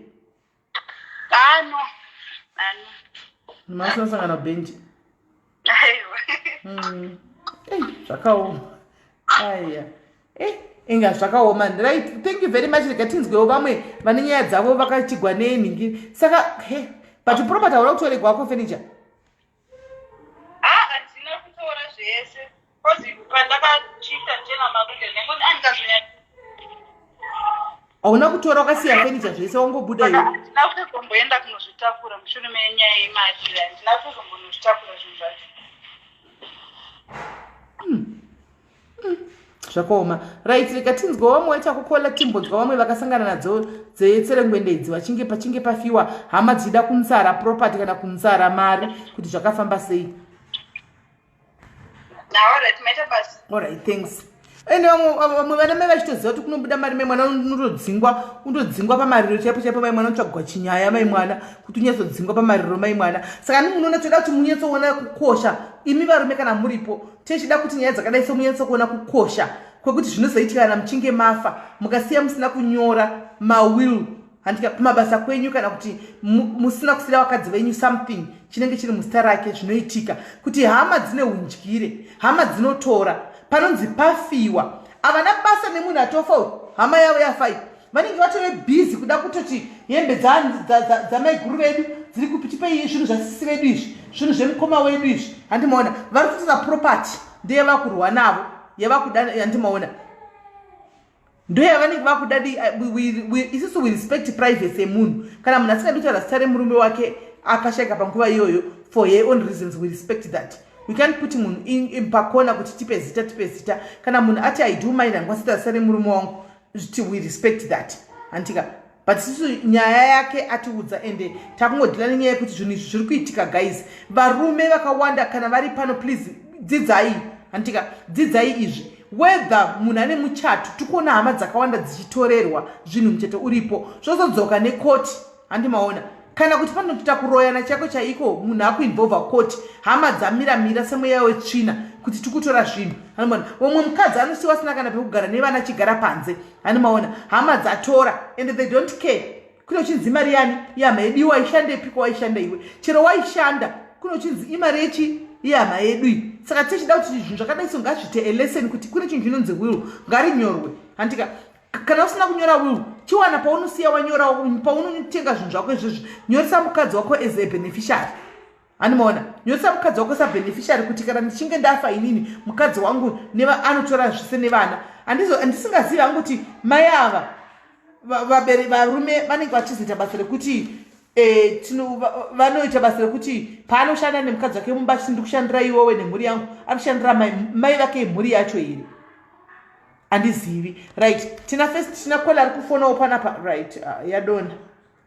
masangana kubhendi zvakaoma aya inga zvakaoma right thank you very much rekatinzwewo vamwe vane nyaya dzavo vakatigwa nenhingi saka but property hauna kutora gwako furniture handina kutora zvese kozi pandakachita njenamarude nekuti andikazonya hauna kutora wakasiya furniture zvese wangobuda iwe handina kutozomboenda kunozvitakura mushure menyaya yemari handina kutozombonozvitakura zvinhu zvacho zvakaoma right rekatinzwa vamwe vachakukola timbonzwa vamwe vakasangana nadzo dzetserengwende idzi pachinge pafiwa hama dzida kunzara property kana kunzara mari kuti zvakafamba sei alright thanks ende vamwe vana mai vachitoziva kuti kunobuda mari mai mwana undodzingwa pamariro chaipo mai mwana unotsvagwa chinyaya mai mwana kuti unyatsodzingwa pamariro mai mwana saka nimunoona toda kuti munyatsoona kukosha imi varume kana muripo techida kuti nyaya dzakadai semunyatsokuona kukosha kwekuti zvinozoitika kana muchinge mafa mukasiya musina kunyora mawill handika kumabasa kwenyu kana kuti musina kusira vakadzi venyu something chinenge chiri muzita rake zvinoitika kuti hama dzine undyire hama dzinotora panonzi pafiwa havana basa nemunhu atofa hama yavo yafai vanenge vatove bhizi kuda kutoti hembe dzamaiguru vedu dziri kupitipe zvinhu zvasisi vedu izvi zvinhu zvemukoma wedu izvi handimaona vari kutora property ndeyevakurwa navo yevakuda handimaona ndoyavanenge vakudadi isusu we respect privacy yemunhu kana munhu asingadi kutaura zita remurume wake akashayika panguva iyoyo for her own reasons we respect that we can't put munhu pakona kuti tipe zita kana munhu ati I do mine angwasita zita remurume wangu we respect that antika but isusu nyaya yake atiudza ende takungodhila nenyaya yekuti zvinhu izvi zviri kuitika guys varume vakawanda kana vari pano please dzidzai antika dzidzai izvi whether munhu ane muchato tikuona hama dzakawanda dzichitorerwa zvinhu mucheto uripo zvozodzoka nekoti handimaona kana kuti panotoita kuroyana chako chaiko munhu akuinvolva koti hama dzamiramira semweya wetsvina kuti tikutora zvinhu handimaona umwe mukadzi anosiwa asina kana pekugara nevana chigara panze handimaona hama dzatora and they don't care kunochinzi imari yani yama yedu waishanda epiko waishanda iwe chero waishanda kunochinzi imari yechi yama yedu saka tichida kuti zvinhu zvakadai so ngazvite eleseni kuti kune chinhu chinonzi will ngarinyorwe handika kana usina kunyora will chiwana paunosiya wanyora paunotenga zvinhu zvako izvozvo nyoresa mukadzi wako as a beneficiary animaona nyoresa mukadzi wako sabeneficiary kuti kana ndichinge ndafa inini mukadzi wangu anotora zvise nevana handisingazivi hangu kuti mai ava varume vanenge vachizoita basa rekuti vanoita basa rekuti paanoshanda nemukadzi wake mumba chiti kushandira iwowe nemhuri yangu anoshandira mai vake mhuri yacho here handizivi right tina kola ari kufonawo panapa right yadona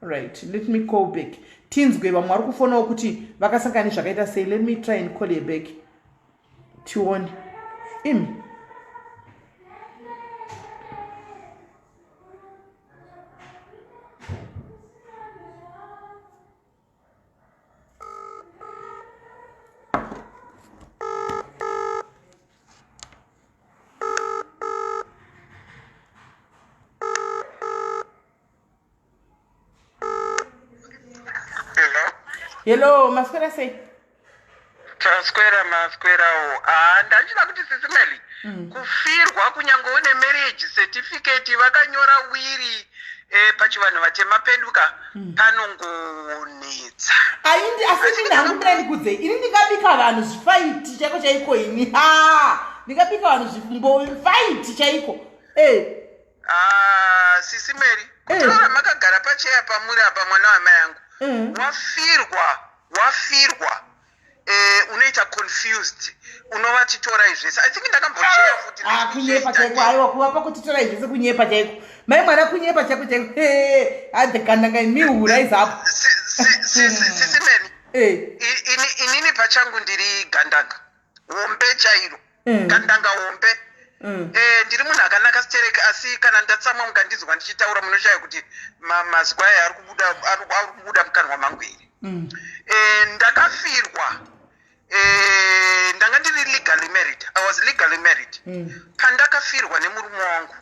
right let me call back tinzwe vamwe vari kufonawo kuti vakasangana zvakaita sei let me try and call you back tione imi hello maswera sei taswerawo ndachida kuti sisimeli kufirwa kunyange une marriage certificate vakanyora wiri pachivanhu vatema penduka panongonetsa asi ndangumira ndikudze ini ndingabika vanhu zvifaiti chaiko chaiko ini ndingabika vanhu zvimbofaiti chaiko sisimeri kutaura makagara pacheya pamuri apa mwana wamai yangu wafirwa unoita confused unova titora izvese I think ndakambocheya futi kunyepa chaiko aiwa kuvapa kutitora izvese kunyepa chaiko mai mwana kunyepa chaiko chaiko adhekandanga mihura izapo sisimeni inini pachangu ndiri gandanga hombe chairo gandanga hombe ndiri munhu akanaka stereke asi kana ndatsamwa mukandinzwa ndichitaura munoshaya kuti mazwi aya ari kubuda mukanwa mangu iri ndakafirwa ndanga ndiri legally married I was legally married pandakafirwa nemurume wangu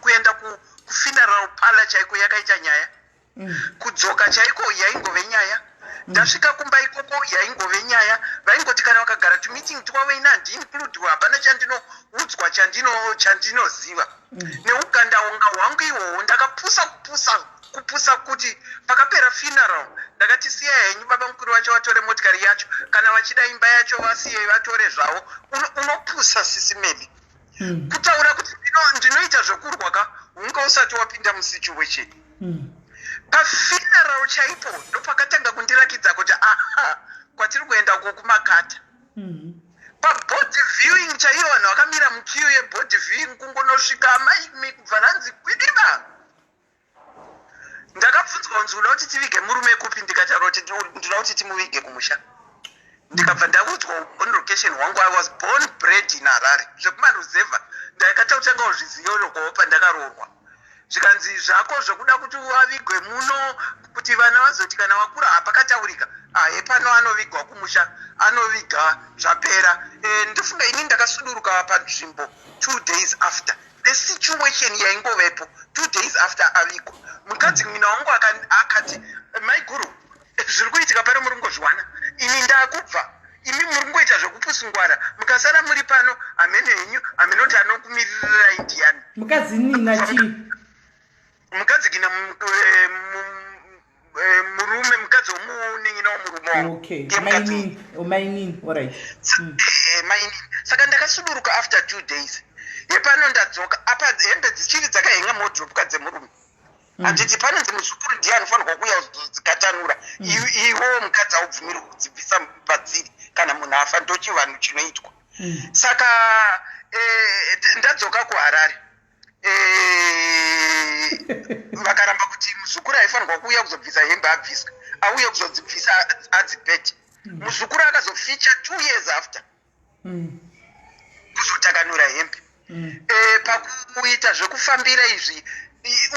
kuenda kufuneral parlour chaiko yakaita nyaya kudzoka chaiko yaingove nyaya ndasvika kumba ikoko yaingove nyaya vaingoti kana vakagara tumeeting twavaina handiincludiwa hapana chandinoudzwa chandinoziva neugandahonga hwangu ihwohwo ndakapusa kuti pakapera funeral ndakati siya henyu baba mukuru vacho vatore motikari yacho kana vachida imba yacho vasiyei vatore zvavo unopusa sisimeli kutaura kuti ndinoita zvekurwa ka hunge usati wapinda musituation pafuneral chaipo ndopakatanga kundirakidza kuti kwatiri kuenda kumakata pabody viewing chaiyo vanhu vakamira mukiyo yebody viewing kungonosvika mai kubva ranzi kwidiba ndakabvunzwa kunzi uda kuti tivige murume kupi ndikataura kuti ndinoda kuti timuvige kumusha ndikabva ndakudzwa on location hwangu I was born bred in Harare zvekumaruzevha ndaikata kutanga uzvizivo lokowo pandakaroorwa zvikanzi zvako zvokuda kuti wavigwe muno kuti vana vazoti kana wakura hapakataurika pano anovigwa kumusha anoviga zvapera ndofunga ini ndakasuduruka panzvimbo 2 days after the situation yaingovepo 2 days after avigwa mukadzi mwina wangu akati mai guru zviri kuitika pano muri ngozviwana ini ndakubva imi muri ngoita zvekupusungwara mukasara muri pano amene henyu amenoti anokumiririra indiani mukadzi nina chii mukadzi kina murume mukadzi womuningina womurume mainini alright mainini saka ndakasuduruka after 2 days yepano ndadzoka apa hembe dzichiri dzakahenga modropuka dzemurume handiti panonzi muzukuru ndiye anofanirwa kuuya kudzikatanura iwo mukadzi aubvumirwa kudzibvisa padziri kana munhu afa ndochivanhu chinoitwa saka ndadzoka kuharare vakaramba kuti muzukuru aifanirwa kuuya kuzobvisa hembe abviswa auye kuzodzibvisa adzipete muzukuru akazoficha 2 years after kuzotakanura hembe pakuita zvekufambira izvi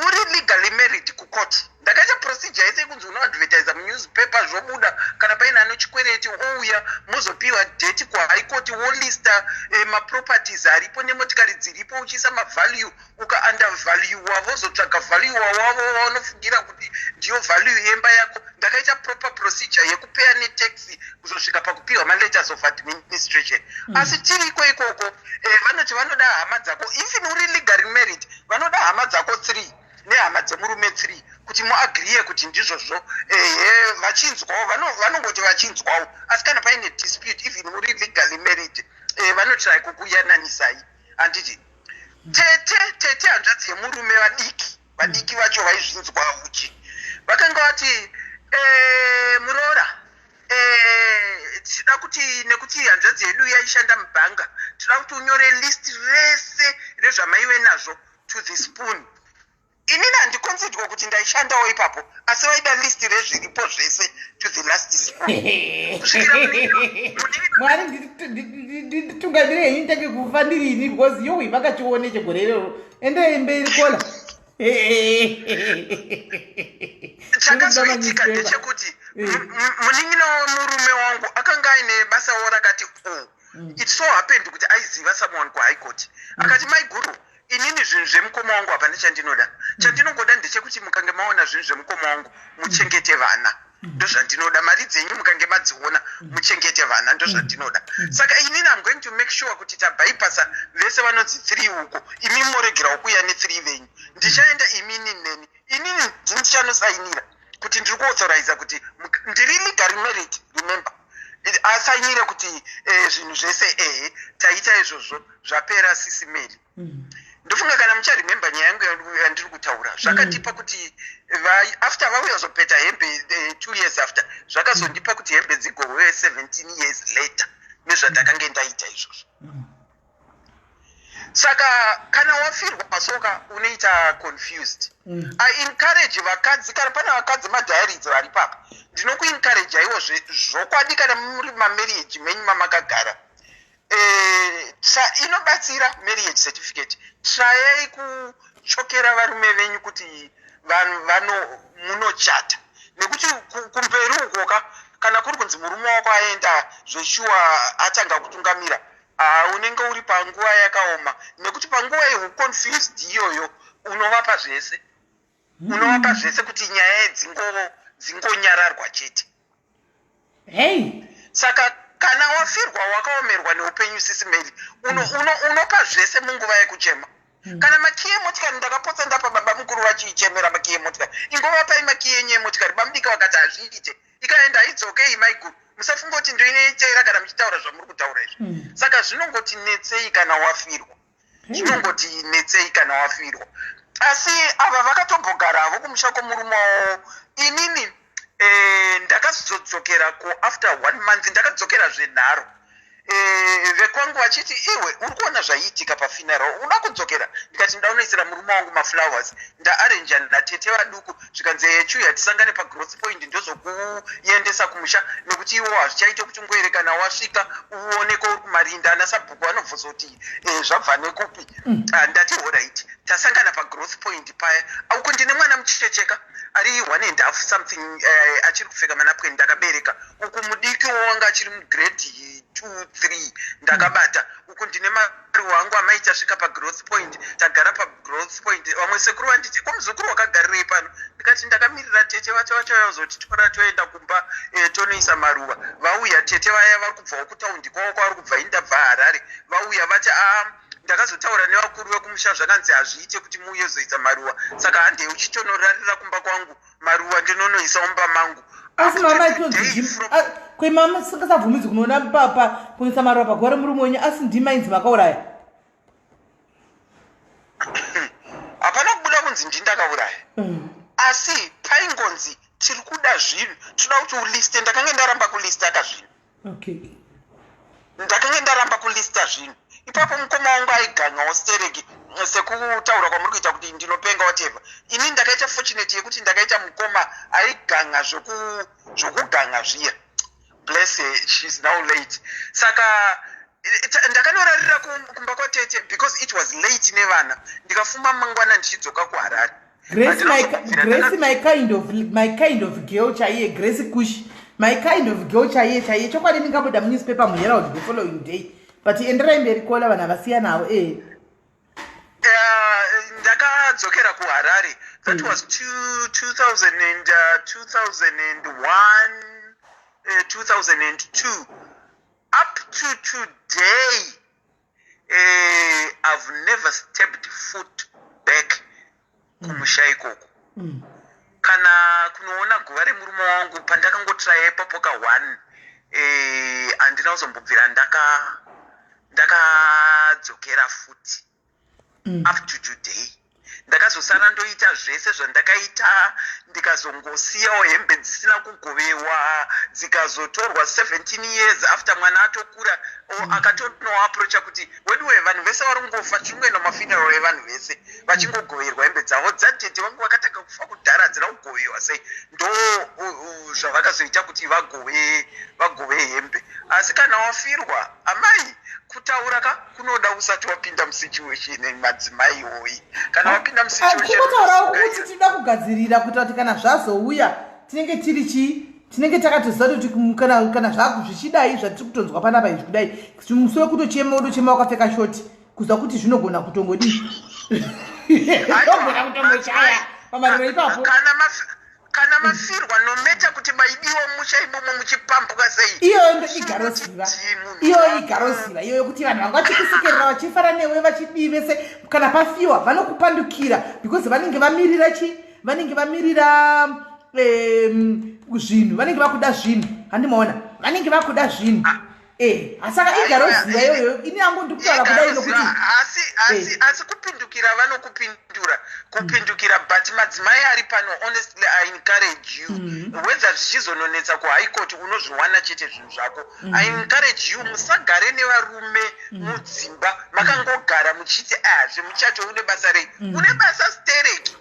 uri legally married kukoti ndakaita procedure yese kunzi unoadvertisa munewspaper zvobuda kana paine anochikwereti ouya mozopiwa date kuhigh court wolista maproperties aripo nemotikari dziripo uchiisa mavalue ukaundervalue vozotsvaga value wavo wanofungira kuti ndiyo value yemba yako. Ndakaita proper procedure yekupeya netaxi kuzosvika pakupiwa maletters of administration. Asi tiriko ikoko vanoti vanoda hama dzako, even uri legally married vanoda hama dzako 3 nehama dzemurume 3 kuti muagriye kuti ndizvozvo vachinzwawo vanongoti vachinzwawo, asi kana paine dispute even uri legally married vanotrai kukuyananisai. Handiti tete hanzvadzi yemurume vadiki vacho vaizvinzwa uchi vakanga vati muroora tida kuti nekuti hanzvadzi yedu yaishanda mubhanga tida kuti unyore list rese rezvamaive nazvo to the spoon. Inini handikonzidwa kuti ndaishandawo ipapo, asi vaida list rezviripo zvese to the last spoon. Mwari nditungamire henyu ndake kufa ndirini because yowe vakachione chegore iroro ende mberi kola. Chakazoitika ndechekuti munin'ina wemurume wangu akanga aine basawo rakati it so happened kuti aiziva someone kuhigh court akati maiguru inini zvinhu zvemukoma wangu hapana chandinoda, chandinongoda ndechekuti mukange maona zvinhu zvemukoma wangu muchengete vana, ndozvandinoda. Mari dzenyu mukange madziona muchengete vana, ndozvandinoda. Saka inini I'm going to make sure kuti tabypassa vese vanodzi 3 uko, imi moregerawo kuuya ne3 venyu, ndichaenda imini neni, inini ndinichanosainira kuti ndiri kuauthorize kuti ndiri legally married, remember asainire kuti zvinhu zvese taita izvozvo zvapera sisi meri. Ndofunga kana mucharemember nyaya yangu yandiri kutaura zvakatipa kuti after vauya zopeta hembe 2 years after zvakazondipa kuti hembe dzigowe 17 years later nezvatakange ndaita izvozvo. Saka kana wafirwa pasoka unoita confused. I encourage vakadzi kana pana vakadzi madhairidzi vari papa ndinokuencourage iwo zvokwadi kana muri mamarriage menyu mamakagara inobatsira marriage certificate. Trayai kuchokera varume venyu kuti vanhu munochata, nekuti kumberi ukoka kana kuri kunzi murume wako aenda zveshuwa atanga kutungamira unenge uri panguva yakaoma, nekuti panguva yehuconfused iyoyo unovapa zvese kuti nyaya dzingonyararwa chete. Saka kana wafirwa wakaomerwa neupenyu sisi meri unopa zvese munguva yekuchema. Kana makiye motikari ndakapotsa ndapa baba mukuru vachiichemera makiye motikari ingovapai makiye enye motikari bamudika vakati hazviite ikaenda idzokei maiguru musafunga kuti ndoinoiteera kana muchitaura zvamuri kutaura izvi. Saka zvinongoti netsei kana wafirwa, asi ava vakatobhogaravo kumusha kwomurume wavo. Inini ndakazodzokera after 1 month ndakadzokera zvenharo vekwangu vachiti iwe uri kuona zvaiitika pafuneral uda kudzokera, ndikati ndaunoisira murume wangu maflowers ndaarenja natete vaduku zvikanzi chuya tisangane pagrowth point ndozokuendesa kumusha, nekuti iwo hazvichaite kuti ngoere kana wasvika uoneko uri kumarinda anasabhuku anobvunza kuti zvabva nekupi. Ndati alright tasangana pagrowth point paya auko ndine mwana muchichecheka ari 1.5 something achiri kupfeka manapweni ndakabereka uku mudiki wanga achiri mugrade 2-3 ndakabata uku ndine mari wangu amaita svika pagrowth point tagara pagrowth point. Vamwe sekuru vanditi komuzukuru wakagarire pano, ndikati ndakamirira tete vacho vazoti tora toenda kumba tonoisa maruva. Vauya tete vaya vari kubvawo kutaundi kwavo kwavari kubva indabva Harare vauya vati ndakazotaura nevakuru vekumusha zvakanzi hazviite kuti muuyezoisa maruva, saka handei uchitonorarira kumba kwangu maruva ndinonoisa mumba mangu. Asi mama kwe mama sikasabvumidzi kunoona papa kuisa maruva pagore murume wenyu, asi ndima inzi makauraya. Hapana kubuda kunzi ndindakauraya, asi paingonzi tiri kuda zvinhu toda kuti uliste. Ndakange ndaramba kulista kazvinhu, ndakange ndaramba kulista zvinhu. Ipapo mukoma wangu aiganyawo stereki sekutaura kwamuri kuita kuti ndinopenga whatever. Ini ndakaita fortunate yekuti ndakaita mukoma aiganga zvokuganga zviya. Bless her, she's now late. Saka ndakanorarira kumba kwatete because it was late nevana. Ndikafuma mangwana ndichidzoka kuHarare. Grace my kind of girl chaiye Grace Kush my kind of girl chaiye chokwadi ndingabuda mu newspaper mu Herald the following day but endera mberi kola vana vasiya nawo ndakadzokera kuHarare. That was 2001 2002 up to today. I've never stepped foot back kumusha ikoko. Kana kunoona guva remurume wangu pandakangotraya ipapo ka1 handina kuzombobvira ndakadzokera futi up to today. Ndakazosara ndoita zvese zvandakaita, ndikazongosiyawo hembe dzisina kugovewa, dzikazotorwa 17 years after mwana atokura akatonoaprocha kuti weduwe vanhu vese vari kungofa chingwena mafuneral evanhu vese vachingogoverwa hembe dzavo dzatete vangu vakatanga kufa kudhara hadzina kugovewa sei, ndo zvavakazoita kuti vagove hembe. Asi kana wafirwa amai kutaura kunoda usati wapinda musituation madzimai hoyi. Kana wapinda musituation kutaura kuti tinoda kugadzirira kuti kana zvazouya tinenge takatoziva kuti kana zvaku zvichidai zvatiri kutonzwa panapa izvi kudai musoro kutochema wakapfeka shoti kuziva kuti zvinogona kutongodi zvinogona kutongochaya pamariro ipapo. Kana mafirwa nometa kuti maidiwa musha ibomo muchipambuka sei. Iyo igaroziva iyo yokuti vanhu vanga vachikusekerera vachifara newe vachidii vese kana pafiwa vanokupandukira because vanenge vamirira zvinhu, vanenge vakuda zvinhu, handimaona vanenge vakuda zvinhu. Asaka igaroziva iyoyo ini yangu ndikutaura kudai nokuti asi kupindukira kupindukira but madzimai ari pano honestly I encourage you whether zvichizononetsa kuhigh court unozviwana chete zvinhu zvako. I encourage you musagare nevarume mudzimba makangogara muchiti zvemuchato une basa rei, une basa stereki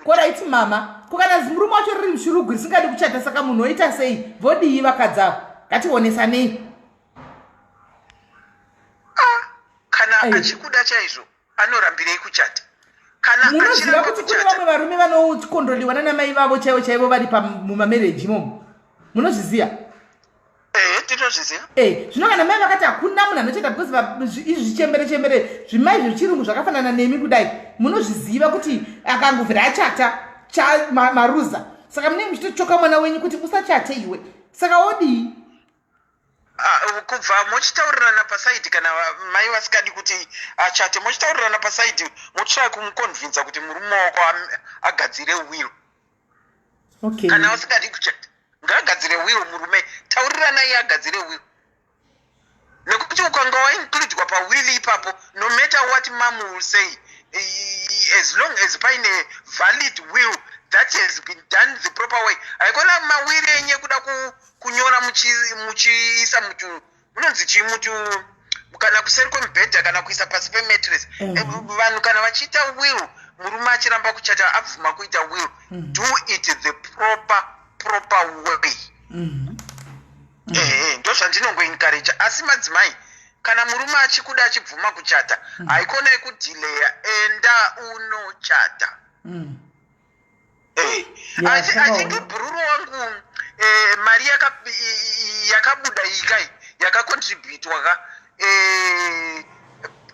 koraiti mama kokana murume wacho riri mushurugu risingadi kuchata saka munhu oita sei vodii vakadzavo ngationesanei. Kana achikuda chaizvo anorambirei kuchata. Kana munoziva kuti kune vamwe varume vanokondoliwana namai vavo chaivo vari mumamereji imomo, munozviziva? Tinozviziva. Zvino kana mai vakati hakuna munhu anochata because izvi zvichembere zvimai zvechirungu zvakafanana nemi kudai munozviziva kuti akangobvira achata maruza saka munenge muchitochoka mwana wenyu kuti usachate iwe saka odii? Kubva mochitaurirana pasaidi kana mai vasikadi kuti achate mochitaurirana pasaidi mochitrai kumukonvinza kuti murume wako agadzire will. Kana vasikadi kuchata ngaagadzire will murume, taurirana iye agadzire will. Nekuti ukanga waincludwa pawill ipapo no matter what mom will say as long as paine valid will that has been done the proper way. Haikona mawiri enye kuda kunyora muchiisa munonzi chii kana kuseri kwemubhedha kana kuisa pasi pemattress. Vanhu kana vachiita will murume achiramba kuchata abvuma kuita will do it the proper way. Ndo zvandinongoencourage. Asi madzimai kana murume achikuda achibvuma kuchata haikona yekudhileya enda unochata. I think bhururu wangu mari yakabuda ikai yakakontributwa ka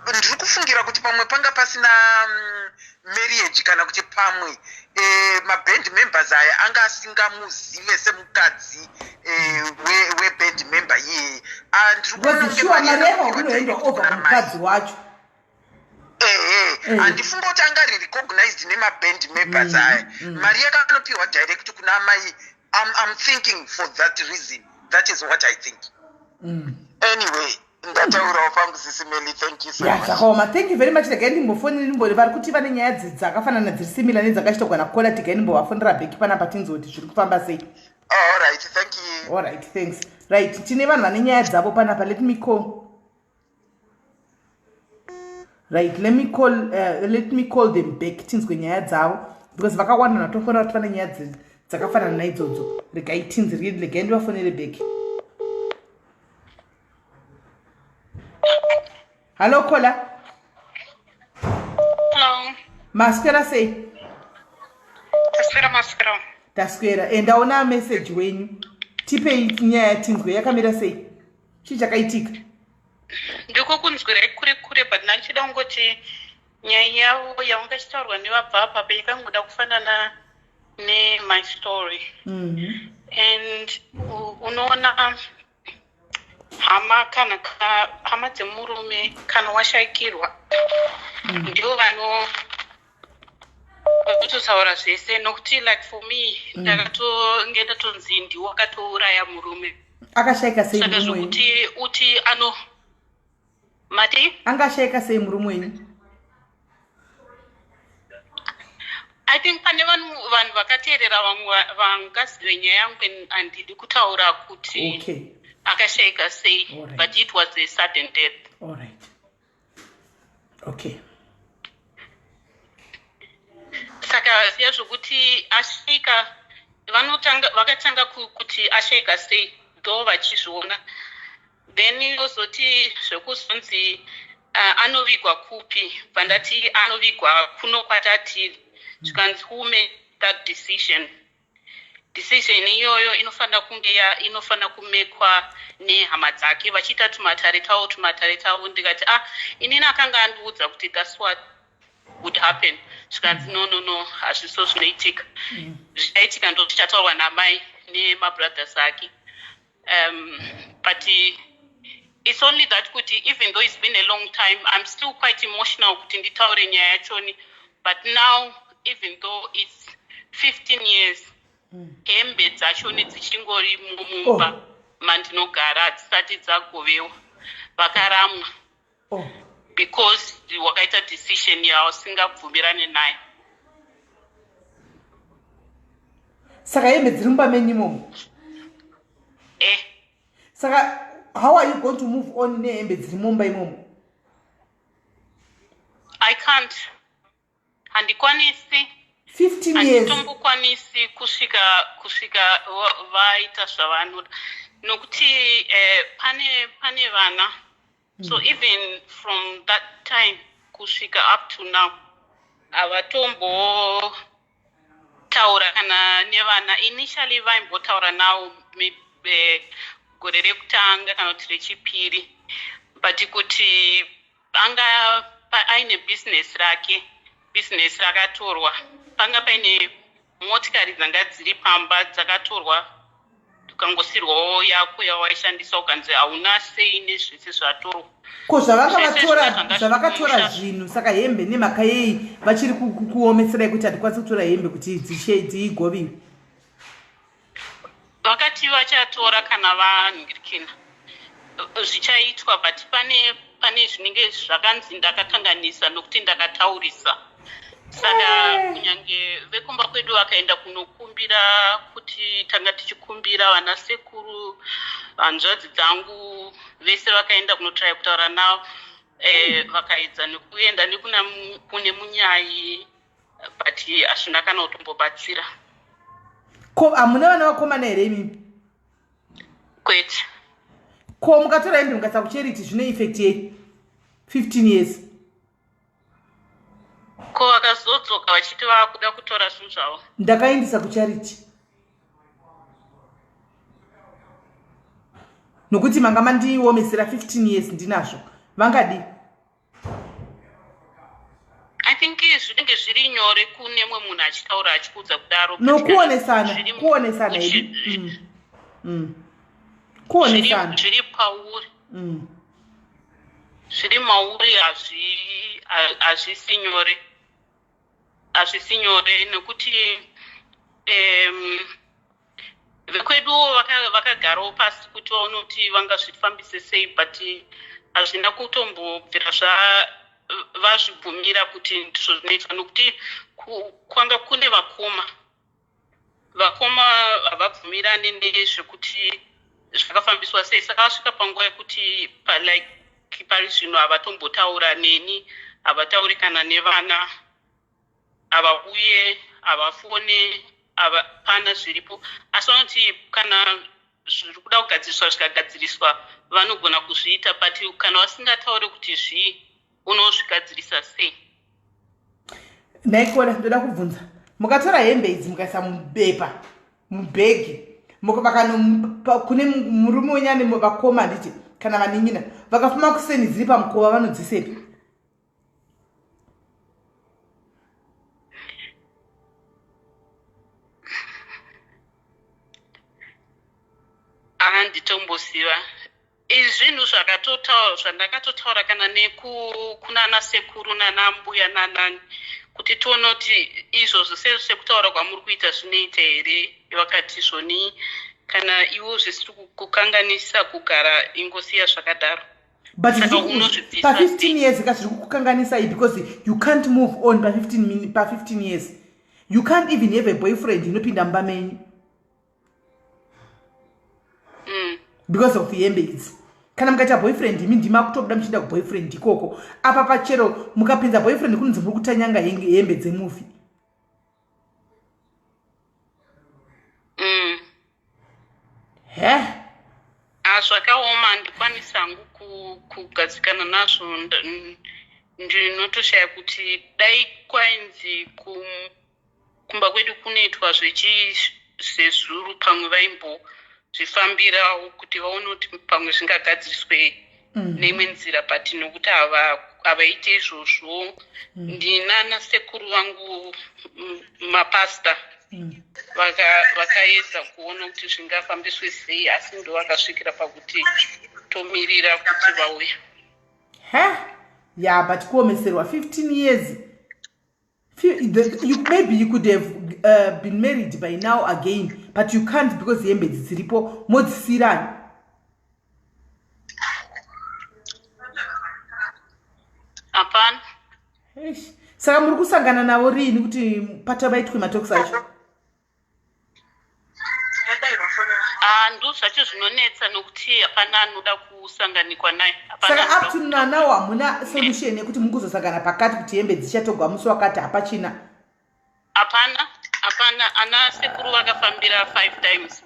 ndiri kufungira kuti pamwe panga pasina marriage kana kuti pamwe maband members aya anga asingamuzive semukadzi weband member yeye. mukadzi wacho handifunga kuti anga recognized nemaband members aya. Mari yakanopiwa direct kuna amai. I'm thinking for that reason. That is what I think. Anyway, ndataurawo pangu sisimeli. Thank you so much. Yakoma, thank you very much. Regai ndimbofonera ndimbori vari kuti vane nyaya dzakafanana dziri similar nedzakachitogona kukola tigai ndimbovafonera bheki panapa tinzoti zviri kufamba sei. All right, thank you. All right, thanks. Right, tine vanhu vane nyaya dzavo panapa. Let me call. Right, let me call them back tinzwe nyaya dzavo because vakawanda natofonera kuti vane nyaya dzakafanana naidzodzo. Regai tinzwe regai ndivafonere bheki. Hello, caller. Hello. Maswera sei? Maswera. Taswera. Endaona message wenyu. Tipei nyaya yatinzwe yakamira sei? Chii chakaitika? Ndiko kunzwira kure but nachida kungoti nyaya yavo yavanga chitaurwa nevabva apa peikangoda kufanana my story. And unoona hama dzemurume kana washakirwa ndio vanototaura zvese nokuti like for me ndakatonge ndatonzi ndiwo akatouraya murume. Akashayika sei saka murume wenyu? zvokuti uti mati angashayika sei murume wenyu? I think pane vanhu vakateerera vangazive nyaya yangu handidi kutaura kuti akashayika sei. Alright. But it was a sudden death. All right. Okay. Saka ziya zvokuti ashayika vakatanga kuti ashayika sei ndo vachizviona, then yozoti zvekuzonzi anovigwa kupi, pandati anovigwa kuno kwatati zvikanzi who made that decision iyoyo inofana kumekwa nehama dzake vachiita tumatare tavo. Ndikati inini akanga andiudza kuti that's what would happen. Zvikanzi no hazviso zvinoitika. Zvichaitika ndo zvichataurwa namai nemabrothers ake. But it's only that kuti even though it's been a long time, I'm still quite emotional kuti nditaure nyaya yachoni. But now, even though it's 15 years, hembe dzachoni dzichingori mumba mandinogara hadzisati dzagovewa, vakaramwa because wakaita decision yavasingabvumirane naye. Saka hembe dziri mumba menyu imomo? Saka how are you going to move on nehembe dziri mumba imomo? I can't. Handikwanisi. 15 years. Handitombokwanisi kusvika vaita zvavanoda. Nokuti pane vana. So even from that time kusvika up to now, avatombo taura kana nevana. Initially vaimbotaura navo gore rekutanga kana kuti rechipiri, but kuti anga aine business rakatorwa, panga paine motikari dzanga dziri pamba dzakatorwa, tukangosirwawo yako yawaishandisa ukanzi hauna sei nezvese zvatorwa. Ko zvavakatora zvinhu, saka hembe nemhaka yei vachiri kuomeserai kuti hatikwanisi kutora hembe kuti dzigoviwe? Vakati vachatora kana vanhirikina zvichaitwa, but pane zvinenge zvakanzi ndakakanganisa nokuti ndakataurisa. Saka kunyange vekumba kwedu vakaenda kunokumbira kuti tanga tichikumbira vana sekuru, hanzvadzi dzangu vese vakaenda kunotraya kutaura navo, vakaedza nekuenda nekune munyai, but hazvina kana kutombobatsira. Ko hamuna vana vakomana here imimi? Kwete. Ko mukatora hembe mukasa kucharity zvine effect yei? 15 years. Ko vakazodzoka vachiti vakuda kutora zvinhu zvavo. Ndakaindisa kucharity. Nokuti manga mandiomesera 15 years ndinazvo. Vangadi? I think zvinenge zviri nyore kune mwe munhu achitaura achikudza kudaro. Kuonesana here. Kuonesana. Zviri pauri. Zviri mauri hazvisi nyore. Hazvisi nyore nekuti vekwedu vakagarawo pasi kuti vaone kuti vangazvifambise sei, but hazvina kutombobvira vazvibvumira kuti ndizvo zvinoitwa, nokuti kwanga kune vakoma havabvumirani nezvekuti zvakafambiswa sei. Saka vasvika panguva yekuti pari zvino havatombotaura neni, havatauri kana nevana, havauye, havafone, havapana zviripo. Asi vanoti kana zviri kuda kugadziriswa zvikagadziriswa vanogona kuzviita, but kana vasingataure kuti zvii unozvigadzirisa sei. Naikona ndoda kubvunza. Mukatora hembe idzi mukaisa mubepa, mubhegi. Mukavakano kune murume wenyane vakoma nditi kana vanin'ina vakafuma kuseni dziri pamukova vanodzisepi. Handitombosiva izvinhu zvandakatotaura kana nekunana sekuru nana mbuya nanani kuti tione kuti izvozvo sekutaura kwamuri kuita zvinoita here vakati zvoni kana iwo zvisiri kukanganisa kugara ingosiya zvakadaro. But pa 15 years zviri kukanganisa because you can't move on pa 15 years. You can't even have a boyfriend inopinda mumba menyu. Because of the hembe idzi. Kana mukaita boyfriend imi ndima kutobuda muchienda kuboyfriend ikoko. Apa pachero mukapinza boyfriend kunzi muri kutanyanga hembe dzemovie. Zvakaoma handikwanisa hangu kugadzikana nazvo. Ndinotoshaya kuti dai kwainzi kumba kwedu kunoitwa zvezuru pamwe vaimbozvifambirawo kuti vaone kuti pamwe zvingagadziriswe neimwe nzira, but nokuti havaite izvozvo. Ndinana sekuru vangu mapasta vakaedza kuona kuti zvingafambiswe sei, asi ndo vakasvikira pakuti tomirira kuti vauya. Yeah, but kuomeserwa 15 years. Maybe you could have been married by now again, but you can't because the hembe dziripo modzisirani. Hapana. Saka muri kusangana navo rini kuti patabaitwe matoks acho? Ndo zvacho zvinonetsa nokuti hapana anoda kusanganikwa naye. Saka up to now hamuna solution yekuti munguzosangana pakati kuti hembe dzichatogwa musi wakati hapachina? Hapana. Ana sekuru vakafambira 5 times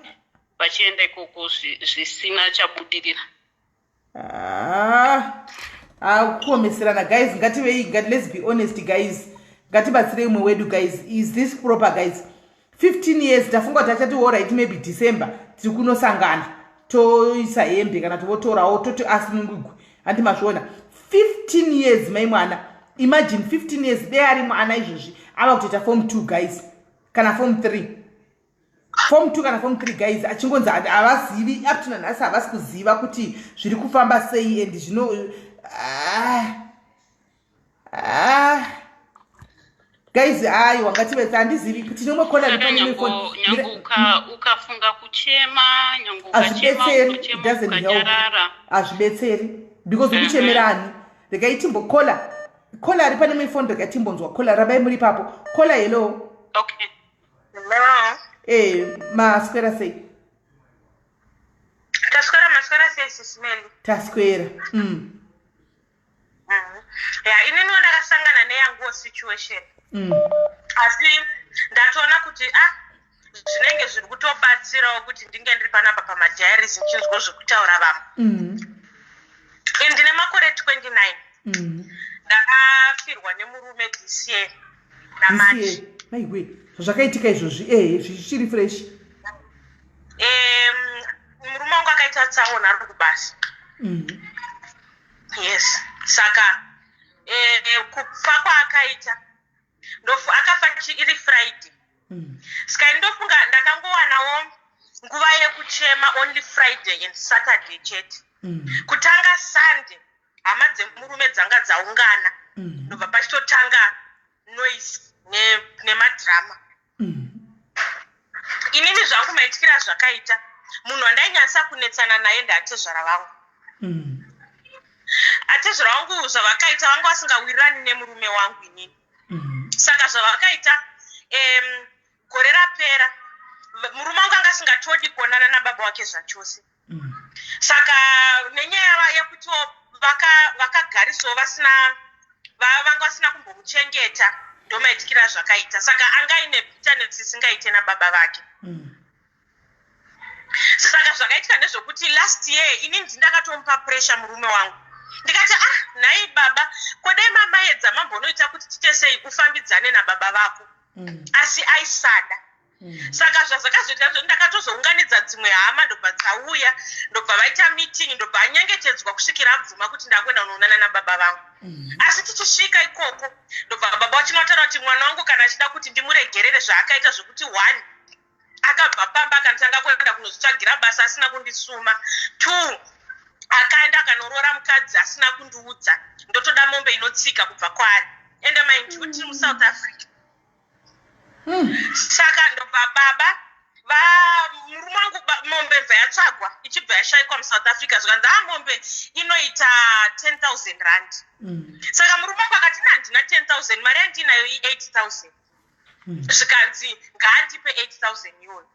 vachienda ikoko zvisina chabudirira. Kuomeserana guys, let's be honest guys. Ngatibatsire umwe wedu guys. Is this proper guys? 15 years tafunga tachati alright maybe December tiri kunosangana toisa hembe kana tovotorawo toti asunungugwe handi mazviona 15 years mai mwana. Imagine 15 years dai ari mwana izvozvi ava kutoita form 2 guys kana form 3 kana form 3 guys achingonzi havazivi up to nanhasi havasi kuziva kuti zviri kufamba sei and zvino guys wangativetsa handizivi kuti nomwekola nyangu ukafunga kuchema nyangu ukachema hazvibetseri because kuchemerani regai timbokola kola ari pane mifoni regai timbonzwa kola rabai muri papo kola hello. Okay. Maswera sei? Maswera sei sisimeli? Taswera. Inini ndakasangana neyangu situation. Asi ndatoona kuti zvinenge zviri kutobatsirawo kuti ndinge ndiri panapa pamadiaries nchinzwa zvekutaura vamwe. Ndine makore 29. Ndakafirwa nemurume this year naMarch. Maiwe, zvakaitika izvozvi zvichiri fresh. Murume wangu akaita tsaona ari kubasa. Yes, saka kufa kwaakaita akafa iri Friday. Saka ndofunga ndakangowanawo nguva yekuchema only Friday and Saturday chete. Kutanga Sunday hama dzemurume dzanga dzaungana ndobva pachitotanga noise nemadrama. Inini zvangu maityira zvakaita munhu wandainyasa kunetsana naye ndeatezvara vangu. Atezvara vangu zvavakaita vanga vasingawirirani nemurume wangu inini. Saka zvavakaita gore rapera murume wangu anga asingatodi kuonana nababa wake zvachose. Saka nenyaya yekuti vakagarisawo vanga vasina kumbomuchengeta ndomaityira zvakaita. Saka anga ine bitterness isingaite nababa vake. Saka zvakaitika ndezvokuti last year inini ndakatomupa pressure murume wangu ndikati nhai baba kodai mamaedza mambonoita kuti tiite sei ufambidzane nababa vako asi aisada saka zvazvakazoita zvo ndakatozounganidza dzimwe hama ndobva dzauya ndobva vaita meeting ndobva anyengetedzwa kusvikira abvuma kuti ndakwenda kunoonana nababa vangu asi tichisvika ikoko ndobva baba vachinotaura kuti mwana wangu kana achida kuti ndimuregerere zvaakaita zvokuti 1 akabva pamba akanditanga kuenda kunozvitsvagira basa asina kundisuma 2 akaenda akanorora mukadzi asina kundiudza ndotoda mombe inotsika kubva kwaari ende mind you tiri muSouth Africa saka ndobva baba murume wangu mombe bva yatsvagwa ichibva yashayikwa muSouth Africa zvikanzi mombe inoita 10,000 rand saka murume wangu akati handina 10,000 mari yandinayo i8,000 zvikanzi ngaandipe 8,000 iyoyo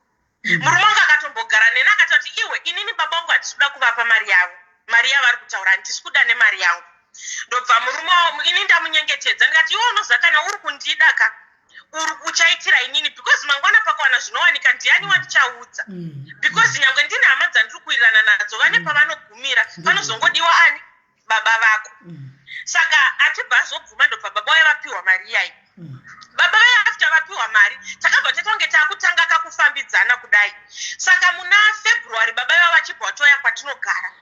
murume wangu akatombogara neni akati iwe inini baba wangu hatisi kuda kuvapa mari yavo ari kutaura handisi kuda nemari yangu ndobva murume wangu ini ndamunyengetedza ndikati iwe unoziva kana uri kundida ka uchaitira inini because mangwana pakawana zvinowanika ndiani wandichaudza because nyangwe ndine hama dzandiri kuwirirana nadzo vane pavanogumira panozongodiwa ani baba vako saka achibva azobvuma ndobva baba vaya vapiwa mari iyai baba vaya after vapiwa mari takabva tatonge takutanga kakufambidzana kudai saka muna February baba vaya vachibva vatoya kwatinogara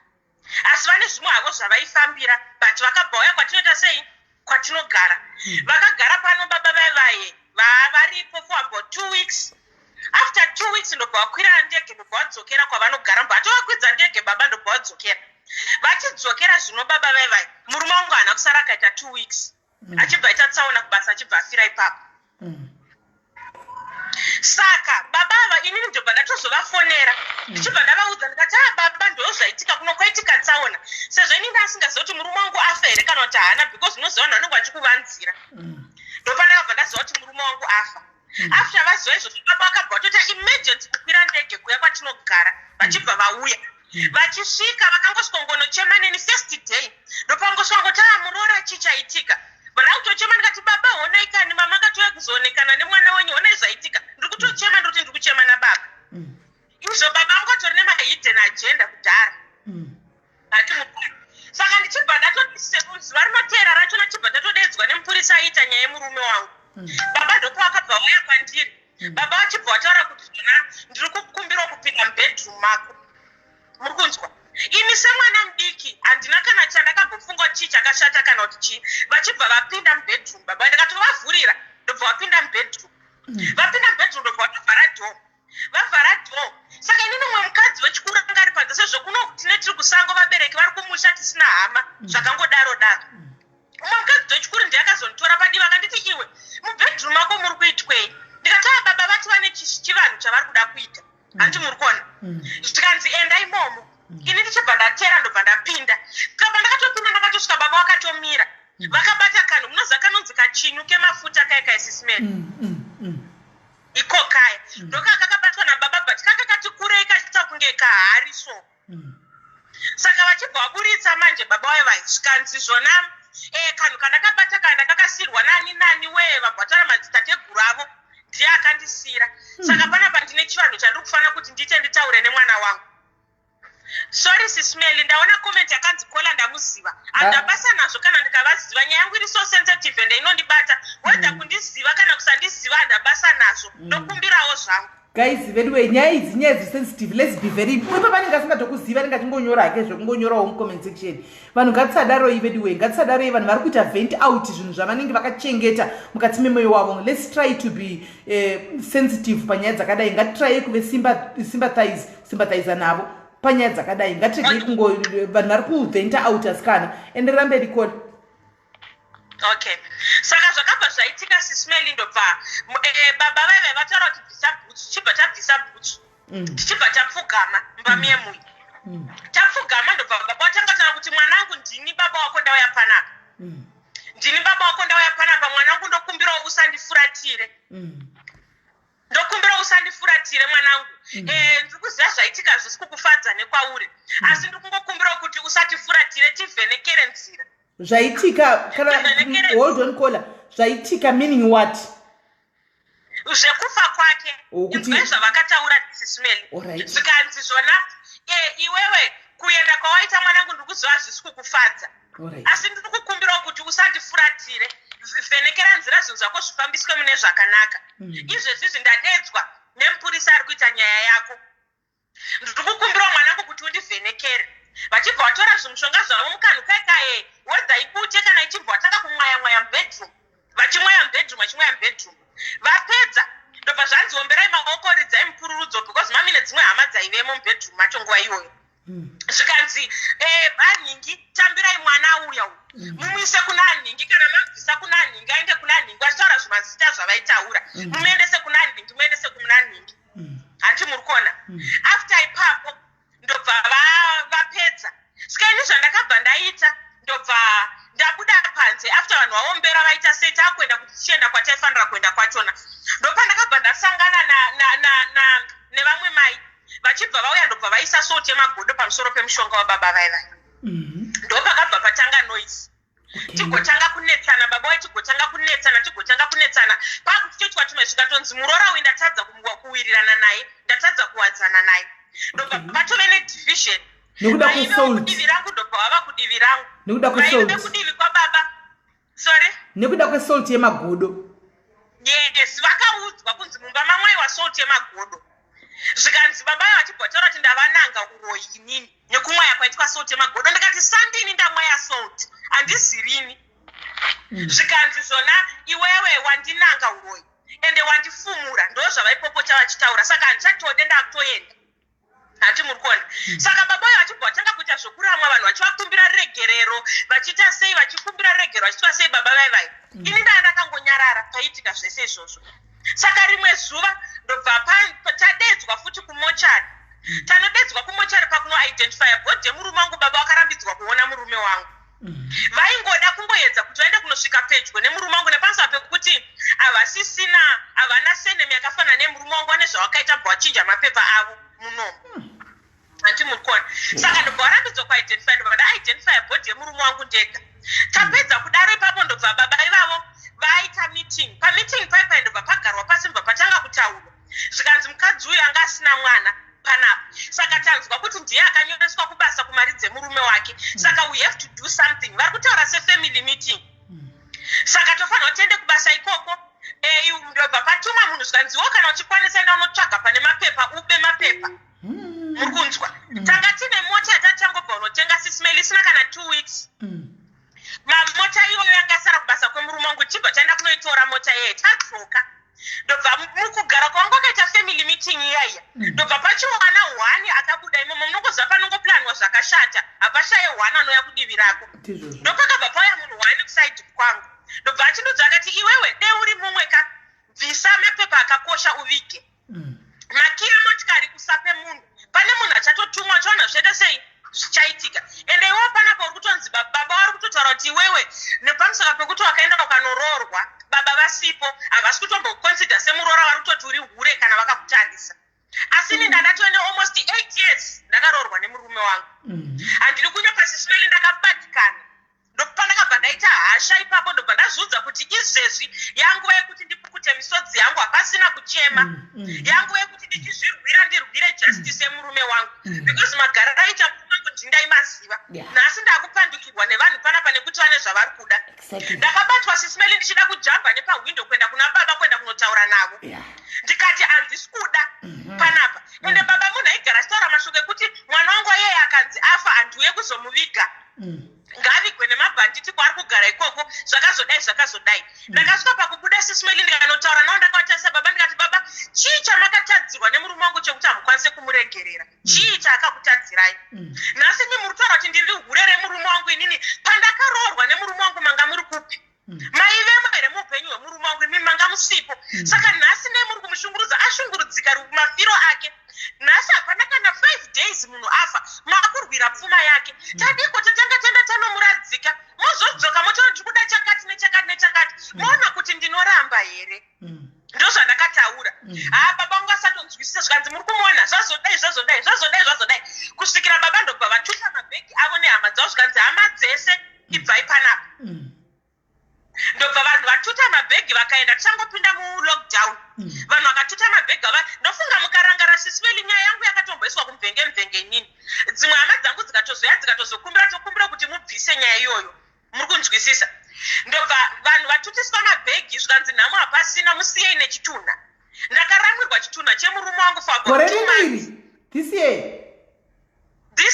asi vane zvimwe havo zvavaifambira but vakabva vaya kwatinoita sei kwatinogara vakagara pano baba vaya vaye varipo for about 2 weeks after 2 weeks ndobva vakwira ndege ndobva vadzokera kwavanogara mbva vatovakwidza ndege baba ndobva vadzokera vachidzokera zvino baba vaya vaye murume wangu haana kusara akaita 2 weeks achibva aita tsaona kubasa achibva afira ipapo saka baba ava inini ndobva ndatozovafonera ndichibva ndavaudza ndikati baba ndozvaitika kuno kwaitika tsaona sezvo ini ndasingaziva kuti murume wangu afa here kana kuti haana because unoziva vanhu vanenge vachikuvanzira ndopa ndakabva ndaziva kuti murume wangu afa after vaziva izvozvo baba vakabva vatoita emergency kukwira ndege kuya kwatinogara vachibva vauya vachisvika vakangosongonochema neni first day ndopa ngosvangoti muroora chichaitika vandakutochema ndikati baba honai kani mama akatouya kuzoonekana nemwana wenyu honai zvaitika ndiri kutochema ndiri kuti ndiri kuchema nababa izvo baba vangu vatori nemahidden agenda kudhara hati mukuru saka ndichibva ndatoti zuva rinoteera racho nachibva ndatodedzwa nemupurisa aita nyaya yemurume wangu baba ndopo vakabva vauya kwandiri baba vachibva vataura kuti zvona ndiri kukumbira kupinda mubedroom mako muri kunzwa ini semwana mudiki handina kana chandakambofungwa chii chakashata kana kuti chii vachibva vapinda mubedroom baba ndakatovavhurira ndobva vapinda mubedroom vapinda mubedroom ndobva vatovhara dhoo vavhara dhoo saka inini mumwe mukadzi wechikuru anga ari panze sezvo kuno tine tiri kusango vabereki vari kumusha tisina hama zvakangodaro daro umwe mukadzi wechikuru ndiyakazonitora padivi akanditi iwe mubedroom mako muri kuitwei ndikati baba vati vane chivanhu chavari kuda kuita handi muri kuona tikanzi enda imomo ini ndichibva ndatera ndobva ndapinda kabva ndakatopinda ndakatosvika baba vakatomira vakabata kanhu munoziva kanonzi kachinyu kemafuta kaya kaisisimeni iko kaya ndoka kakabatwa nababa but kaka kati kurei kachiita kunge kahari so saka vachibva vaburitsa manje baba vaye vaisvikanzi zvona kanhu kandakabata kana kakasirwa nani wee vabvatara madzitateguru avo ndiye akandisira saka panapa ndine chivanhu chandiri kufanira kuti ndite nditaure nemwana wangu sorry sisimeli ndaona comment yakanzi kola ndamuziva handabasa nazvo kana ndikavaziva nyaya yangu iri so sensitive ende inondibata weda kundiziva kana kusandiziva handabasa nazvo ndokumbirawo zvangu guys veduwe nyaya idzi nyaya dzisensitive let's be very mwepa panenge asingatokuziva ringachingonyora hake zvekungonyorawo mucomment section vanhu ngatisadaroi veduwe ngatisadaroi vanhu vari kuita vent out zvinhu zvavanenge vakachengeta mukati memwoyo wavo let's try to be sensitive panyaya dzakadai ngatitrai kuve sympathiza navo panyaya dzakadai ngatiregei kungo vanhu vari kuvhenta out asikana enderera mberi kola okay saka zvakabva zvaitika sisimeli ndobva baba vaive vataura kuti bvisa bhutsu tichibva tabvisa bhutsu tichibva tapfugama mbami yemuyi tapfugama ndobva baba vatanga taura kuti mwana wangu ndini baba wako ndauya panapa ndini baba wako ndauya panapa mwana wangu ndokumbirawo usandifuratire ndokumbira usandifuratire mwanangu ndiri kuziva zvaitika zvisi kukufadza nekwauri asi ndiri kungokumbirawo kuti usatifuratire tivhenekere nzira zvaitika kana hold on caller zvaitika meaning what zvekufa kwake ndizvo zvavakataura sisimeli zvikanzi zvona iwewe kuenda kwawaita mwanangu ndiri kuziva hazvisi kukufadza asi ndiri kukumbirawo kuti usandifuratire vhenekera nzira zvinhu zvako zvifambiswe mune zvakanaka izvezvizvi ndadedzwa nemupurisa ari kuita nyaya yako ndiri kukumbirawo mwanangu kuti undivhenekere vachibva vatora zvimushonga zvavo mukanhukaikaye wedha ikute kana ichibva vatanga kumwaya mubedroom vachimwaya mubedroom vapedza ndobva zvanzi omberai maoko ridzai mupururudzo because mami nedzimwe hama dzaivemo mubedroom macho nguva iyoyo zvikanzi anhingi tambirai mwana uya mumuise kuna anhingi kana mabvisa kuna anhingi aende kuna anhingi vachitaura zvimazita zvavaitaura mumuendese kuna anhingi muendese kuna anhingi handi muri kuona after ipapo ndobva vapedza sikaini zvandakabva ndaita ndobva ndabuda panze after vanhu vaombera vaita sei takuenda kuti tichienda kwataifanira kuenda kwachona ndopandakabva ndasangana nevamwe mai vachibva vauya ndobva vaisa soti yemagodo pamusoro pemushonga wababa vaivai ndopakabva patanga noise tigotanga kunetsana baba wai tigotanga kunetsana pakutoitwa tumwe zvikatonzi murora uyu ndatadza kuwirirana naye ndatadza kuwadzana naye ndobva patove nedivision kudivi rangu ndobva wava kudivi rangu vaive kudivi kwababa sorry nekuda kwesalt yemagodo yes vakaudzwa kunzi mumba mamwaiwa salt yemagodo zvikanzi baba vachibva taura kuti ndavananga uroyi inini nekumwaya kwaitwa salt yemagodo ndikati sandini ndamwaya salt handizirini zvikanzi zvona iwewe wandinanga uroyi ende wandifumura ndo zvavaipopota vachitaura saka handichatode ndakutoenda hati muri kuona saka baba uyo vachibva vatanga kuita zvokuramwa vanhu vachivakumbira regerero vachiita sei vachikumbira regerero vachiitwa sei baba vaivai ini ndaa ndakangonyarara paitika zvese izvozvo saka rimwe zuva ndobva tadedzwa futi kumochari tanodedzwa kumochari pakunoidentifya bhodhi yemurume wangu baba vakarambidzwa kuona murume wangu vaingoda kumboedza kuti vaende kunosvika pedyo nemurume wangu nepamusoro pekuti havasisina havana senemi yakafanana nemurume wangu ane zvavakaita bva vachinja mapepa avo munomo handi muri kuona saka ndobva varambidzwa kuidentify ndobva daidentifya bhodhi yemurume wangu ndega tapedza kudaro ipapo ndobva baba ivavo vaita meeting pameeting paipai ndobva pagarwa pasi ndobva patanga kutaurwa zvikanzi mukadzi uyu anga asina mwana panapa saka tanzwa kuti ndiye akanyoreswa kubasa kumari dzemurume wake saka we have to do something vari kutaura sefamily meeting saka tofanira kuti tiende kubasa ikoko ndobva patuma munhu zvikanziwo kana uchikwanisa enda unotsvaga pane mapepa ube mapepa muri kunzwa tanga tine mota yatatangobva unotenga sismail isina kana 2 weeks mamota iyoyo yanga asara kubasa kwemurume wangu chibva taenda kunoitora mota yeye tadzoka ndobva mukugara kwangu akaita family meeting iyaiya ndobva pachiwana hwani akabuda imomo munongoziva panongoplanwa zvakashata hapashaye hwani anouya kudivi rako ndopakabva pauya munhu hwani kusaidi kwangu ndobva achindudza akati iwewe dei uri mumwe ka bvisa mapepa akakosha uvige makira motikari kusape munhu pane munhu achatotumwa chaona zvoita sei zvichaitika ende iwo panapo uri kutonzi baba vari kutotaura kuti iwewe nepamusaka pekuti wakaenda ukanoroorwa baba vasipo havasi kutombokuconsider semurora vari kutoti uri hure kana vakakutarisa asi ini ndandatone almost 8 years ndakaroorwa nemurume wangu handiri kunya pasismeli ndakabatikana ndopandakabva ndaita hasha ipapo ndobva ndazudza kuti izvezvi yanguva yekuti ndipukute misodzi yangu hapasina kuchema yanguva yekuti ndichizvirwira ndirwire justice yemurume wangu because magara aita murume wangu ndindaimaziva nhasi ndakupandukirwa nevanhu panapa nekuti vane zvavari kuda ndakabatwa sismeli ndichida kujamba nepahwindo kuenda kuna baba kuenda kunotaura navo ndikati handisi kuda panapa ende baba munhu aigara achitaura mashoko ekuti mwana wangu yeye akanzi afa handiuye kuzomuviga ngavigwe nemabhanditi kwaari kugara ikoko zvakazodai ndakasvika pakubuda sismeli ndikanotaura navo ndakavatasa baba ndikati baba chii chamakatadzirwa nemurume wangu chekuti hamukwanise kumuregerera chii chaakakutadzirai nhasi mi muri kutaura kuti ndiri hure remurume wangu inini pandakaroorwa nemurume wangu manga muri kupi maivemo here muupenyu hwemurume wangu imi manga musipo saka nhasi nemuri kumushungurudza ashungurudzika mafiro ake nhasi hapana kana 5 days munhu afa makurwira pfuma yake tadiko tatanga tenda tanomuradzika mozodzoka motonoti kuda chakati nechakati maona kuti ndinoramba here ndo zvandakataura baba vangu asatonzwisisa zvikanzi muri kumuona zvazodai kusvikira baba ndobva vatuta mabhegi avo nehama dzavo zvikanzi hama dzese ibvai panapa ndobva vanhu vatuta mabhegi vakaenda tichangopinda mulockdown vanhu vakatuta mabhegi ava ndofunga mukarangara sisweli nyaya yangu yakatomboiswa kumvenge inini dzimwe hama dzangu tozoya dzikatozokumbira kuti mubvise nyaya iyoyo. Muri kunzwisisa? Ndobva vanhu vatutiswa mabhegi zvikanzi nhamo hapasina musiyei nechitunha. Ndakaramirwa chitunha chemurume wangu for about 2 months. This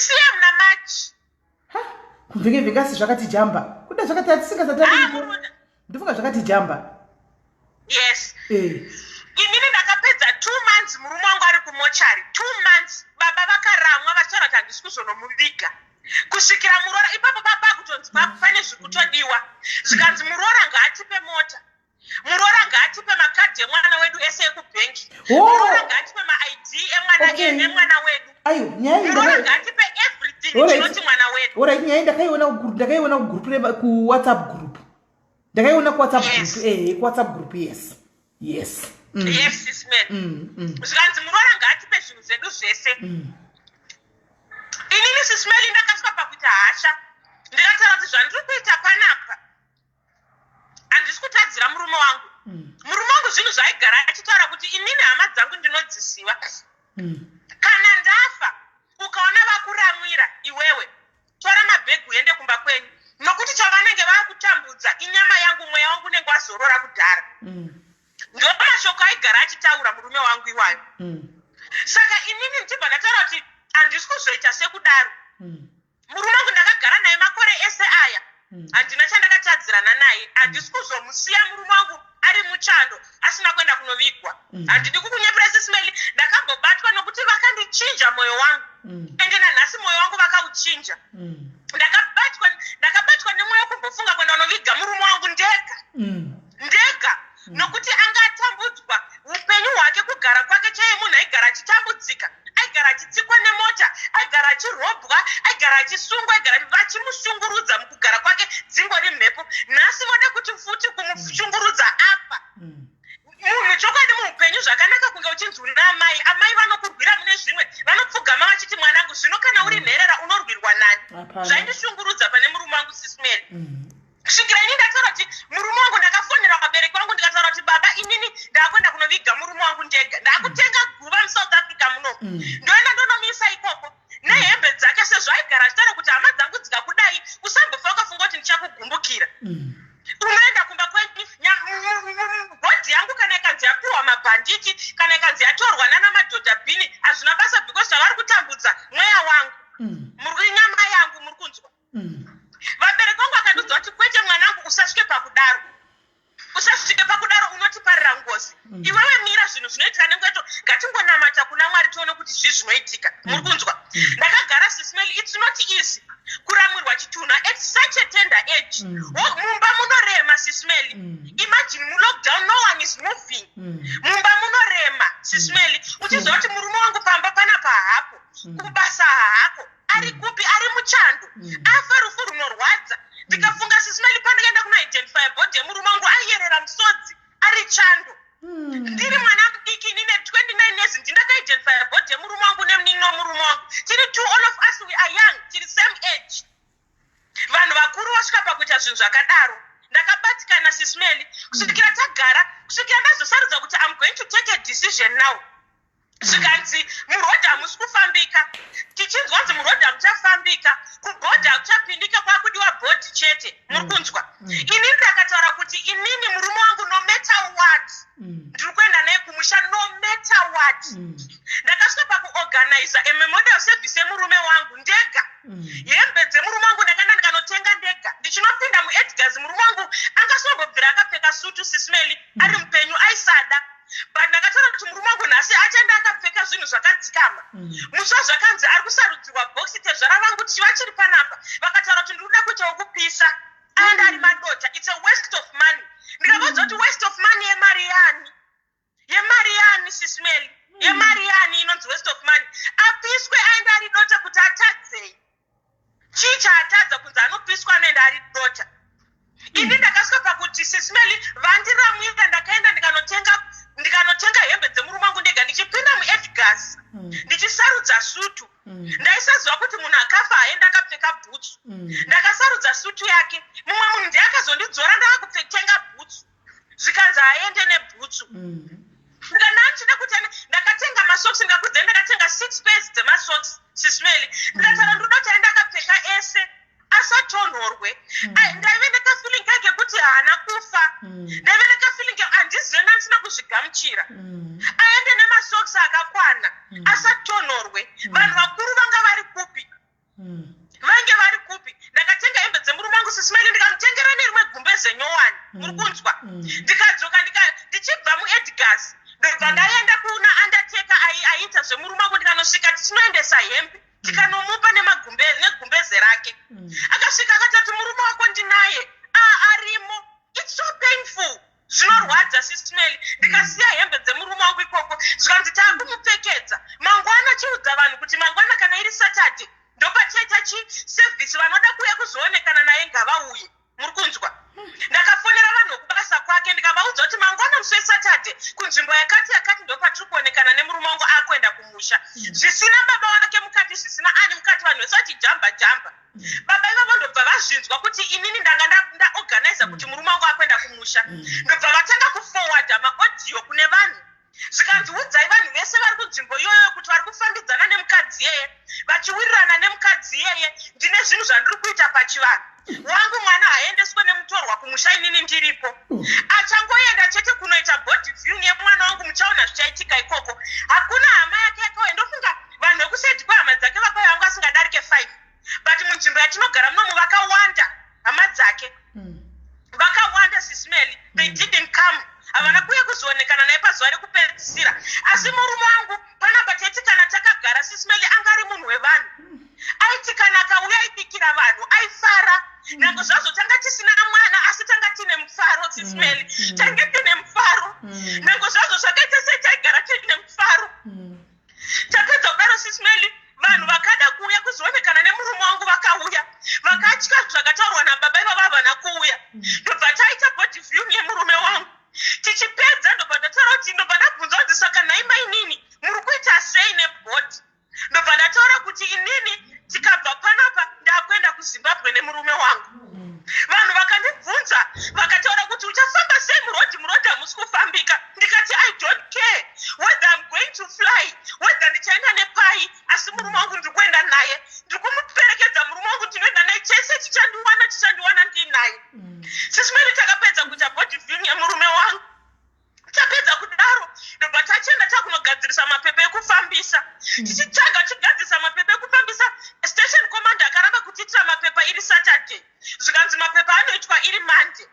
year muna March. Kuvheka zvakati jamba. Kuda zvakati tisingasatari. Ndofunga zvakati jamba. Yes. Inini ndakapedza 2 months murume wangu ari kumochari. 2 months baba vakaramwa vachitaura kuti handisi kuzonomuviga. Kusvikira Murora ipapo baba kutonzi pane zvikutodiwa. Zvikanzi Murora ngaatipe mota. Murora ngaatipe makadhi emwana wedu ese ekubhengi. Murora ngaatipe ma-ID emwana wedu. Ayo, nyaya Murora ngaatipe everything chinoti mwana wedu. Alright, nyaya ndakaiona ku WhatsApp group. Ndakaiona ku WhatsApp group. Ku WhatsApp group, yes. Yes. Yes, sis man. Zvikanzi Murora ngaatipe zvinhu zvedu zvese. Inini sismeli ndakasvika pakuita hasha. Ndikataura kuti zvandiri kuita panapa handisi kutadzira murume wangu. Murume wangu zvinhu zvaaigara achitaura kuti inini hama dzangu ndinodzisiva. Kana ndafa ukaona vakuramwira iwewe, tora mabhegi uende kumba kwenyu, nokuti chavanenge vakutambudza inyama yangu, mweya wangu unenge wazorora kudhara. Ndiwo mashoko aigara achitaura murume wangu iwayo. Saka inini ndibva ndataura kuti handisi kuzoita sekudaro. Murume wangu ndakagara naye makore ese aya. Handina chandakatadzirana naye. Handisi kuzomusiya murume wangu ari muchando asina kuenda kunovigwa. Handidi kukunyepera sismeli. Ndakambobatwa nokuti vakandichinja moyo wangu. Ende nanhasi moyo wangu vakauchinja. Ndakabatwa nemwoyo kumbofunga kuenda kunoviga murume wangu ndega. Nokuti anga atambudzwa upenyu hwake, kugara kwake chaiye munhu aigara achitambudzika, aigara achitsikwa nemota, aigara achirobwa, aigara achisungwa, aigara vachimushungurudza mukugara kwake dzingori mhepo. Nhasi vode kuti futi kumushungurudza afa. Munhu chokwadi muupenyu zvakanaka kunge uchinzi una amai. Amai vanokurwira mune zvimwe, vanopfugama vachiti mwanangu, zvino kana uri nherera unorwirwa nani? Zvaindishungurudza pane murume wangu sismeri. Kusvikira ini ndataura kuti murume wangu, ndakafonera vabereki vangu ndikataura kuti baba, inini ndakwenda kunoviga murume wangu ndega. Ndakutenga guva muSouth Africa muno. Ndoenda ndonomisa ikoko nehembe dzake, sezvo aigara achitaura kuti hama dzangu dzikakudai usambofa wakafunga kuti ndichakugumbukira. Unoenda kumba kwenyu, bhodhi yangu kana ikanzi yapiwa mabhandiji, kana ikanzi yatorwa nana madhodha bhini, hazvina basa because zvavari kutambudza mweya wangu, nyama yangu, muri kunzwa. Vabereki vangu vakandiudza kuti kwete mwanangu, usasvike pakudaro. Usasvike pakudaro, unotiparira ngozi. Iwewe mira zvinhu zvinoitika nengweto, ngatingonamata kuna Mwari tione kuti zvii zvinoitika. Muri kunzwa? Ndakagara sismeli, it's not easy kuramirwa chitunha at such a tender age. Mumba munorema sismeli. Imagine mu lockdown, no one is moving. Mumba munorema sismeli. Uchiziva kuti murume wangu pamba panapa hapo, kubasa hako, ari kupi, ari muchando, afa rufu runorwadza. Ndikafunga sismeli pandakaenda kunoidentify bhodhi yemurume wangu aiyerera musodzi ari chando. Ndiri mwana mudiki, nine 29 years, ndindakaidentify bhodhi yemurume wangu nemunin'ino wemurume wangu. Tiri two, all of us we are young, tiri same age. Vanhu vakuru vasvika pakuita zvinhu zvakadaro. Ndakabatikana sismeli kusvikira tagara, kusvikira ndazosarudza kuti I'm going to take a decision now. Zvikanzi murodha hamusi kufambika, tichinzwa kuti murodha hamuchafambika, kubhodhi hakuchapindika, kwakudiwa bhodhi chete. Muri kunzwa? Inini ndakataura kuti inini murume wangu, no matter what, ndiri kuenda naye kumusha, no matter what. Ndakasvika pakuorganiza a memorial service yemurume wangu ndega. Hembe dzemurume wangu ndakaenda ndikanotenga ndega. Ndichinopinda muEdgars, murume wangu angasombobvira akapfeka sutu sismeli ari mupenyu, aisada. But ndakataura kuti murume wangu nhasi achaenda akapfeka zvinhu zvakadzikama. Muswa zvakanzi ari kusarudzirwa bhokisi tezvara vangu chiva chiri panapa. Vakataura kuti ndiri kuda kuita wokupisa, aenda ari madota. It's a waste of money. Ndikabvunza kuti waste of money yemari yani? Yemari yani sismeli? Yemari yani inonzi waste of money? Apiswe aenda ari dota kuti atadzei. Chii chaatadza kunzi anopiswa anoenda ari dota? Ini ndakasvika pakuti sismeli vandiramwira, ndakaenda ndikanotenga hembe dzemurume wangu ndega, ndichipinda muEdgars, ndichisarudza sutu. Ndaisaziva kuti munhu akafa aenda akapfeka bhutsu. Ndakasarudza sutu yake. Mumwe munhu ndiye akazondidzora ndakakutenga bhutsu. Zvikanzi aende nebhutsu. Ndikanachida kuti ndakatenga masocks, ndakatenga 6 pairs dzemasocks sismeli. Ndikataura ndoda kuti aenda wese asatonhorwe. Ndaive ndakafiling kake kuti haana kufa. Ndaive ndakafiling handizve ndandisina kuzvigamuchira. Aende nemasokisi akakwana asatonhorwe. Vanhu vakuru vanga vari kupi? Vange vari kupi? Ndakatenga hembe dzemurume wangu Sismail ndikamutengera nerimwe gumbeze nyowani. Muri kunzwa? Ndikadzoka ndichibva muEdgars. Ndobva ndaenda kuna Undertaker aiita zvemurume wangu ndikanosvika tichinoendesa hembe. Tikanomupa negumbeze rake. Akasvika akatati murume wako ndinaye. Arimo. It's so painful. Zvinorwadza Sismail. Ndikasiya hembe dzemurume wangu ikoko. Zvikanzi taakumupfekedza. Mangwana chiudza vanhu kuti mangwana kana iri Saturday ndopachaita service vanoda kuuya kuzoonekana naye ngavauye. Muri kunzwa? Ndakafonera vanhu kubasa kwake ndikavaudza kuti mangwana musi weSaturday kunzvimbo yakati ndopatiri kuonekana nemurume wangu akuenda kumusha. Zvisina baba wake mukati, zvisina ani mukati, vanhu vese vachijamba. Baba ivavo ndobva vazvinzwa kuti inini ndanga ndaorganiza kuti murume wangu akuenda kumusha. Ndobva vatanga kuforwarda maaudio kune vanhu. Zvikanzi udzai vanhu vese vari kunzvimbo iyoyo kuti vari kufambidzana nemukadzi yeye, vachiwirirana nemukadzi yeye. Ndine zvinhu zvandiri kuita pachivanhu. Wangu mwana haendeswe nemutorwa kumusha inini ndiripo. Achangoenda chete kunoita body viewing yemwana wangu, muchaona zvichaitika ikoko. Hakuna hama yake yakauya. Ndofunga vanhu vekusaidhi kwehama dzake vakauya vangu asingadarike 5. But munzvimbo yatinogara munomu vakawanda hama dzake. Vakawanda Sismail. They didn't come. Havana kuuya kuzoonekana naye pazuva rekupedzisira. Asi murume wangu panapa teti kana takagara Sismail anga ari munhu wevanhu. Aiti kana akauya aipikira vanhu aifara. Nango zvazvo tanga tisina mwana asi tanga tine mufaro Sismail. Tange tine mufaro. Nango zvazvo zvakaita setaigara tine mufaro. Tapedza kudaro Sismail, vanhu vakada kuuya kuzoonekana nemurume wangu vakauya. Vakatya zvakataurwa nababa ivavo havana kuuya. Ndobva taita body viewing yemurume wangu. Tichipedza ndobva ndataura kuti ndobva ndabvunza kuti saka naimai nini muri kuita sei nebhodi. Ndobva ndataura kuti inini tikabva panapa ndakuenda kuZimbabwe nemurume wangu. Vanhu vakandibvunza vakataura kuti uchafamba sei murodhi hamusi kufambika. Ndikati I don't care whether I'm going to fly, whether ndichaenda nepai, asi murume wangu ndiri kuenda naye. Ndiri kumuperekedza murume wangu ndinoenda naye, chese chichandiwana ndinaye. Sismail takapedza kuita body viewing yemurume wangu. Tapedza kudaro ndobva tachenda takunogadzirisa mapepa ekufambisa. Tichitsvaga chigadzirisa mapepa ekufambisa, station commander akaramba kutiitira mapepa iri Saturday. Zvikanzi mapepa anoitwa iri Monday.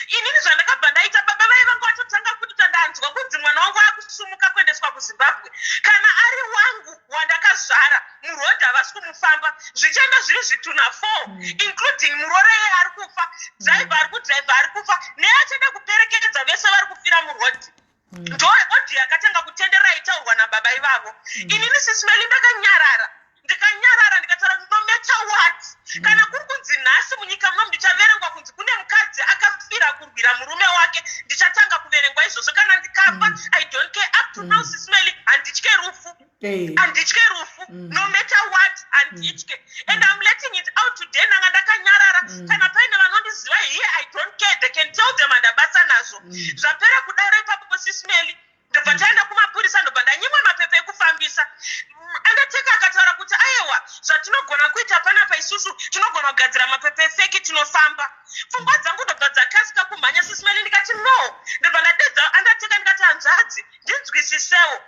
Inini zvandakabva ndaita, baba vai vangu vatotanga kuti ndanzwa kunzi mwana wangu akusumuka kuendeswa kuZimbabwe. Kana ari wangu wandakazvara murodhi havasi kumufamba. Zvichaenda zviri 2 na 4 including murore yeye ari kufa, driver ari kudriver ari kufa, neachada kuperekedza vese vari kufira murodhi. Ndo odhi yakatanga kutenderera itaurwa nababa ivavo. Inini Sismail ndakanyarara ndikataura no matter what. Kana kuri kunzi nhasi munyika muno ndichaverengwa kunzi kune mukadzi akafira kurwira murume wake, ndichatanga kuverengwa izvozvo. Kana ndikafa I don't care. Up to now Sismail handitye rufu. No matter what handitye. And I'm letting it out today. Nanga ndakanyarara. Kana paine vanondiziva here I don't care. They can tell them andabasa nazvo. Zvapera kudaro ipapo Sismail ndobva taenda kumapurisa ndobva ndanyimwa mapepa ekufambisa. Undertaker akataura kuti aiwa zvatinogona kuita panapa isusu tinogona kugadzira mapepa efeki tinofamba. Pfungwa dzangu ndobva dzakasika kumhanya Sismail. Ndikati no. Ndobva ndadedza Undertaker ndikati hanzvadzi ndinzwisisewo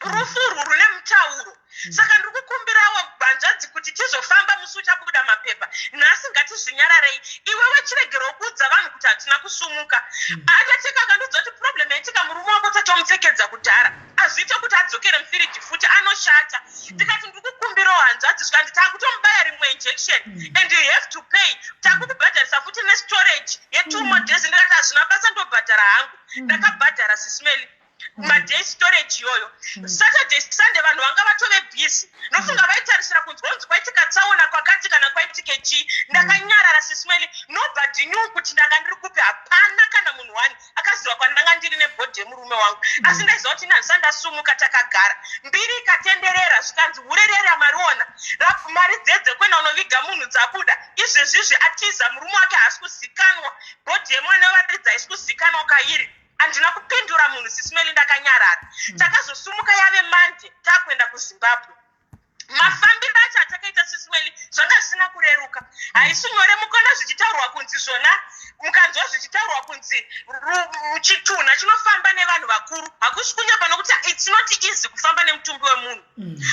rufu rune mutauro. Saka ndiri kukumbirawo hanzvadzi kuti tizofamba musi uchabuda mapepa. Nhasi ngatizvinyararei. Iwewe chiregero kuudza vanhu kuti hatina kusumuka. Undertaker akandiudza kuti problem yaitika murume wako tatomupfekedza kudhara. Azviite kuti adzokere mufiriji futi anoshata. Ndikati ndiri kukumbirawo hanzvadzi zvikanzi taakutomubaya rimwe injection and you have to pay. Takukubhadharisa futi nestorage ye2 more days. Ndikati hazvina basa ndobhadhara hangu. Ndakabhadhara Sismail maday storage iyoyo. Saturday Sunday vanhu vanga vatove busy. Nofunga vaitarisira kunzi kwaitika tsaona kwakati kana kwaitike chii. Ndakanyarara Sismail. Nobody knew kuti ndanga ndiri kupi. Hapana kana munhu wani akaziva kwandanga ndiri nebhodhi yemurume wangu. Asi ndaiziva kuti ndandisa ndasumuka takagara. Mbiri ikatenderera zvikanzi urerera mariona. Mari dzedze kwenda unoviga munhu dzabuda. Izvezvizvi atiza murume wake haasi kuzikanwa. Bhodhi yemwana waridzi haisi kuzikanwa kairi. Handina kupindura munhu Sismail ndakanyarara. Takazosumuka yave Monday takuenda kuZimbabwe. Mafambiro acho atakaita Sismail zvanga zvisina kureruka haisi nyore mukona zvichitaurwa kunzi zvona mukanzwa zvichitaurwa kunzi chitunha chinofamba nevanhu vakuru hakusi kunyapa nokuti it's not easy kufamba nemutumbi wemunhu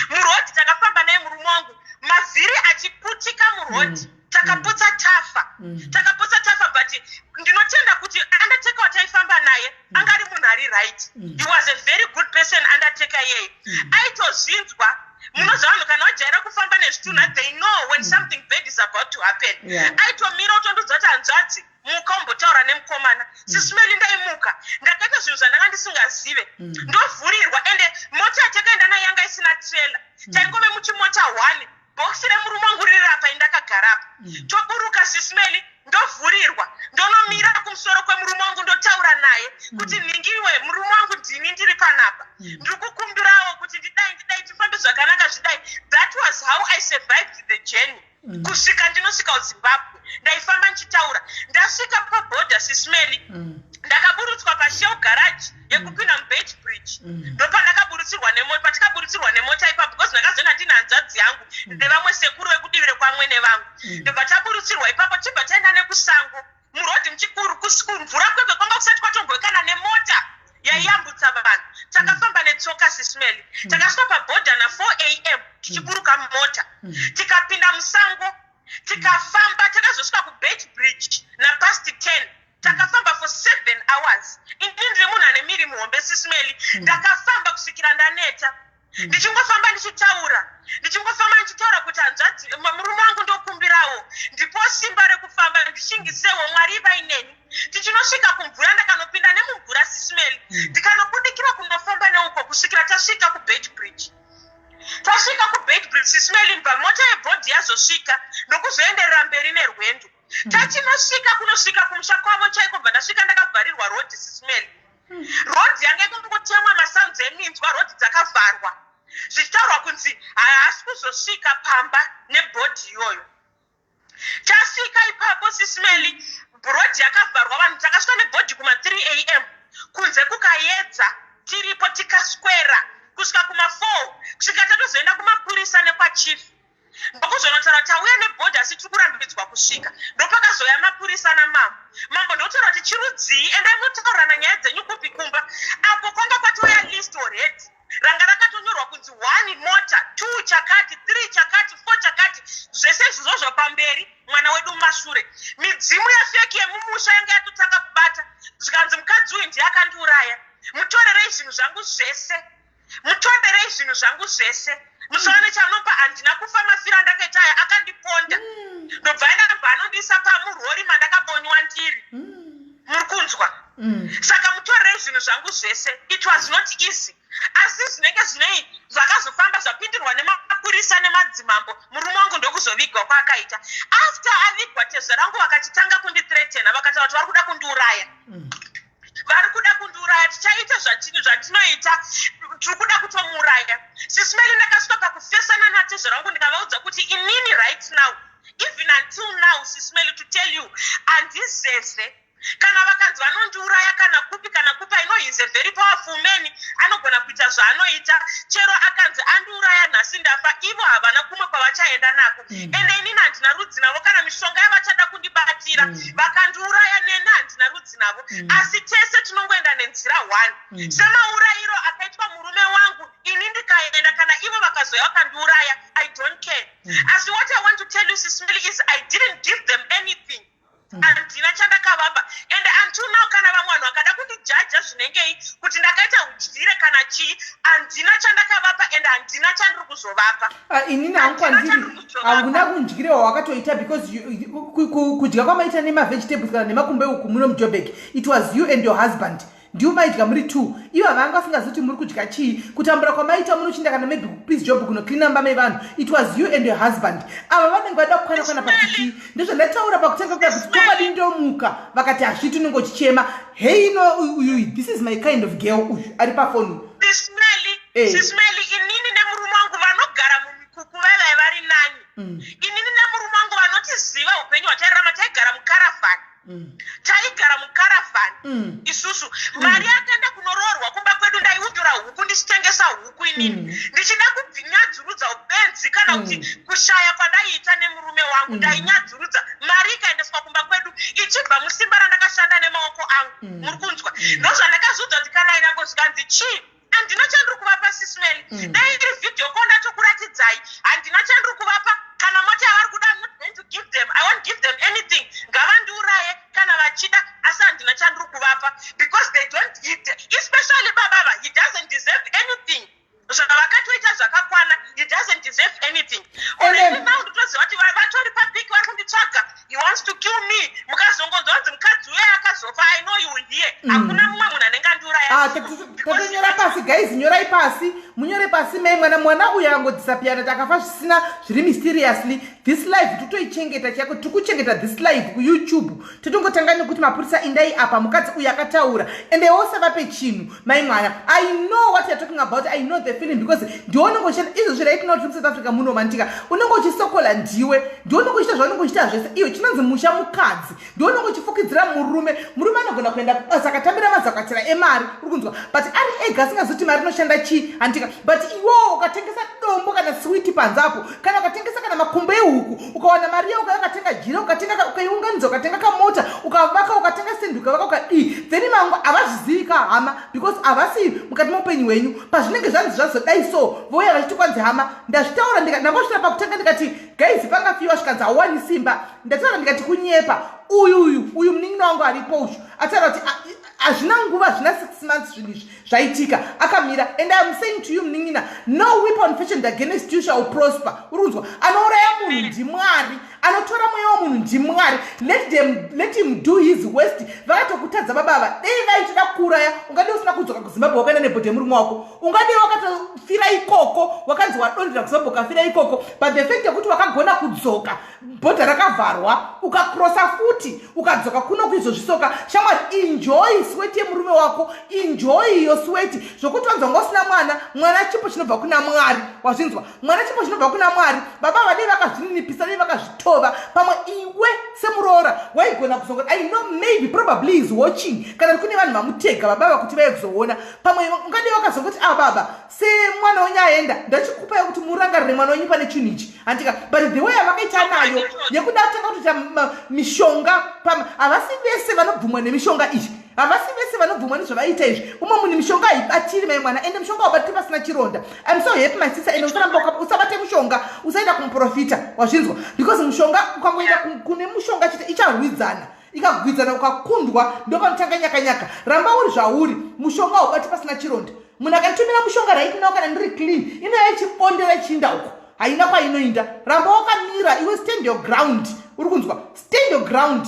murodhi takafamba naye murume wangu mavhiri achiputika murodhi takapotsa tafa but ndinotenda kuti undertaker wataifamba naye anga ari munhu ari right he was a very good person undertaker yeye aitozvinzwa munoziva vanhu kana vajaira kufamba nezvitunha they know when something bad is about to happen aitomira utondoudza kuti hanzvadzi muka umbotaura nemukomana sismeli ndaimuka ndakaita zvinhu zvandanga ndisingazive ndovhurirwa ende mota yatakaenda nayo yanga isina trailer taingove muchimota 1 bhokisi remurume wangu riri apa indakagarapa toburuka sismeli ndovhurirwa ndonomira kumusoro kwemurume wangu ndotaura naye kuti ningiwe murume wangu ndini ndiri panapa ndiri kukumbirawo kuti ndidai tifambe zvakanaka zvidai. That was how I survived the journey kusvika ndinosvika kuzimbabwe ndaifamba ndichitaura ndasvika pabhodha sismeli ndakaburutswa pashell garage yekupinda mubage bridge ndopandakaburutsirwa nemota patikaburutsirwa nemota ipapo because ndakazoenda ndine hanzvadzi yangu nevamwe sekuru vekudivi rekwamwe nevangu ndobva taburutsirwa ipapo tibva taenda nekusango murodhi muchikuru kumvura kwekwe kwanga kusati kwatomboekana nemota yaiyambutsa vanhu takafamba netsoka sismeli takasvika pabhodha na4 am tichiburuka mota tikapinda musango tikafamba takazosvika kubage bridge napast 10 takafamba for 7 hours ini ndiri munhu ane miri muhombe sismeli ndakafamba kusvikira ndaneta ndichingofamba ndichitaura kuti hanzvadzi murume wangu ndokumbirawo ndipo simba rekufamba ndichingisewo mwari vaineni tichinosvika kumvura ndakanopinda nemumvura sismeli ndikanobudikira kundofamba neuko kusvikira tasvika kubage bridge sismeli mbva mota yebhodhi yazosvika ndokuzoenderera mberi nerwendo tachinosvika kunosvika kumusha kwavo chaiko bva ndasvika ndakavharirwa rodhi sismeli rodhi yanga ikungotemwa masanzu eminzwa rodhi dzakavharwa zvichitaurwa kunzi haasi kuzosvika pamba nebhodhi iyoyo tasvika ipapo sismeli rodhi yakavharwa vanhu takasvika nebhodhi kuma3 am kunze kukaedza tiripo tikaswera kusvika kuma4 kusvika tatozoenda kumapurisa nekwachief ndokuzonotaura kuti tauya nebhodhi asi tiri kurambidzwa kusvika ndopakazoya mapurisa namambo ndotaura kuti chirudzii endai munotaurana nyaya dzenyu kupi kumba apo kwanga kwatoya list already ranga rakatonyorwa kunzi 1 mota 2 chakati 3 chakati 4 chakati zvese izvozvo pamberi mwana wedu mumashure midzimu yafeki yemumusha yanga yatotanga kubata zvikanzi mukadzi uyu ndiye akandiuraya mutorerei zvinhu zvangu zvese musaone chanopa handina kufa mafira ndakaita aya akandiponda ndobva ndabva anondiisa pamurori mandakabonywa ndiri muri kunzwa saka mutorerei zvinhu zvangu zvese it was not easy asi zvinenge zvinei zvakazofamba zvapindirwa nemapurisa nemadzimambo murume wangu ndokuzovigwa kwaakaita after avigwa tezvo rangu vakachitanga kundithreatena vakataura kuti vari kuda kundiuraya tichaita zvatinoita tiri kuda kutomuraya sismeli ndakasvika pakufesana natezvo rangu ndikavaudza kuti inini right now even until now sismeli to tell you handizese kana vakanzi vanondiuraya kana kupi I know he's a very powerful man anogona kuita zvaanoita chero akanzi andiuraya nhasi ndafa ivo havana kumwe kwavachaenda nako ende inini handina rudzi navo kana mishonga yavachada kundibatira vakandiuraya nene handina rudzi navo asi tese tinongoenda nenzira 1 semaurayiro akaitwa murume wangu ini ndikaenda kana ivo vakazoya vakandiuraya I don't care asi what I want to tell you sismeli is I didn't give them anything handina chandakavapa ende until now kana vamwe vanhu vakada kundijaja zvinengei kuti ndakaita udyire kana chii handina chandakavapa ende handina chandiri kuzovapa inini hauna kundyire wawakatoita because kudya kwamaita nemavegetables kana nemakumbe uku muno mujoburg it was you and your husband ndiwo maidya muri 2 ivo havangafunga zoti muri kudya chii kutambura kwamaita munochinda kana maybe kupeace job kunocleana mba mevanhu it was you and your husband ava vanenge vada kukwana pakuti ndezvandataura pakutanga kuda kuti tokwadi ndomuka vakati hazviti unenge uchichema hey no uyu this is my kind of girl uyu ari pafoni sismeli inini nemurume wangu vanogara mumikuku vevai vari nani inini nemurume wangu vanotiziva upenyu hwatairarama taigara mukarafani isusu mari akaenda kunoroorwa kumba kwedu ndaiudura huku ndichitengesa huku inini ndichida kubvinyadzurudza upenzi kana kuti kushaya kwandaiita nemurume wangu wangu ndainyadzurudza mari ikaendeswa kumba kwedu ichibva musimba randakashanda nemaoko angu muri kunzwa ndozvandakazoudza kuti kana inangozvikanzi chii handina chandiri kuvapa sismeli dai iri vhidhiyo ko ndachokuratidzai handina chandiri kuvapa kana moti havari kuda I'm not going to give them I won't give them anything ngavandiuraye kana vachida asi handina chandiri kuvapa because they don't especially bababa he doesn't deserve anything zvavakatoita zvakakwana he doesn't deserve anything already now nditoziva kuti vatori public vari kunditsvaga he wants to kill me mukazongonzwa kunzi mukadzi uye akazofa I know you will hear hakuna mumwe munhu anenge andiuraya totonyora pasi guys nyorai pasi munyore pasi mai mwana uyu angodisapiyana takafa zvisina zviri mysteriously this live totoichengeta chako tikuchengeta this live kuyoutube totongotanga nekuti mapurisa indai apa mukadzi uyu akataura ende wose vape chinhu mai mwana I know what you're talking about I know the feeling because ndionongoshanda izvo zviraitinaoti mu South Africa munomantika unenge uchisokola ndiwe ndionongochita zvaunenge uchita zvese iwe chinonzi musha mukadzi ndionenge uchifukidzira murume anogona kuenda kubasa akatambira mazakatira emari uri kunzwa but ari ega asingazoti mari inoshanda chii antika but iwo ukatengesa dombo kana switi panzapo kana ukatengesa kana makumbo ehuku ukawana mari yako ukatenga jira ukaiunganidza ukatenga kamota ukavaka ukatenga stendi ukavaka ukadii then mangu havazvizivika hama because havasi mukati meupenyu hwenyu pazvinenge zvanzi zvazodai so vouya vachiti kwanzi hama ndazvitaura ndambosvira pakutanga ndikati guys pangafiwa svikanzi hauwani simba ndataura ndikati kunyepa uyu munin'ina wangu aripo ushu ataura kuti hazvina nguva hazvina 6 months zvinhu izvi zvaitika akamira and I'm saying to you munin'ina no weapon fashioned against you shall prosper uri kunzwa anouraya munhu ndimwari anotora mweya wemunhu ndimwari let him do his worst vakatokutadza babava dei vaitida kuuraya ungadi usina kudzoka kuzimbabwe wakaenda nebhodhe murume wako ungadi wakatofira ikoko wakanzi wadondera kuzimbabwe ukafira ikoko but the fact yekuti wakagona kudzoka bhodha rakavharwa ukakrosa futi ukadzoka kuno kuizvo zvisoka shamwari enjoy sweat yemurume wako enjoy yo sweat zvokuti wanzwa nga usina mwana chipo chinobva kuna mwari wazvinzwa mwana chipo chinobva kuna mwari baba vadei vakazvininipisa dei vakazvitova pamwe iwe semuroora waigona kuzongoti I know maybe probably is watching kana kune vanhu vamutega baba vakuti vai kuzoona pamwe ungadei vakazongoti baba semwana wenyu aenda ndachikupai kuti murangarire mwana wenyu pane chinhu ichi andika but the way avakaita nayo yekuda kutanga kutoita mishonga havasi vese vanobvumwa nemishonga izvi havasi vese vanobvumwa nezvavaita izvi umwe munhu mishonga haibatiri mai mwana ende mishonga haubatiri pasina chironda I'm so happy my sister ende usaramba usabate mushonga usaenda kumuprofita wazvinzwa because mushonga ukangoenda kune mushonga chete icharwidzana ikagwidzana ukakundwa ndopanotanga nyakanyaka ramba uri zvauri mushonga haubati pasina chironda munhu akanitumira mushonga raitinawo kana ndiri clean inoya ichibondera chiinda uko haina kwainoinda ramba wakamira iwe stand your ground uri kunzwa stand your ground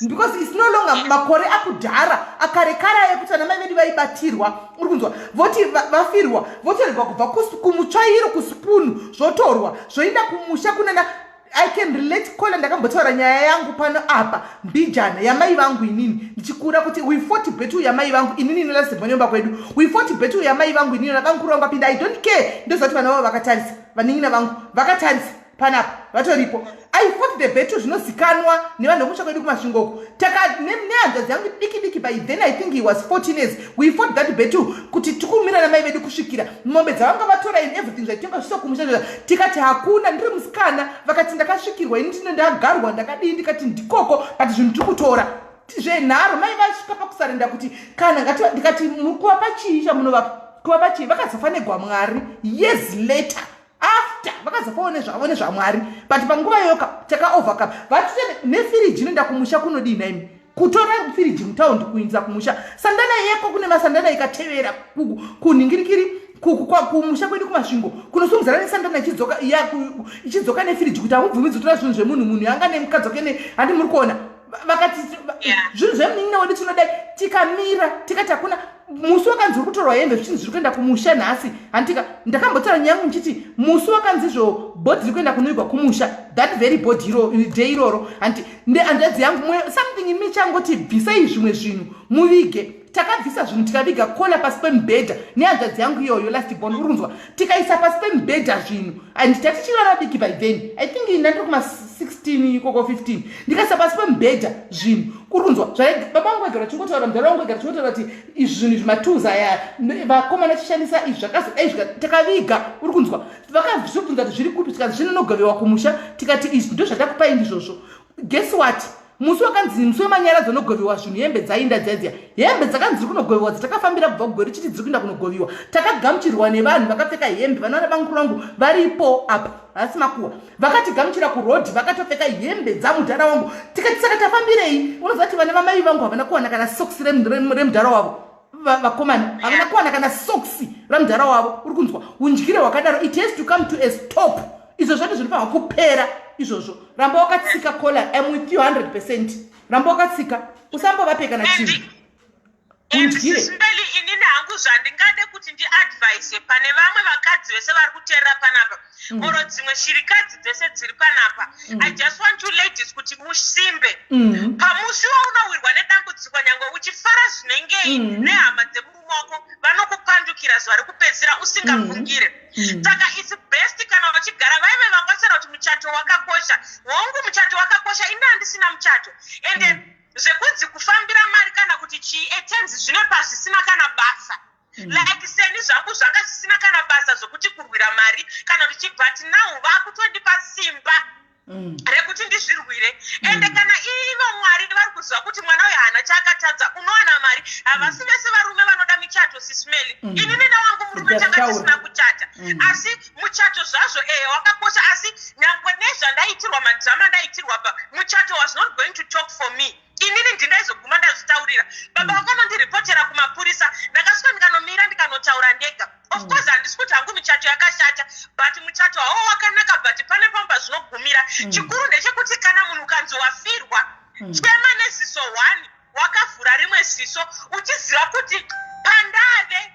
because it's no longer makore akudhara akarekara ekuti ana mai vedu vaibatirwa uri kunzwa voti vafirwa votorerwa kubva kumutsvairo kusipunu zvotorwa zvoenda kumusha kunana I can relate kola ndakambotaura nyaya yangu pano apa mbijana yamai vangu inini ndichikura kuti we fought battle yamai vangu inini nelasemba nyomba kwedu we fought battle yamai vangu inini nakangura ngapinda I don't care ndozati vana vavo vakatarisa vanin'ina vangu vakatarisa panapa vatoripo I fought the battle zvinozikanwa nevanhu vokusha kwedu kumasvingoko nehanzvadzi yangu diki by then I think he was 14 years we fought that battle kuti tikumira namai vedu kusvikira mombe dzavanga vatora in everything zvaitonga zvisokumusha tikati hakuna ndiri musikana vakati ndakasvikirwa ini tine ndagarwa ndakadii ndikati ndikoko kati zvinhu tiri kutora zvenharo mai vasvika pakusarenda kuti kana ndikati mukuvapa chii chamunovapa kuvapa chii vakazofa negwamwari years later after vakazofawo zvavo nezvamwari but panguva iyoka takaovhakapa vatute nefiriji inoenda kumusha kunodii naimi kutora firiji mutaundi kuinza kumusha sandana yeko kune masandana ikatevera kunhingirikiri kumusha kwedu kumasvingo kunosunguzana nesandana ichidzoka nefiriji kuti hamubvumidzi kutora zvinhu zvemunhu anga nemukadzokene handi muri kuona vakati zvinhu zvemunin'ina wedu tinodai tikamira tikati hakuna musi wakanzi uri kutorwa hembe zvichinzi zviri kuenda kumusha nhasi handika ndakambotaura nyangu ndichiti musi wakanzi izvo bhodhi riri kuenda kunoigwa kumusha that very bhodhi day iroro hanti hanzvadzi yangu something in me changoti bvisai zvimwe zvinhu muvige takabvisa zvinhu tikaviga kola pasi pemubhedha nehanzvadzi yangu iyoyo last born urunzwa tikaisa pasi pemubhedha zvinhu and tatichivana diki by then I think ndandiri kuma 16 koko 15 ndikaisa pasi pemubhedha zvinhu kurunzwa baba vangu vagara chingotaura mudhara wangu vagara chingotaura kuti izvi zvinhu zvimatuza aya vakomana achishandisa izvi zvakazodai takaviga uri kunzwa vakazvibvunza kuti zviri kupi tikazi zvinonogovewa kumusha tikati izvi ndo zvatakupai ndizvozvo guess what musi wakanzi musi wemanyaradzo unogoviwa zvinhu hembe dzainda dziya hembe dzakanzi dziri kunogoviwa dzatakafambira kubva kugori chiti dziri kuenda kunogoviwa takagamuchirwa nevanhu vakapfeka hembe vanaona banguru vangu varipo apa hasi makuwa vakatigamuchira kurodhi vakatopfeka hembe dzamudhara wangu tikati saka tafambirei unoziva kuti vana vamai vangu havana kuwana kana soksi remudhara wavo vakomana havana kuwana kana soksi ramudhara wavo uri kunzwa undyire hwakadaro it has to come to a stop izvo zvato zvinofanwa kupera izvozvo ramba wakatsika kola am with you 100%. Ramba wakatsika usambovapeka na chinhu undyire mbeli inini hangu zvandingade kuti ndiadvise pane vamwe vakadzi vese vari kuteerera panapa oro dzimwe shirikadzi dzese dziri panapa I just want you ladies kuti musimbe pamusi waunowirwa nedambudziko nyange uchifara zvinengei nehama dzemurume wako vanokupandukira zuva rekupedzisira usingafungire saka its best kana vachigara vaive vangwasara kuti muchato wakakosha hongu muchato wakakosha ini handisina muchato and zvekunzi kufambira mari kana kuti chii etenzi zvine pazvisina kana basa like seni zvangu zvanga zvisina kana basa zvokuti kurwira mari kana richibhati now vakutondipa simba rekuti ndizvirwire ende kana ivo mwari vari kuziva kuti mwana uyu hana chaakatadza unowana mari havasi vese varume vanoda michato sismeli inini newangu murume changa tisina kuchata asi muchato zvazvo wakakosha asi nyangwe nezvandaitirwa madhama ndaitirwa pa muchato was not going to talk for me inini ndindaizoguma ndazvitaurira baba vakanondiripotera kumapurisa ndakasvika ndikanomira ndikanotaura ndega of course handisi kuti hangu michato yakashata but muchato hawo wakanaka but pane pamba zvinogumira chikuru ndechekuti kana munhu kanzi wafirwa chema neziso 1 wakavhura rimwe ziso uchiziva kuti pandave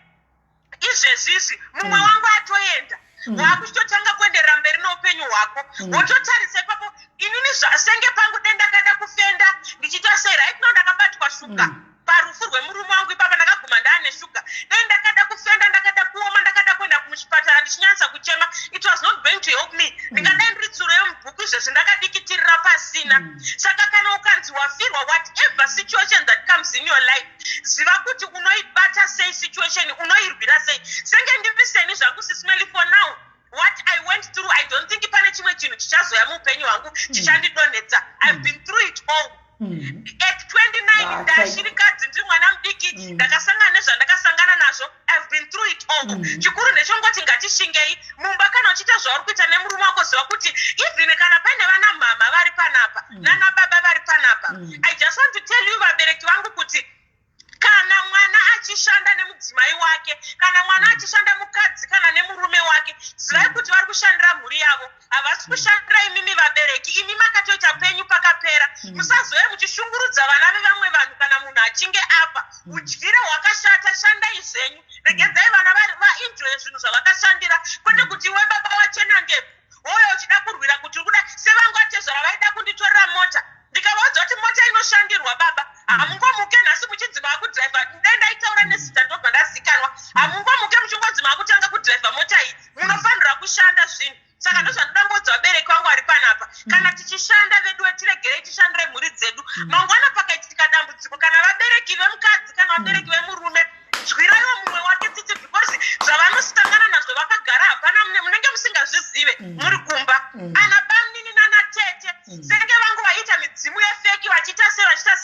izvezvizvi mumwe wangu atoenda wakuchitotanga kuenderera mberi noupenyu hwako wototarisa ipapo inini senge pangu dendakada kufenda ndichita sei right now ndakabatwa shuga parufu rwemurume wangu ipapa ndakaguma ndaane shuga dai ndakada kufenda ndakada kuoma ndakada kuenda kumuchipatara ndichinyanisa kuchema it was not going to help me ndingadai ndiri tsuro yomubhuku izvezvi ndakadikitirira pasina saka kana ukanzi wafirwa whatever situation that comes in your life ziva kuti unoibata sei situation unoirwira sei senge ndiviseni zvangu sismeli for now what I went through I don't think pane chimwe chinhu chichazoya muupenyu hwangu chichandidonhedza I've been through it all at 29 ndashirikadzi ndiri mwana mudiki ndakasangana nezvandakasangana nazvo I've been through it all chikuru ndechongoti ngatishingei mumba kana uchita zvauri kuita nemurume wako ziva kuti even kana paine vana mama vari panapa nana baba vari panapa I just want to tell you vabereki vangu kuti kana mwana achishanda nemudzimai wake kana mwana achishanda mukadzi kana nemurume wake zivai kuti vari kushandira mhuri yavo havasi kushandira imimi vabereki imi makatoita penyu pakapera musazove muchishungurudza vana vevamwe vanhu kana munhu achinge afa udyire hwakashata shandai zvenyu regedzai vana vaenjoye zvinhu zvavakashandira kwete kuti iwe baba wachena ndebvu woyo uchida kurwira kuti uri kuda sevangu atezvara vaida kunditorera mota ndikavaudza kuti mota inoshandirwa baba hamungomuke nhasi muchidzima kudhiraivha dai ndaitaura nezita ndobva ndazikanwa hamungomuke muchingodzima kutanga kudhiraivha mota iyi munofanira kushanda zvinhu saka ndozvandodangodza vabereki vangu vari panapa kana tichishanda vedu vetiregerei tishandire mhuri dzedu mangwana pakaitika dambudziko kana vabereki vemukadzi kana vabereki vemurume dyiraiwo mumwe wake tsitsi because zvavanosangana nazvo vakagara hapana munenge musingazvizive muri kumba ana bamnini nana tete senge vangu vaita midzimu yefeki vachita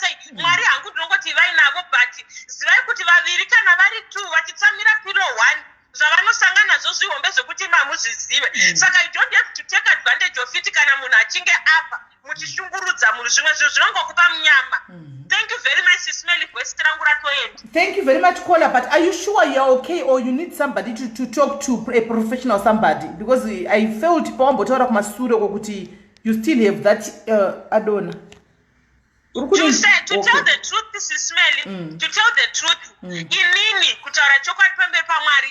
sei mwari hangu ndinongoti vainavo but zivai kuti vaviri kana vari 2 vachitsamira pilo 1 zvavanosangana nazvo zvihombe zvokuti mamuzvizive saka you don't have to take advantage of it kana munhu achinge afa muchishungurudza munhu zvimwe zvinhu zvinongokupa munyama thank you very much sismeli voice rangu ratoenda thank you very much Kola but are you sure you're okay or you need somebody to talk to a professional somebody because I felt pawambotaura kumasure kokuti you still have that adona to tell the truth this is smelly to tell the truth inini kutaura chokwadi pamberi pamwari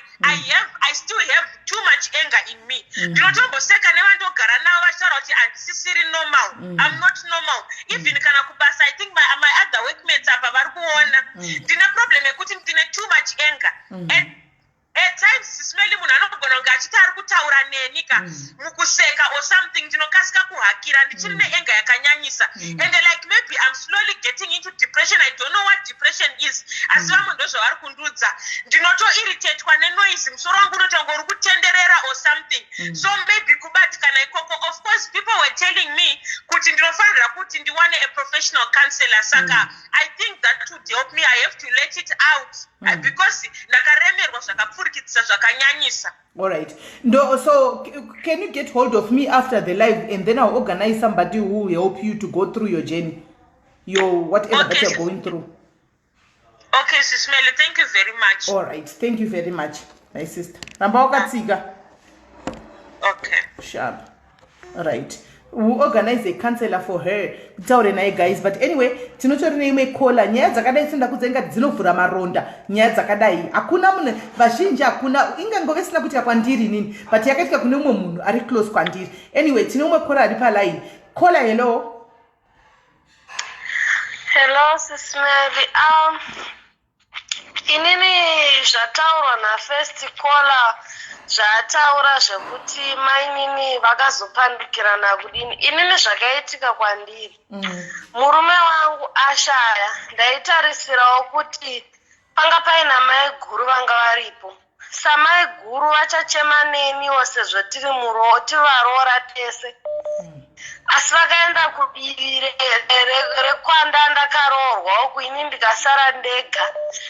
I still have too much anger in me ndinotomboseka nevandogara navo vachitaura kuti handisisiri normal. I'm not normal. Even kana kubasa, I think my other workmates apa vari kuona. Ndine problem yekuti ndine too much anger. And at times sismeli munhu anogona kunge achiti ari kutaura neni ka mukuseka or something ndinokasika kuhakira ndichiri neenga yakanyanyisa. And like maybe I'm slowly getting into depression. I don't know what depression is. Asi vamwe ndozvavari kundudza. Ndinotoirritatwa nenoise. Musoro wangu unotanga uri kutenderera or something. So maybe kubatikana ikoko. Of course people were telling me kuti ndinofanira kuti ndiwane a professional counselor. Saka I think that would help me. I have to let it out because ndakaremerwa zvakapfurikidza zvakanyanyisa. All right. No, so can you get hold of me after the live and then I'll organize somebody who will help you to go through your journey, your whatever that you're going through. Okay, Sis Meli, thank you very much. All right. Thank you very much, my sister. Ramba. Okay. Sharp. All right. We'll organize a counselor for her. Taure naye guys, but anyway, tinotori imwe caller nyaya dzakadai senda kudzenga dzinovhura maronda. Nyaya dzakadai hakuna munhu vazhinji hakuna ingangove sina kuti kwandiri nini, but yakatika kune umwe munhu ari close kwandiri. Anyway, tine umwe caller ari pa line. Caller, hello. Hello, Sis Mary. Inini zvataurwa na first caller zvataura zvekuti mainini vakazopandukirana kudini. Inini zvakaitika kwandiri. Murume wangu ashaya. Ndaitarisirawo kuti panga paina mai guru vanga varipo. Samai guru vachachema neniwo sezvo tiri varoora tese. Asi vakaenda kudivi rekwanda ndakaroorwa uku ini ndikasara ndega.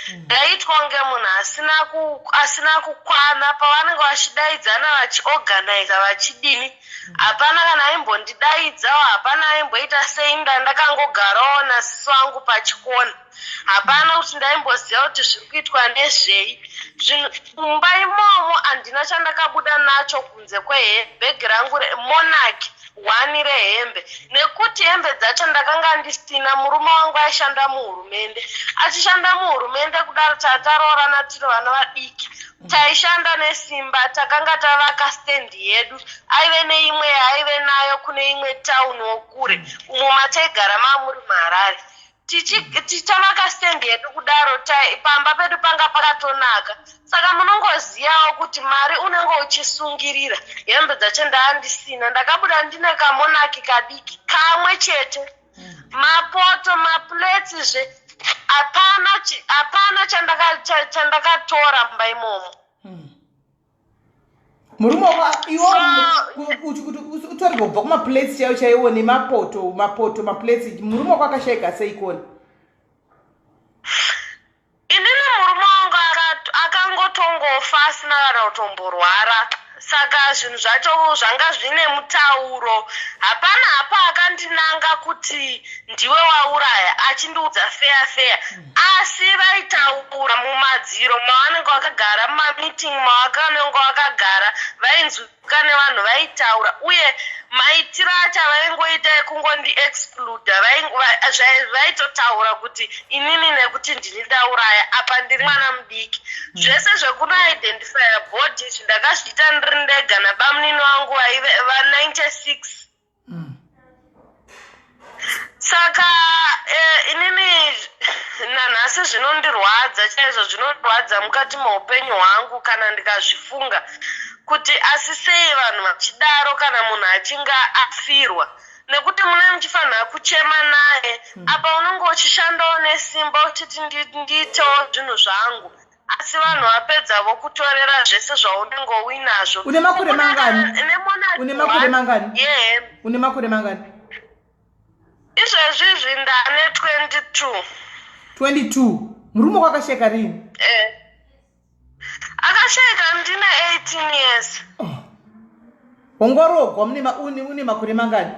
Ndaitwa kunge munhu asina kukwana pavanenge vachidaidzana vachiorganiza vachidini. Hapana kana aimbondidaidzawo, hapana aimboita sei ndakangogarawo nasisi wangu pachikona. Hapana kuti ndaimboziva kuti zviri kuitwa ndezvei. Mumba imomo handina chandakabuda nacho kunze kwebhegi rangu monaki. Wani rehembe nekuti hembe dzacho ndakanga ndisina. Murume wangu aishanda muhurumende. Achishanda muhurumende kudaro tataroorana tiri vana vadiki. Taishanda nesimba, takanga tavaka stendi yedu. Aive neimwe yaaive nayo kune imwe town wokure umo mataigara mamuri muHarare. Tichavaka stendi yedu kudaro pamba pedu panga pakatonaka. Saka munongozivawo kuti mari unenge uchisungirira. Hembe dzacho ndaandisina. Ndakabuda ndine kamonaki kadiki kamwe chete. Mapoto, maplates zve hapana chandakatora mumba imomo. Murume iwo kuti utori kubva kumaplates chaiwo nemapoto maplates murume wako akashayika sei kona? Inini murume wangu akangotongofa asina kana kutomborwara. Saka zvinhu zvacho zvanga zvine mutauro. Hapana apa akandinanga kuti ndiwe wauraya achindiudza feya. Asi vaitaura mumadziro mavanenge vakagara mumameeting mavanenge vakagara vainzwika nevanhu vaitaura. Uye maitiro acho vaingoita ekungondi-excluda. Vaitotaura kuti inini nekuti ndini ndauraya apa ndiri mwana mudiki. Zvese zvekunoidentifya body zvindakazviita ndiri ndega nabamunini wangu va96. Saka inini nanhasi zvinondirwadza chaizvo, zvinondirwadza mukati meupenyu hwangu kana ndikazvifunga kuti asi sei vanhu vachidaro kana munhu achinge afirwa. Nekuti mune muchifanira kuchema naye apa unenge uchishandawo nesimba uchiti ndiitewo zvinhu zvangu. Asi vanhu vapedza vokutorera zvese zvaunenge uinazvo. Une makore mangani? Une makore mangani? Izvezvi ndane 22. 22. Murume wako akashayika rini? Akashayika ndine 18 years. Wangorogwa une makore mangani?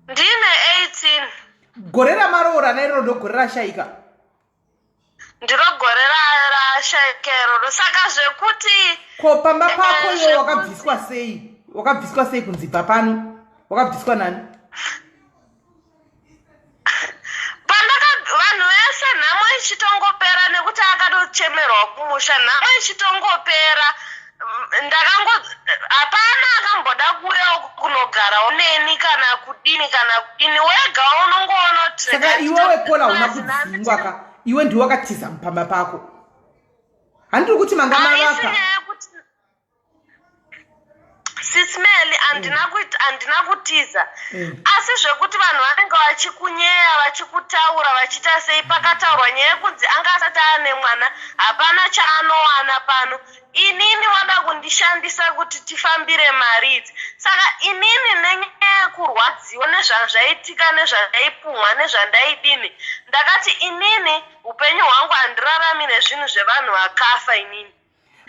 Ndine 18. Gore ramaroora nairo ndogore rashayika? Ndiro gore rashayika iroro. Saka zvekuti ko pamba pako iwo wakabviswa sei? Wakabviswa sei kunzi papano? Wakabviswa nani? Vanhu vese nhamo ichitongopera nekuti akatochemerwa kumusha. Nhamo ichitongopera. Hapana akamboda kuuya kunogara unogarawo neni kana kudini wega unongoona kuti saka iwewe kola una kudzingwa iwe ndiwe wakatiza mpamba pako handiri kuti manga mavaka sisimeli andina kutiza asi zvekuti vanhu vanenge vachikunyeya vachikutaura vachiita sei pakataurwa nyaya yekudzi anga asati ane mwana hapana chaanowana pano inini wada kundishandisa kuti tifambire mari idzi saka inini nenyaya yekurwadziwa nezvazvaitika nezvandaipumwa nezvandaidini ndakati inini upenyu hwangu handirarami nezvinhu zvevanhu vakafa inini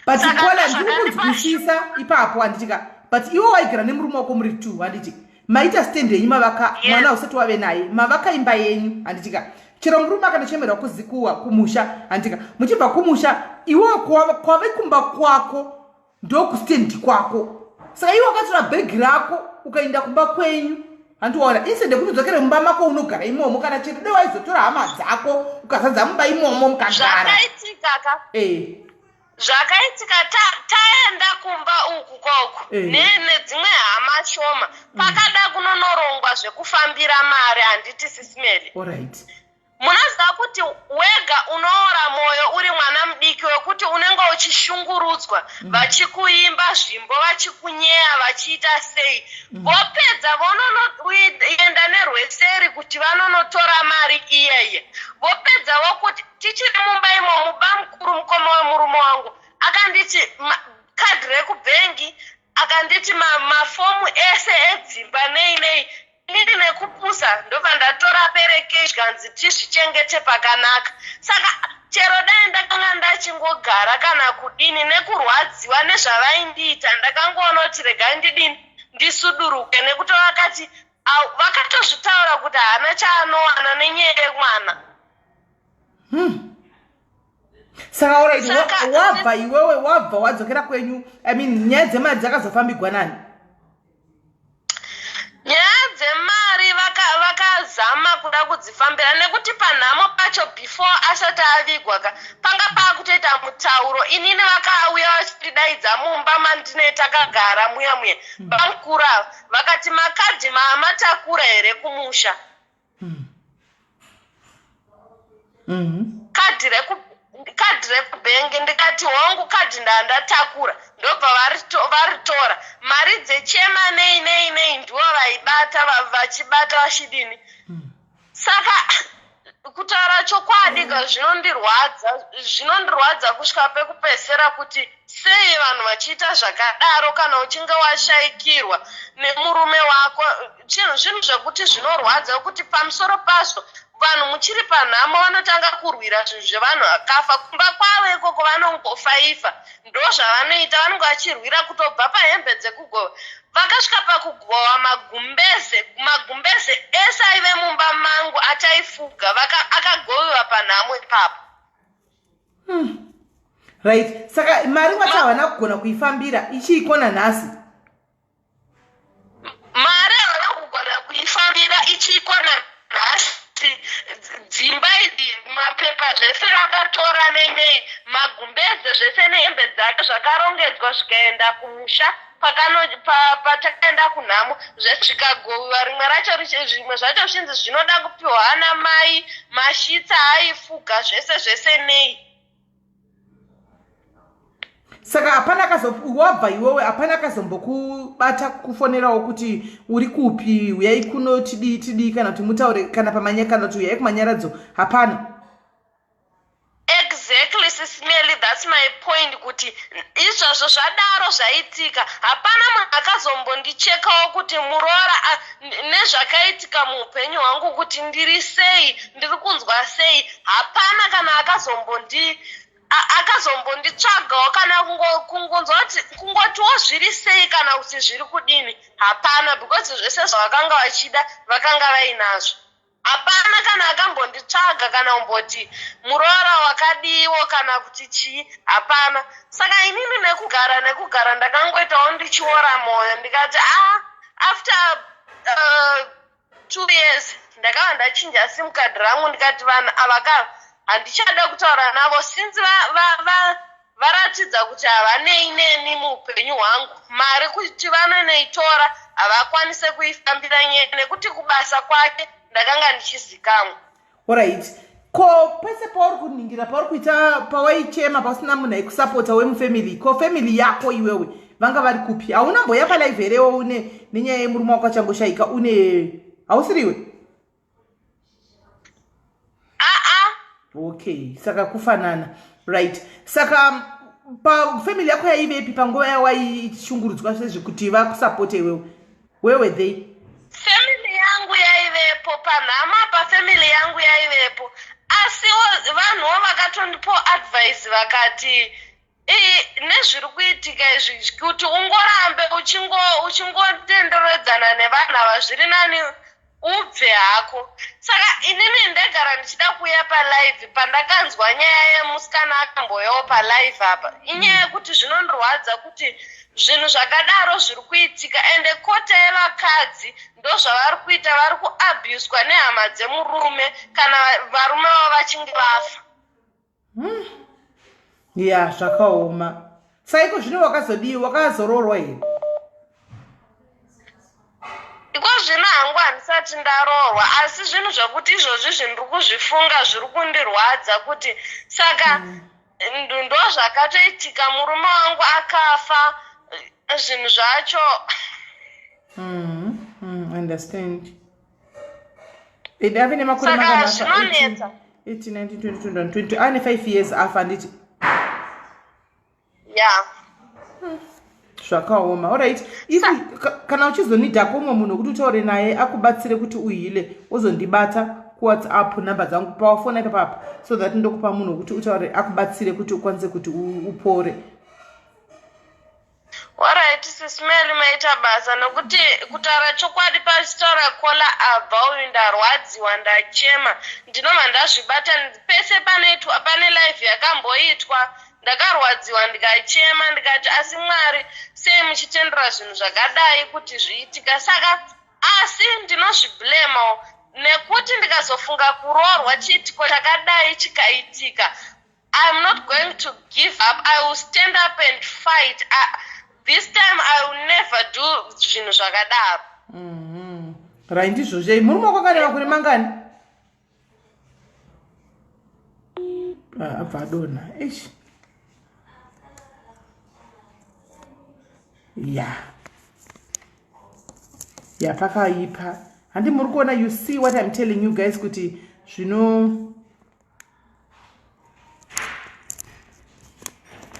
but kola ndiri kunzwisisa ipapo handitika but iwe waigara nemurume wako muri 2 handiti maita stand yenyu mavaka mwana usati wave naye mavaka imba yenyu handitika chero murume akanochemerwa kuzikuwa kumusha handika muchibva kumusha iwe kwave kumba kwako ndokustendi kwako saka iwe wakatora bhegi rako ukaenda kumba kwenyu handiwaona instead yekutodzokere mumba mako unogara imomo kana chero dai waizotora hama dzako ukazadza mumba imomo mukagara zvakaitika taenda kumba uku kwauku nedzimwe hama shoma pakada kunonorongwa zvekufambira mari handiti sisimeli munoziva kuti wega unoora mwoyo uri mwana mudiki wekuti unenge uchishungurudzwa vachikuimba zvimbo vachikunyeya vachiita sei vopedza vononoenda nerweseri kuti vanonotora mari iyeye vopedza vokuti tichiri mumba imo muba mukuru mukoma wemurume wangu akanditi kadhi rekubhengi akanditi mafomu ese edzimba nei inini nekupusa ndobva ndatora perekeshi kanzi tizvichengete pakanaka saka chero dai ndakanga ndachingogara kana kudini nekurwadziwa nezvavaindiita ndakangoona kuti regai ndidini ndisuduruke nekuti vakati vakatozvitaura kuti hana chaanowana nenyaya yemwana saka wabva iwewe wabva wadzokera kwenyu nyaya dzemari dzakazofambigwa nani nyaya dzemari vakazama kuda kudzifambira nekuti panhamo pacho before asati avigwa panga paakutoita mutauro inini vakauya vachitidaidza mumba mandine takagara muya pamukuru avo vakati makadhi maamatakura here kumusha kadhi rekubhengi ndikati hongu kadhi ndandatakura ndobva varitora mari dzechema nei ndivo vaibata vachibata vachidini saka kutaura chokwadi zvinondirwadza kusvika pekupesera kuti sei vanhu vachiita zvakadaro kana uchinge washaikirwa nemurume wako zvinhu zvekuti zvinorwadza kuti pamusoro pazvo vanhu muchiri panhamo vanotanga kurwira zvinhu zvevanhu vakafa kumba kwavo ikoko vanongofaifa ndo zvavanoita vanenge vachirwira kutobva pahembe dzekugova vakasvika pakugova magumbeze ese aive mumba mangu achaifuga akagoviwa panhamo ipapo right saka mari mwati havana kugona kuifambira ichiikona nhasi mari havana kugona kuifambira ichiikona nhasi dzimba idzi mapepa zvese vakatora nei magumbeze zvese nehembe dzake zvakarongedzwa zvikaenda kumusha patakaenda kunhamo zvese zvikagoviwa rimwe racho zvimwe zvacho zvinzi zvinoda kupiwa ana mai mashitsa aifuga zvese nei saka hapana wabva iwewe hapana akazombokubata kufonerawo kuti uri kupi uyai kuno tidii kana kuti mutaure kana pamanya kana kuti uyai kumanyaradzo hapana exactly sisimeli that's my point kuti izvozvo zvadaro zvaitika hapana munhu akazombondichekawo kuti muroora nezvakaitika muupenyu hwangu kuti ndiri sei ndiri kunzwa sei hapana kana akazombonditsvagawo kana kungonzwa kuti kungotiwo zviri sei kana kuti zviri kudini hapana because zvese zvavakanga vachida vakanga vainazvo hapana kana akambonditsvaga kana kumboti muroora wakadiwo kana kuti chii hapana saka inini nekugara ndakangoitawo ndichiora mwoyo ndikati after 2 years ndakava ndachinja simukadhi rangu ndikati vanhu avaka handichada kutaura navo since varatidza kuti havanei neni muupenyu hwangu mari kuti vanonoitora havakwanise kuifambira nyaya nekuti kubasa kwake ndakanga ndichizikamwa. Alright. Ko pese pauri kuningira pauri kuita pawaichema pasina munhu aikusapota wemufamily ko family yako iwewe vanga vari kupi? Haunamboya palive herewo une nenyaya yemurume wako achangoshaika une hausiriwe? Okay, saka kufanana. Right. Saka family yako yaivepi panguva yawaishungurudzwa sezvekuti vakusapote iwewe? Where were they? Family yangu yaivepo panhama pafamily yangu yaivepo. Asiwo vanhuwo vakatondipo advice vakati nezviri kuitika izvi kuti ungorambe uchingotenderedzana nevanhu ava zviri nani ubve hako. Saka inini ndagara ndichida kuuya palive pandakanzwa nyaya yemusikana akamboyawo palive apa. Inyaya yekuti zvinondirwadza kuti zvinhu zvakadaro zviri kuitika ende kota yevakadzi ndo zvavari kuita, vari kuabuswa nehama dzemurume kana varume vavo vachinge vafa. Ya zvakaoma. Saiko zvino wakazodiwa wakazororwa here? Iko zvino hangu handisati ndarorwa, asi zvinhu zvokuti izvozvi zvindiri kuzvifunga zviri kundirwadza kuti saka ndo zvakatoitika, murume wangu akafa, zvinhu zvacho. Understand. Ave nemakore saka zvinonetsa. 18, 19, 20, 21, 20 ane 5 years afa nditi. Yeah. Zvakaoma. Alright. If kana uchizonidhako umwe munhu kuti utaure naye akubatsire kuti uhile uzondibata kuWhatsApp number dzangu pawafona ipapo so that ndokupa munhu kuti utaure akubatsire kuti ukwanise kuti upore. Alright, sisimeli maita basa nokuti kutaura chokwadi pasitaura kola abva uyu ndarwadziwa ndachema ndinobva ndazvibata pese panoitwa pane live yakamboitwa ndakarwadziwa ndikachema ndikati asi Mwari sei muchitendera zvinhu zvakadai kuti zviitika. Saka asi ndinozviblema nekuti ndikazofunga kuroorwa chiitiko chakadai chikaitika, I'm not going to give up. I will stand up and fight. This time I will never do zvinhu zvakadaro. Rai ndizvozve. Murume wako akane makore mangani? Abva adonha. Eish. Ya pakaipa. Handi muri kuona, you see what I'm telling you guys kuti zvino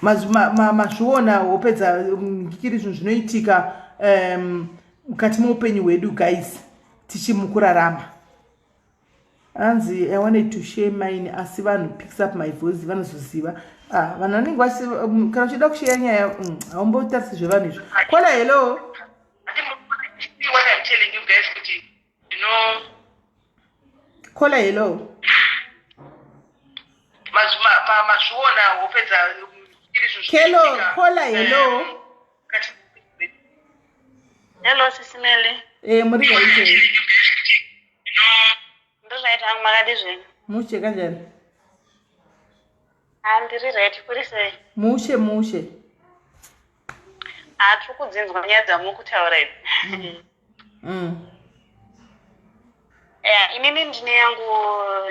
mazviona wopedza ngikiri zvinhu zvinoitika mukati meupenyu hwedu guys tichimukurarama. Anzi I wanted to share mine asi vanhu picks up my voice vanozoziva. Vanhu vanenge vasi kana uchida kushare nyaya haumbotarisi zvevanhu izvo. Kola hello. What I'm telling you guys, you know. Kola hello. Mazviona wopedza hello, kola hello. Hello sisimeli. Muri gaite. Ndozvaita hangu makadi zvenyu. Mushe kanjani? Handiri right kuri sei? Mushe. Tiri kudzinzwa nyaya dzamukutaura idzi. Inini ndine yangu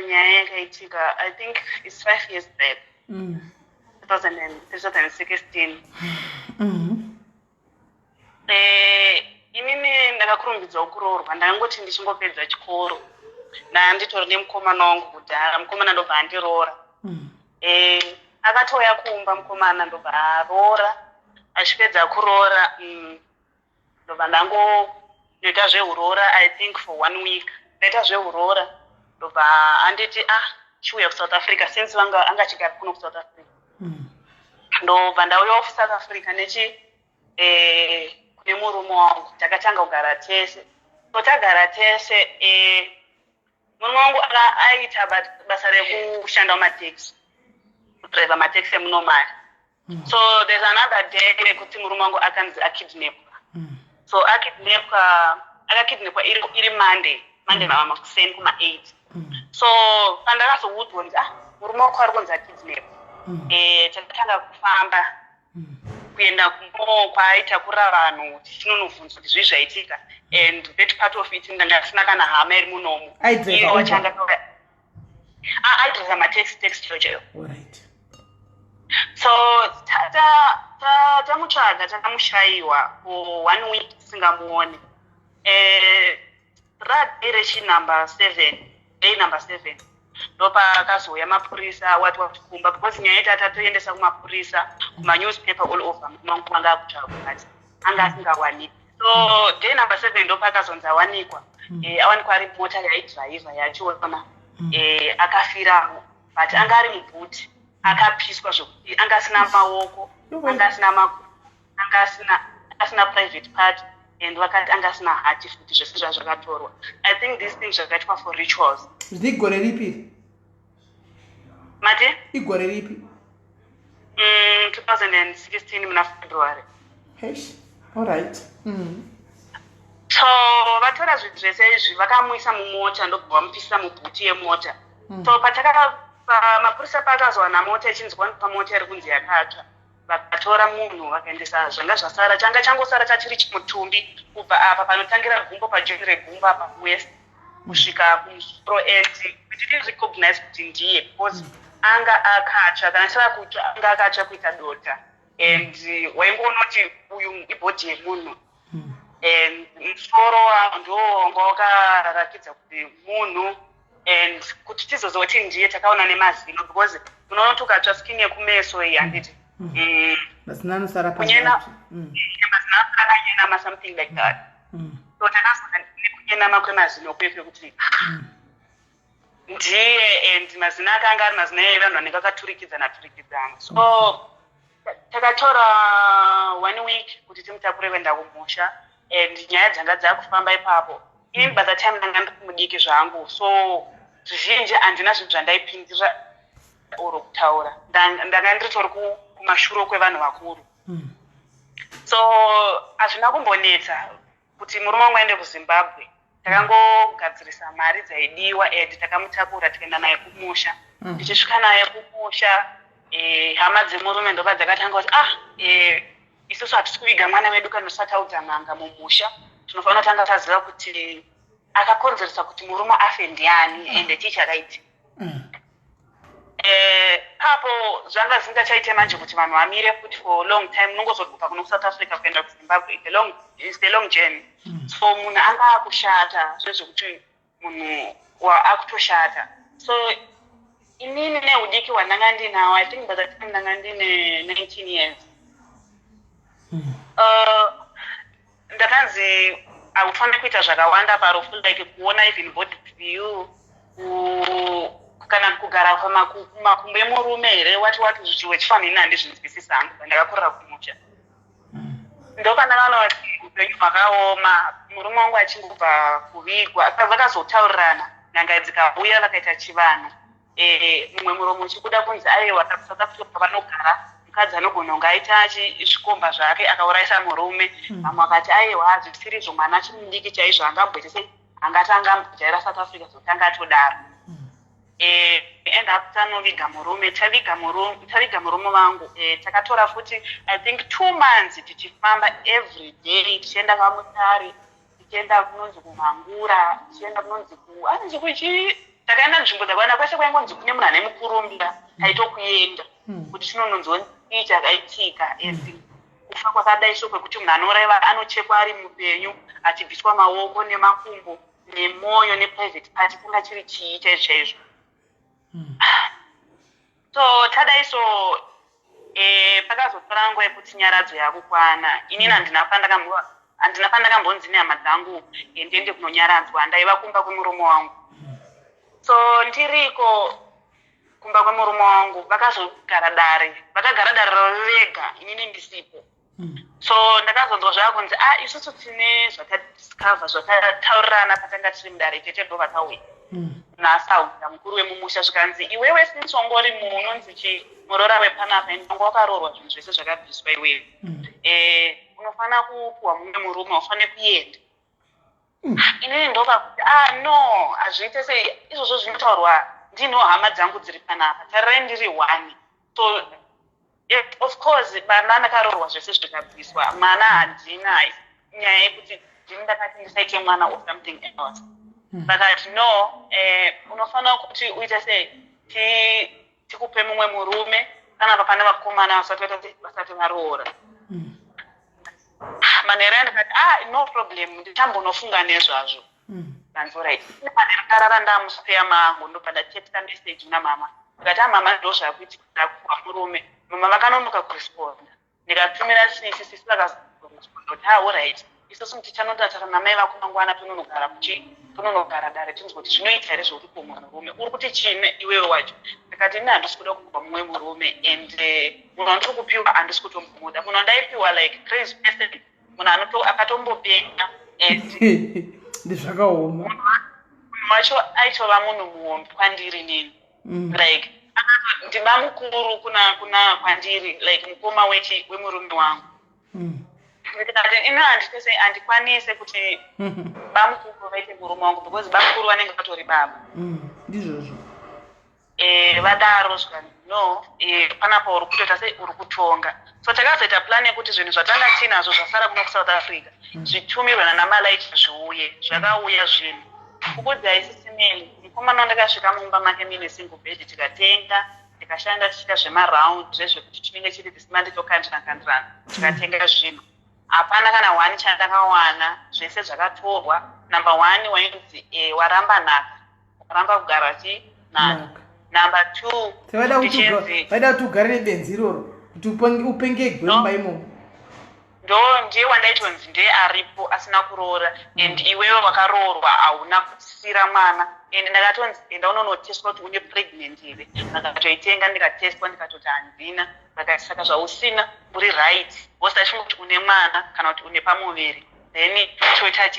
nyaya yakaitika, I think it's 5 years back. 2016. Inini ndakakurumbidzwa kuroorwa, ndakangoti ndichingopedza chikoro ndanditori nemukomana wangu kudhara, mukomana ndobva andiroora. Akatouya kuumba mukomana ndobva aroora, achipedza kuroora ndobva ndangoita zveuroora I think for 1 week. Ndaita zveuroora ndobva anditi chiuya kuSouth Africa since anga chigara kuno kuSouth Africa. Ndobva ndauya South Africa kune murume wangu takatanga kugara tese. Tagara tese murume wangu aita basa rekushanda mataxi, kudriva mataxi emunomari. So there's another day kuti murume wangu akanzi akidnapwa. So akakidnapwa iri Monday makuseni kuma 8. So pandakazoudzwa kuti murume wako ari kunzi akidnapwa. Takatanga kufamba kuenda kwaaitakura vanhu tichinonovhunza kuti zvii zvaitika, and that part of it ndanga asina kana hama iri munomu. Aidriva mataxi chocheyo. So tamutsvaga takamushayiwa for 1 week tisingamuone. Radei number 7, day number 7. Ndopa akazouya mapurisa wati watikumba because nyaya yati atatoendesa kumapurisa kumanewspaper all over manga akutsvaga kuti anga asingawanikwi. So day number 7 ndopa akazonzi awanikwa. Awanikwa ari mota yaidhiraivha yachiona. Akafiramo but anga ari mubhuti akapiswa zvokuti anga asina maoko, anga asina makumbo, anga asina private part, and vakati anga asina hati futi zvese zvazvakatorwa. I think these things zvakaitwa for rituals. Igore ripi? Mate? Igore ripi? 2016 muna February. Hesh. All right. So vatora zvinhu zvese izvi vakamuisa mumota ndobva vamupisa mubhuti yemota. So mapurisa paakazowana mota ichinzwa pamota iri kunzi yakatsva, vakatora munhu vakaendesa zvanga zvasara, changa changosara chachiri chimutumbi kubva apa panotangira gumbo pajoini regumbo apa west kusvika kumusoro end kuti tirecognize kuti ndiye because anga akatsva kana saka kuti anga akatsva kuita dota, and waingoona kuti uyu ibhodhi yemunhu, and musoro ndo wanga wakaratidza kuti munhu, and kuti tizozoti ndiye takaona nemazino because unoona kuti ukatsva skin yekumeso iyi handiti mazino anosara kunyena akanyena something like that. So takazoona nekunyena kwemazino kwekwe kuti ndiye, and mazino akanga ari mazino evanhu vanenge vakaturikidzana. So takatora 1 week kuti timutakure kuenda kumusha, and nyaya dzanga dzakufamba ipapo. Even by the time ndanga ndiri mudiki zvangu, so zvizhinji handina zvinhu zvandaipindira oro kutaura, ndanga ndiritori kumashure kwevanhu vakuru. So hazvina kumbonetsa kuti murume wangu aende kuZimbabwe. Takangogadzirisa mari dzaidiwa, and takamutakura tikaenda naye kumusha. Tichisvika naye kumusha, hama dzemurume ndobva dzakatanga kuti isusu hatisi kuviga mwana wedu kana tisati audza n'anga mumusha. Tinofanira tanga taziva kuti akakonzeresa kuti murume afe ndiani ende chii chakaiti. Papo zvanga zvingachaite manje kuti vanhu vamire futi for long time. Unongozoti kubva kuno South Africa kuenda kuZimbabwe it's the long journey. So munhu anga akushata zvezvekuti munhu akutoshata. So inini neudiki hwandanga ndinawo, I think by the time ndanga ndine 19 years, ndakanzi akufanira kuita zvakawanda parufu, like kuona even body view, kana kugara kumakumbo emurume here wati zvichiwe chifanini handizvinzwisisa hangu pandakakurira kumusha. Ndopandakaona kuti upenyu hwakaoma, murume wangu achingobva kuvigwa, vakazotaurirana, n'anga dzikauya vakaita chivanhu. Mumwe muromo uchikuda kunzi aiwa South pavanogara mukadzi anogona kunge aita zvikomba zvake akaurayisa murume. Vamwe vakati aiwa hazvisirizvo, mwana chimudiki chaizvo angambotese angati angambojaira South Africa zotanga atodaro. And tanoviga murume, taviga murume wangu. Takatora futi I think 2 months tichifamba every day, tichienda kwaMutare, tichienda kunonzi kuMhangura, tichienda kunonzi anonzi kuchi, takaenda nzvimbo dzakawanda kwese kwaingonzi kune munhu ane mukurumbira taitokuenda kuti tinononzwa chii chakaitika. Kufa kwakadai so kwekuti munhu anoraiva anochekwa ari mupenyu achibviswa maoko nemakumbo nemwoyo neprivate part, kunga chiri chii chaizvo. So tadai so pakazotora nguva yekuti nyaradzo yakukwana. Inini handina pandakambonzi nehama dzangu ndiende kunonyaradzwa, ndaiva kumba kwemurume wangu. So ndiriko kumba kwemurume wangu vakazogara dare, vakagara dare vega, inini ndisipo. So ndakazonzwa zvakunzi isusu tine zvakadiscover zvakataurirana patanga tiri mudare chete ndo vakauya nasauta mukuru wemumusha zvikanzi iwewe since wangori munhu unonzi chimurora wepanapa ndanga wakarorwa zvinhu zvese zvakabviswa iwewe, unofanira kupuwa mumwe murume, ufanire kuenda. Inini ndopa kuti no, hazviite sei, izvozvo zvinotaurwa ndino hama dzangu dziri panapa, tarirai ndiri 1. So of course vana ndakarorwa zvese zvikabviswa mwana handina nyaya yekuti ndini ndakati ndisaite mwana or something else vakati no unofanira kuti uite sei tikupe mumwe murume kana papane vakomana vasati varoora manheru andikati no problem ndichambonofunga nezvazvo danzorit manheru ndarara ndamuspeya mangu ndobva ndatetsa message namama ndikati mama ndo zvakuitika ndakupa murume mama vakanonoka kuresponda ndikatumira sisi vakazorespondoti alright isusu tichanotataura namai vako mangwana tononogara dare tinzwa kuti zvinoita here zvouri kumwa murume uri kuti chine iwewe wacho ndikati ini handisi kuda kupa mumwe murume and munhu andiri kupiwa handisi kutombomuda munhu andaipiwa like crazy person munhu akatombopenga and ndizvakaoma munhu wacho aitova munhu muombi kwandiri nini like ndiba mukuru kuna kwandiri like mukoma wemurume wangu ndikati ino handikwanise kuti bamukuru vaite murume wangu because bamukuru vanenge vatori baba ndizvozvo vadaro zvikani no panapo uri kutoita sei uri kutonga so takazoita plan yekuti zvinhu zvatanga tinazvo zvasara kuno kusouth africa zvitumirwe namalaiti zviuye zvakauya zvinhu kukudzi haisisimeli mukomana wandakasvika mumba make mine single bed tikatenga tikashanda tichita zvemaround zvezvekuti tinenge chiri tisimandi tokandirana tikatenga zvinhu hapana kana 1 chandakawana zvese zvakatorwa number 1 wainzi waramba nhaka waramba kugara naka number 2 vaida kuti ugare nebenzi iroro kuti upenge gwemba imomo ndiye wandaitonzi ndiye aripo asina kuroora and iwewe wakaroorwa hauna kusira mwana and ndakatonzi enda unonotestwa kuti une pregnant here ndakatoitenga ndikatestwa ndikatoti handina saka zvausina uri right wosachimwe kuti une mwana kana kuti une pamuviri then toita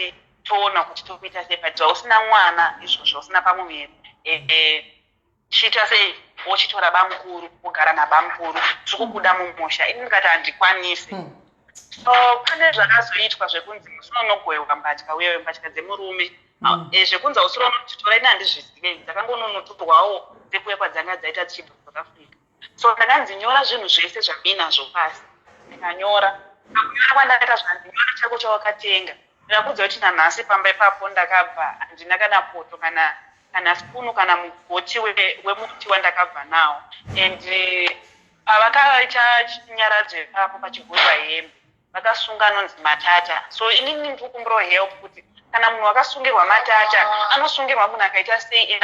toona kuti tokuita sei but zvausina mwana izvozvo usina pamuviri chiita sei wochitora bamukuru wogara nabamukuru zvikubuda mumusha ini ndikati handikwanisi so pane zvakazoitwa zvekunzi usinonogwewa mbatya uyewe mbatya dzemurume zvekunzi usironotitorai handizvizive dzakangononotorwawo dzekuya kwadzanga dzaita tichibva south africa so ndakanzi nyora zvinhu zvese zvabinazvo pasi ndikanyora akunyora kwandakaita zvandinyora chako chawakatenga ndakudza kuti nanhasi pamba ipapo ndakabva handina kana poto kana spunu kana mugoti wemuti wandakabva nawo and pavakaita nyaradzo ipapo pachigurwa hembe vakasunga anonzi matata so inini ndiri kumbiro help kuti kana munhu akasungirwa matata anosungirwa munhu akaita sei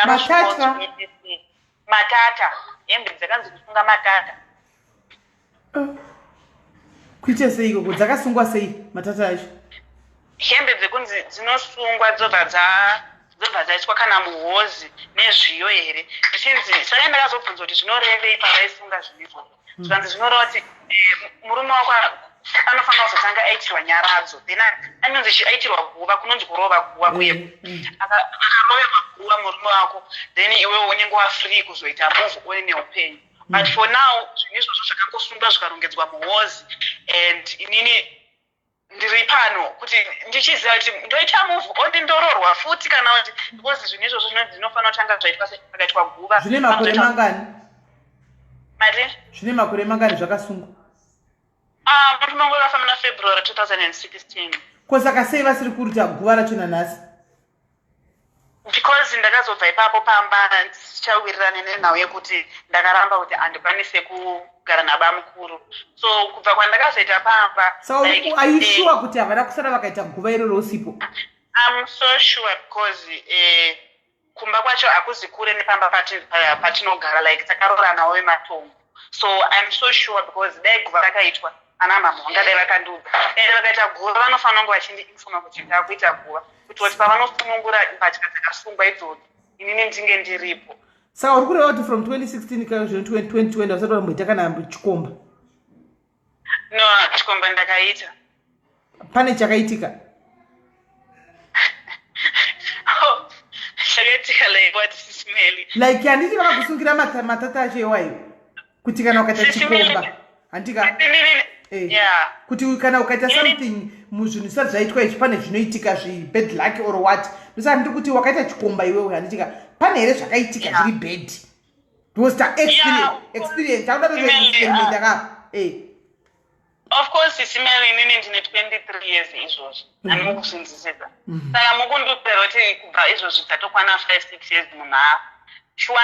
matata hembe dzakanzi kusunga matata kuite sei ikoko dzakasungwa sei matata acho hembe dzekunzi dzinosungwa dzobva dzaiswa kana muhozi nezviyo here zvichinzi saka ndakazobvunza kuti zvinorevei pavaisunga zvinizvo zvikanzi zvinoreva kuti murume wako anofanira kuzotanga aitirwa nyaradzo then anonzi aitirwa guva kunonzi kurova guva kuye akaroverwa guva murume wako then iwewe unenge wafree kuzoita move uine neupenyu but for now zvinizvozvo zvakangosungwa zvikarongedzwa muhozi and inini ndiri pano kuti ndichiziva kuti ndoita move oti ndororwa futi kana kuti because zvinizvozvo zvinofanira kutanga zvaitwa pakaitwa guva zvine makore mangani mari zvine makore mangani zvakasungwa murume wangu akafa muna February 2016 kozaka sei vasiri kuruta guva racho nanhasi because ndakazobva ipapo pamba ndichawirirane nenhau yekuti ndakaramba kuti handikwanise kugara nabamukuru so kubva kwandakazoita pamba saka aishuwa kuti havana kusara vakaita guva iroro usipo I'm so sure because kumba kwacho hakuzi kure nepamba patinogara like takaroranawo vematombo so I'm so sure because dai guva rakaitwa ana mama vangadai vakanduba ende vakaita guva vanofanira kunge vachindiinfoma kuti ndakuita guva kuti pavanosunungura mbatya dzakasungwa idzodzo inini ndinge ndiripo saka uri kureva kuti from 2016 kaizvoni 2020 usati wamboita kana chikomba no chikomba ndakaita pane chakaitika chakaitika like what sisimeli like handiti vakakusungira matata acho iwayo kuti kana ukaita chikomba handika kuti kana ukaita something muzvinhu zvisati zvaitwa izvi pane zvinoitika zvibad luck or what ndosaka ndiri kuti wakaita chikomba iwewe handitika pane here zvakaitika zviri bad ndosta experience auda experiment akapa Of course isimari inini ndine 23 years izvozvi anomukusinzisisa saka mukundipera kuti kubva izvozvi zvatokwana 5-6 years munhu shuwa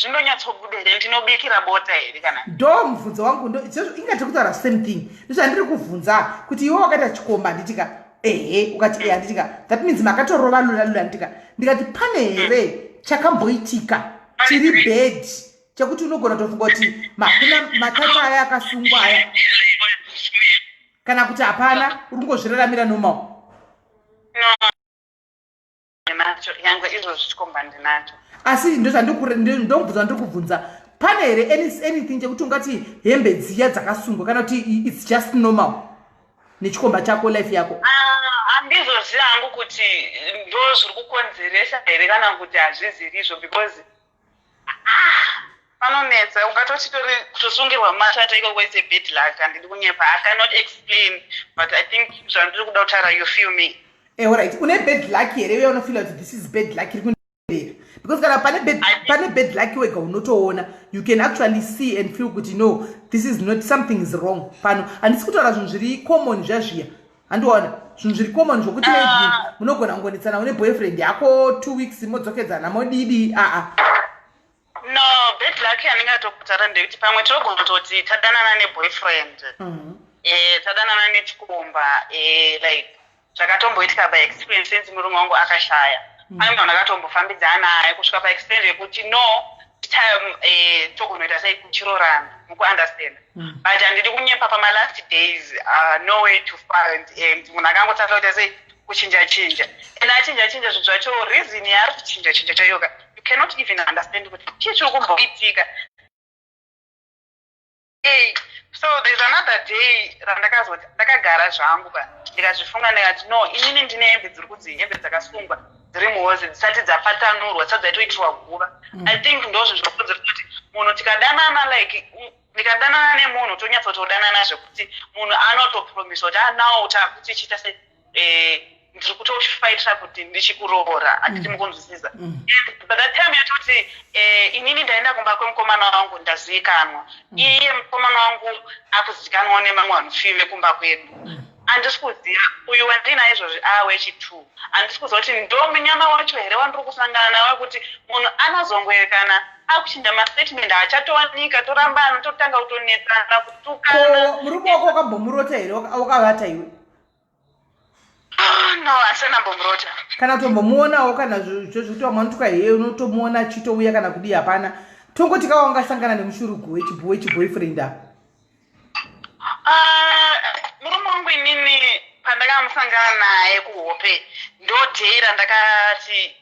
zvinonyatsobuda here ndinobikira bota here kana ndo mubvunzo wangu ingati kutaura same thing ndozvandiri kubvunza kuti iwe wakaita chikomba nditika ukati handitika that means makatorova lula nditika ndikati pane here chakamboitika chiri bad chekuti unogona kutofunga kuti matata aya akasungwa aya kana kuti hapana uri kungozviraramira nomao ndinacho yangu izvozvi chikomba ndinacho asi ndomubvunza ndiri kubvunza pane here anything chekuti ungati hembe dziya dzakasungwa kana kuti its just normal nechikomba chako life yako handizozvi hangu kuti ndo zviri kukonzeresa here kana kuti hazviziri izvo because panonetsa ungatochitori kutosungirwa matata iko kwese bad luck handidi kunyepa I cannot explain but I think zvandiri kuda kutaura you feel me alright une bad luck here we unofeel that this is bad luck iri kunderera because kana pane bad luck wega unotoona you can actually see and feel kuti no this is not something is wrong pano handisi kutaura zvinhu zviri common zvazviya handiona zvinhu zviri common zvokuti munogona kungonetsana une boyfriend yako 2 weeks modzokedzana modidi no bad luck yandingatokutaura ndekuti pamwe tinogona kutoti tadanana neboyfriend tadanana nechikomba like zvakatomboitika by experience since murume wangu akashaya pane munhu akatombofambidzana naye kusvika paextent yekuti no time togonoita sei kuchirorana mukuunderstand but handidi kunyepa pamalast days no way to find and munhu akangotanga kuita sei kuchinja and achinja zvinhu zvacho reason yaari kuchinja chayoka you cannot even understand kuti chii chiri kumboitika so there's another day randakazoti ndakagara zvangu ndikazvifunga ndikati no inini ndine hembe dziri kudzi hembe dzakasungwa dziri muhozi dzisati dzapatanurwa dzisati dzaitoitirwa guva I think ndozvo zvinokonzera kuti munhu tikadanana like ndikadanana nemunhu tonyatsotodanana zvekuti munhu anotopromisa kuti nawo takuti chiita se ndiri kutofaitira kuti ndichikuroora atiti mukunzwisisa but that time yatoti inini ndaenda kumba kwemukomana wangu ndazivikanwa iye mukomana wangu akuzivikanwa nemamwe vanhu vekumba kwedu handisi kuziva uyu wandina izvozvi wechi2 handisi kuziva kuti ndo munyama wacho here wandiri kusangana nawe kuti munhu anozongoerekana akuchinja mastatement achatowanika torambana totanga kutonetsana kutukana murume wako wakambomurota here wakavata iwe no hasina mbomurota kana kutombomuonawo kana zvozvikuti wamwanutuka here unotomuona achitouya kana kudii hapana tongoti kawa ungasangana nemushurugu wechiboyfriend murume wangu inini pandakamusangana naye kuhope ndodhei randakati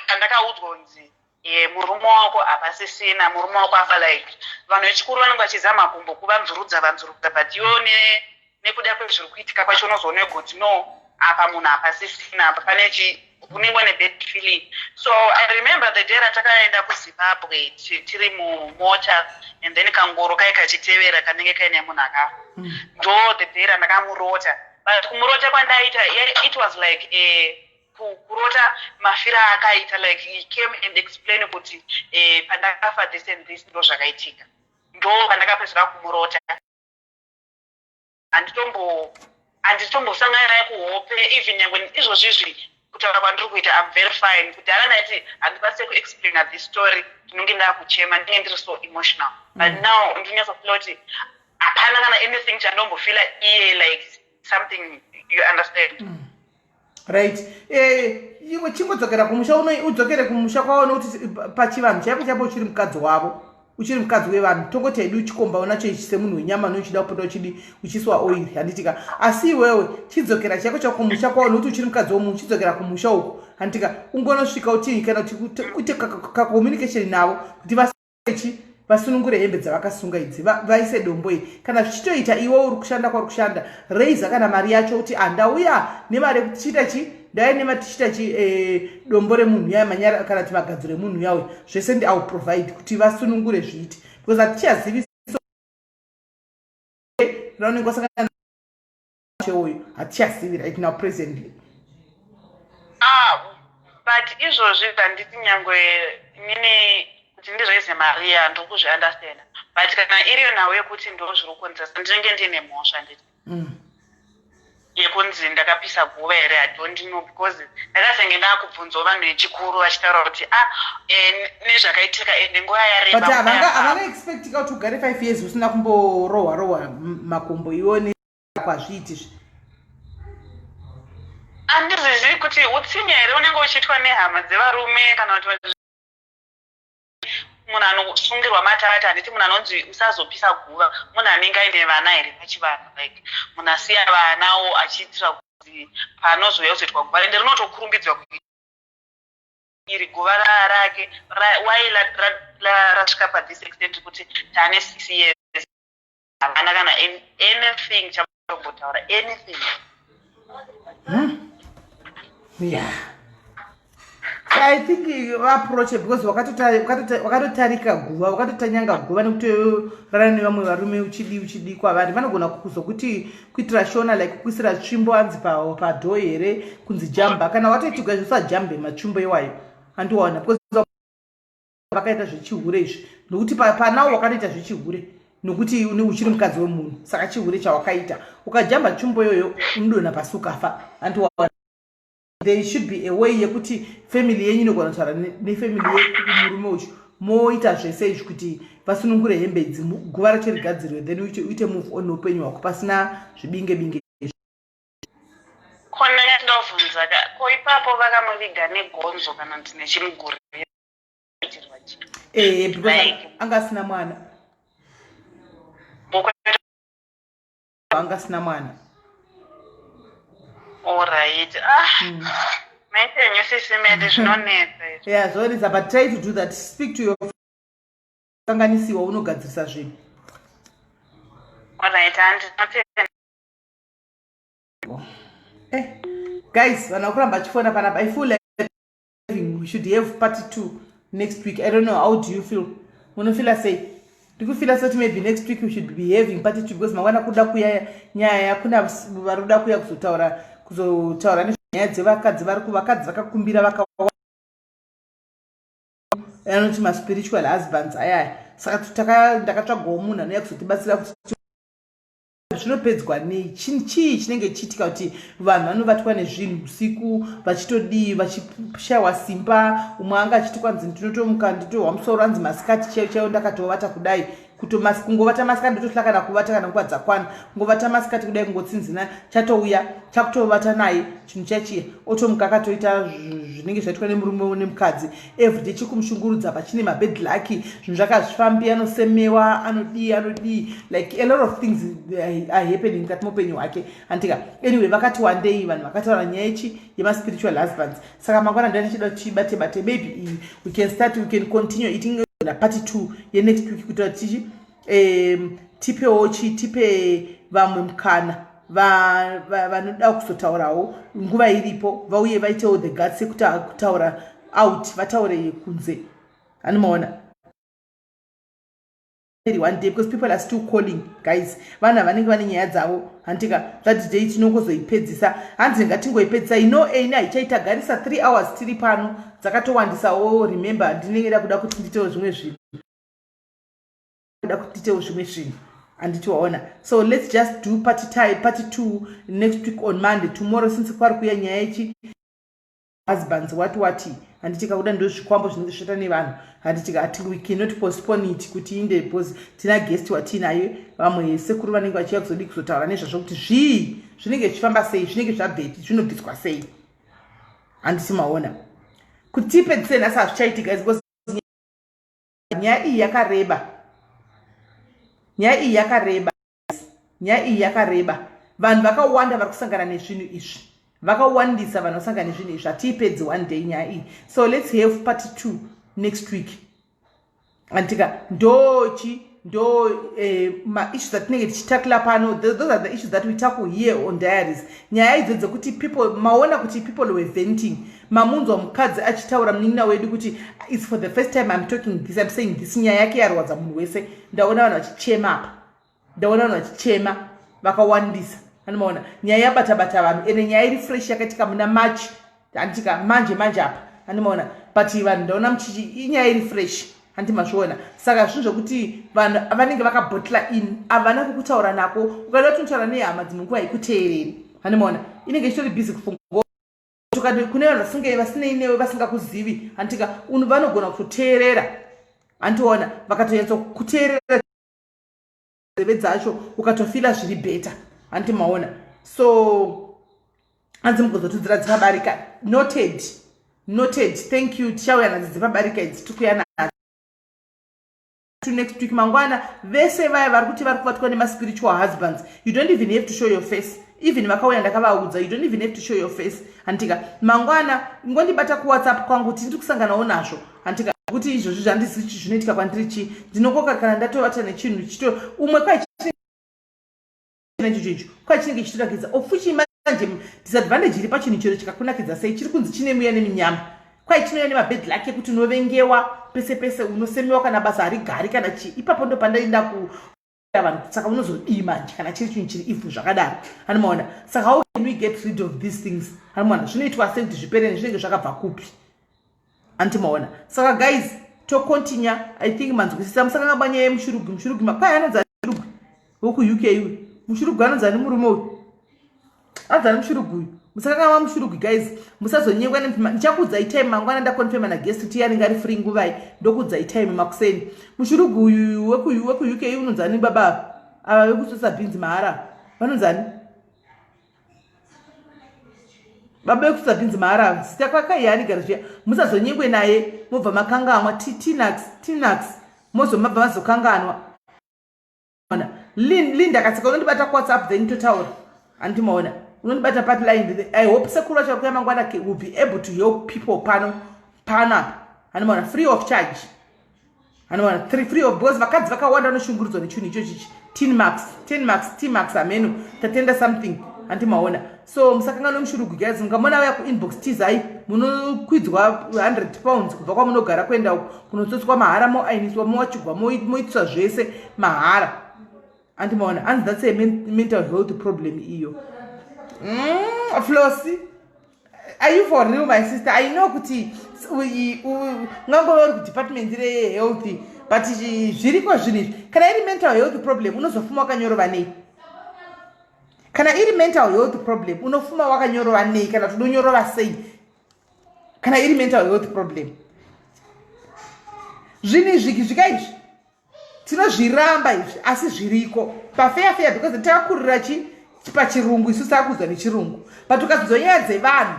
pandakaudzwa kunzi murume wako hapasisina murume wako afa like vanhu vechikuru vanenge vachizama kumbokuvamvurudza but iwo nekuda kwezviri kuitika kwacho unozoona kuti no apa munhu hapasisina apa pane kunengwa nebad feeling so I remember the day ratakaenda kuZimbabwe tiri mumota and then kangoro kai kachitevera kanenge kaine munhu akafa ndo the day randakamurota but kumurota kwandaita it was like kurota mafira akaita like he came and explain kuti pandakafa this and this ndo zvakaitika ndo pandakapedzera kumurota handitombosangana naye kuhope even nyangwe izvozvizvi kutaura kwandiri kuita I'm very fine kuti akanati handikwanise kuexplaina this story ndinonge ndakuchema ndinge ndiri so emotional but now ndinyatsofila kuti hapana kana anything chandombofila iye like something you understand right iwe chingodzokera kumusha udzokere kumusha kwavo nokuti pachivanhu chaipo chaipo uchiri mukadzi wavo uchiri mukadzi wevanhu tongoti haidi uchikomba unacho semunhu wenyama nochida kupota uchiswa oiri handitika asi iwewe chidzokera chako chakumusha kwavo nokuti uchiri mukadzi womunhu chidzokera kumusha uko handitika ungonosvika utii kana kuti kakommunication navo kuti vasunungure hembe dzavakasunga idzi vaise dombo iri kana zvichitoita iwe uri kushanda kwauri kushanda reiza kana mari yacho kuti handauya nemari yekuti chiita chi ndai nematichita chi dombo remunhu yayo manyara kana kuti magadziro emunhu yawe zvese ndiau provide kuti vasunungure zviiti because hatichazivi raunenge wasangana cheoyo hatichazivi right now presently but izvozvi handiti nyangwe nini kuti ndizoise mari ndiri kuzviunderstanda but kana iriyo nawo yekuti ndo zviri kukonzeresa ndinenge ndine mhosva nditi yekunzi ndakapisa guva here I don't know because ndakazenge ndakubvunzawo vanhu vechikuru vachitaura kuti nezvakaitika ende nguva yareba but havanga expectika kuti ugare 5 years usina kumborohwa makombo ione kwazviiti handizvizivi kuti utsinya here unenge uchiitwa nehama dzevarume kana kuti munhu anosungirwa matavati handiti munhu anonzi usazopisa guva munhu anenge aine vana here pachivanhu like munhu asiya vanawo achiitira kuti panozouya kuzoitwa guva ende rinotokurumbidzwa iri guva rake wai rasvika pathis extent kuti taane 6 years havana kana anything chatombotaura anything yeah. I think approach because wakatotarika guva wakatotanyanga guva nekutorara nevamwe varume uchidi kwavari vanogona kuzokuti kuitira shona like kuisira tsvimbo hanzi padho here kunzi jamba kana watoitika usajambe matsvimbo iwayo handiwaona because vakaita zvechihure izvi nokuti panawo wakatoita zvechihure nokuti uchiri mukadzi wemunhu saka chihure chawakaita ukajamba tsvimbo iyoyo unodonha pasi ukafa handiwaona. There should be a way yekuti family yenyu inogona kutaura nefamily yekumurume uchu moita zvese izvi kuti vasunungure hembe idzi guva racho rigadzirwe then uite move on upenyu hwako pasina zvibinge kona ndobvunza ko ipapo vakamuviga negonzo kana kuti nechimuguri because angasina mwana angasina mwana. Alright. Maitenyu sisimende zvinonetsa. Yeah, zvonetsa but try to do that. Speak to your kanganisiwa unogadzirisa zvinhu. Alright, guys, vana kuramba achifona panapa. I feel like we should have part 2 next week. I don't know, how do you feel? Unofila say do you feel that maybe next week we should be having part 2 because mangwana kuda kuya nyaya kuna varuda kuya kuzotaura nezvanyaya dzevakadzi vari kuvakadzi vakakumbira anoti maspiritual husbands ayaya saka ndakatsvagawo munhu anouya kuzotibatsira kuti zvinopedzwa nei chii chinenge chiitika kuti vanhu vanovatwa nezvinhu usiku vachitodii vachishayiwa simba umwe anga achiti kwanzi ndinotomuka nditohwa musoro anzi masikati chaiwo ndakatovata kudai kungovata masikati ndotohlakana kuvata kana nguva dzakwana kungovata masikati kudai kungotsinzina chatouya chakutovata naye chinhu chachiya otomuka akatoita zvinenge zvaitwa nemurume nemukadzi everyday chikumushungurudza pachine mabed lucky zvinhu zvakazvifambi anosemewa anodii like a lot of things are happening mukati muupenyu hwake antika anyway vakati one day vanhu vakataura nyaya ichi yemaspiritual husbands saka mangwana ndanichida kuti bate maybe we can continue eating part 2 yenext week kuti tichi tipe vamwe mukana vanoda kuzotaurawo nguva iripo vauye vaitewo the guts kutaura out vataure kunze anomaona one day because people are still calling guys vana vanenge vane nyaya dzavo handika that day tinokozoipedzisa hanzi ngatingoipedzisa ina haichaitagarisa 3 hours tiri pano dzakatowandisawo remember ndinenge kuda kuti nditewo zvimwe zvinhu anditiwaona so let's just do part 2 next week on Monday. Tomorrow since kwari kuya nyaya ichi husbands wati handitika kuda ndo zvikwambo zvinenge zvishata nevanhu handitika we cannot postpone it kuti inde because tina guest watinayo vamwe sekuru vanenge vachiya kuzodi kuzotaura nezvazvo kuti zvinenge zvichifamba sei zvinenge zvabveti zvinobviswa sei handiti maona kuti tipedzise nhasi hazvichaitika because nyaya iyi yakareba vanhu vakawanda vari kusangana nezvinhu izvi vakawandisa vanhu vasangana nezvinhu izvi hatiipedzi one day nyaya iyi so let's have part 2 next week antika maissues atinenge tichitakula pano those are the issues that we tackle here on Diaries. Nyaya idzo dzekuti people maona kuti people were venting mamunzwa mukadzi achitaura munin'ina wedu kuti it's for the first time I'm talking this, I'm saying this. Nyaya yake yarwadza munhu wese ndaona vanhu vachichema apa ndaona vanhu vachichema vakawandisa anomaona nyaya yabata vanhu ene nyaya iri fresh yakaitika muna March antika manje apa anomaona but vanhu ndaona muchichi inyaya iri fresh handi mazviona. Saka zvinhu zvokuti vanhu vanenge vakabhotla in havana kukutaura nako. Ukaida kuti unotaura nehama dzimwe nguva haikuteereri, handimaona, inenge ichitori busy kufunga. Kune vanhu vasinei newe vasingakuzivi, handika vanogona kutoteerera, handiona, vakatonyatsa kuteerera nzeve dzacho ukatofila zviri beta, handimaona. So hanzi mugozotudzira dzipabarika. Noted. Thank you. Tichauya nadzo dzipabarika idzi tikuya nadzo next week mangwana. Vese vaya vari kuti vari kubatwa nemaspiritual husbands, you don't even have to show your face. Even vakauya ndakavaudza, you don't even have to show your face, handika. Mangwana ngondibata kuwhatsapp kwangu tiri kusanganawo nazvo, handika, kuti izvozvo zvandizivi zvinoitika kwandiri chi. Ndinokoka kana ndatovata nechinhu chito umwe kwachinenge chitorakidza ofuchi manje disadvantage iri pachinhu chero chikakunakidza sei chiri kunzi chine muya neminyama. Kwai chinouya nemabad luck ekuti unovengewa pese pese, unosemiwa kana basa harigari kana chi. Ipapo ndo pandaenda ku vanhu, saka unozodii manje kana chiri chinhu chiri ifu zvakadaro, hanimaona. Saka how can we get rid of these things, hanimaona, zvinoitwa sei kuti zvipere, zvinenge zvakabva kupi, handimaona. Saka guys, tokontinue. I think manzwisisa musakanga banyaya yemushurugu makwai anonzi mushurugu woku UK uyu, mushurugu anonzi murume uyu anonzi mushurugu uyu, musakanga mushurugu guys, musazonyengwa ndichakuudzai time mangwana ndakonfirma naguest kuti yanenge ari free nguvai, ndokuudzai time makuseni. Mushurugu uyu weku UK unonzi baba ava vekutsotsa bhinzi mahara vanonzi baba vekutsotsa bhinzi mahara zita kwakai yaanigara zviya. Musazonyengwe naye mobva makanganwa. Tinax mozomabva mazokanganwa. Linda katsika unondibata kuwhatsapp then totaura, handimaona, unondibata patline. I hope sekuru vacho kuya mangwana will be able to help people pano apa, handimaona, free of charge, handimaona, free of, because vakadzi vakawanda vanoshungurudzwa nechinhu ichochi. T-Max ameno tatenda something, handimaona. So musakanga nomushurugu guys, mungamona vaya kuinbox tizai munokwidzwa 100 pounds kubva kwamunogara kuenda kunotsotswa mahara, moainiswa, mowachigwa, moitiswa zvese mahara, handimaona. And that's a mental health problem iyo. Flossie, are you for real my sister? I know kuti ngangova ku department re health, but zviriko zvinizvi kana iri mental health problem unozofuma wakanyorova nei? Kana iri mental health problem unofuma wakanyorova nei kana tunonyorova sei? Kana iri mental health problem zvinizvi zvikaizvi tinozviramba izvi asi zviriko pafeya because takakurira pachirungu, isusu takuzwa nechirungu, but ukadzwa nyaya dzevanhu,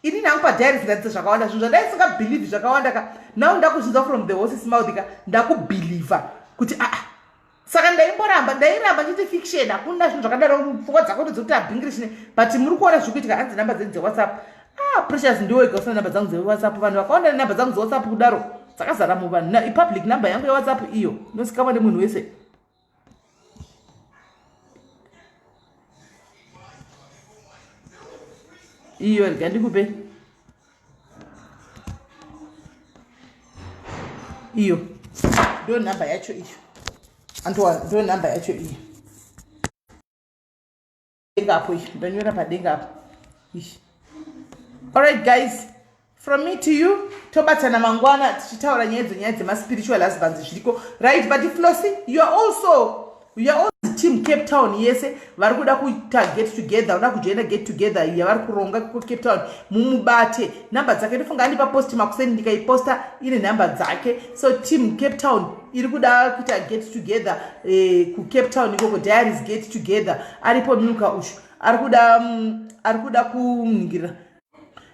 ini nangu padiary ndadzidza zvakawanda zvinhu zvandaisingaBelieve zvakawanda now ndakuzvinzwa from the horse's mouth ndakubhilivha kuti saka ndairamba chiti fiction, hakuna zvinhu zvakadaro pfungwa dzako ndodzokuti abhinglish but muri kuona zviri kuitika. Hanzi namba dzenyu dzewhatsapp, Precious ndiwega usina namba dzangu dzewhatsapp, vanhu vakawanda nenamba dzangu dzewhatsapp kudaro dzakazara muvanhu. Ipublic number yangu yewhatsapp iyo inozikanwa nemunhu wese. Iyo rega ndikupe iyo ndo namba yacho iyo, antowa ndo namba yacho iyo dengapo iyo ndanyora padenga apo. Alright guys, from me to you, tobatana mangwana tichitaura nyaya dzemaspiritual husbands zviriko, right? But Flossie, you are also team Cape Town yese vari kuda kuita get together, uda kujoina get together yavari kuronga ku Cape Town, mumubate. Namba dzake ndofunga ndipa post makuseni ndikaiposta ine namba dzake. So team Cape Town iri kuda kuita get together ku Cape Town ikoko, diaries get together, aripo Milka ushu ari kuda kuningira.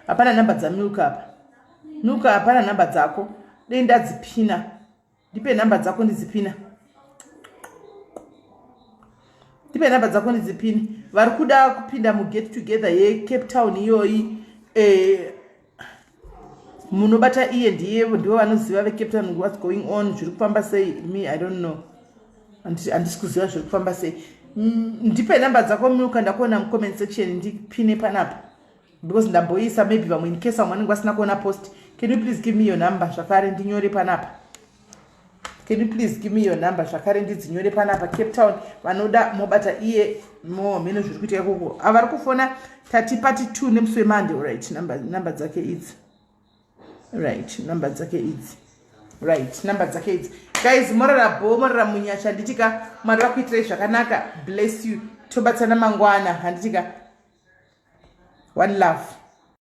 Hapana namba dza Milka apa. Milka hapana namba dzako, dei ndadzipina, ndipe namba dzako ndizipina, ndipe namba dzako ndizipini. Vari kuda kupinda mu get together ye Cape Town iyoyi, munobata iye ndivo vanoziva ve Cape Town what's going on, zviri kufamba sei. Me I don't know, handisi kuziva zviri kufamba sei. Ndipe namba dzako Milka, ndakuona mu comment section, ndipine panapa because ndamboisa maybe vamwe in case vamwe vanenge vasina kuona post. Can you please give me your number zvakare ndinyore panapa? Can you please give me your number zvakare ndidzinyore panapa? Cape Town vanoda mobata iye meno zviri kuitika ikoko. Avari kufona 30 nemusi weMonday. Right, namba dzake idzi, right, namba dzake idzi. right number dzake idzi guys morara bho morara munyasha handitika mwari vakuitirai zvakanaka bless you tobatsana mangwana handitika one love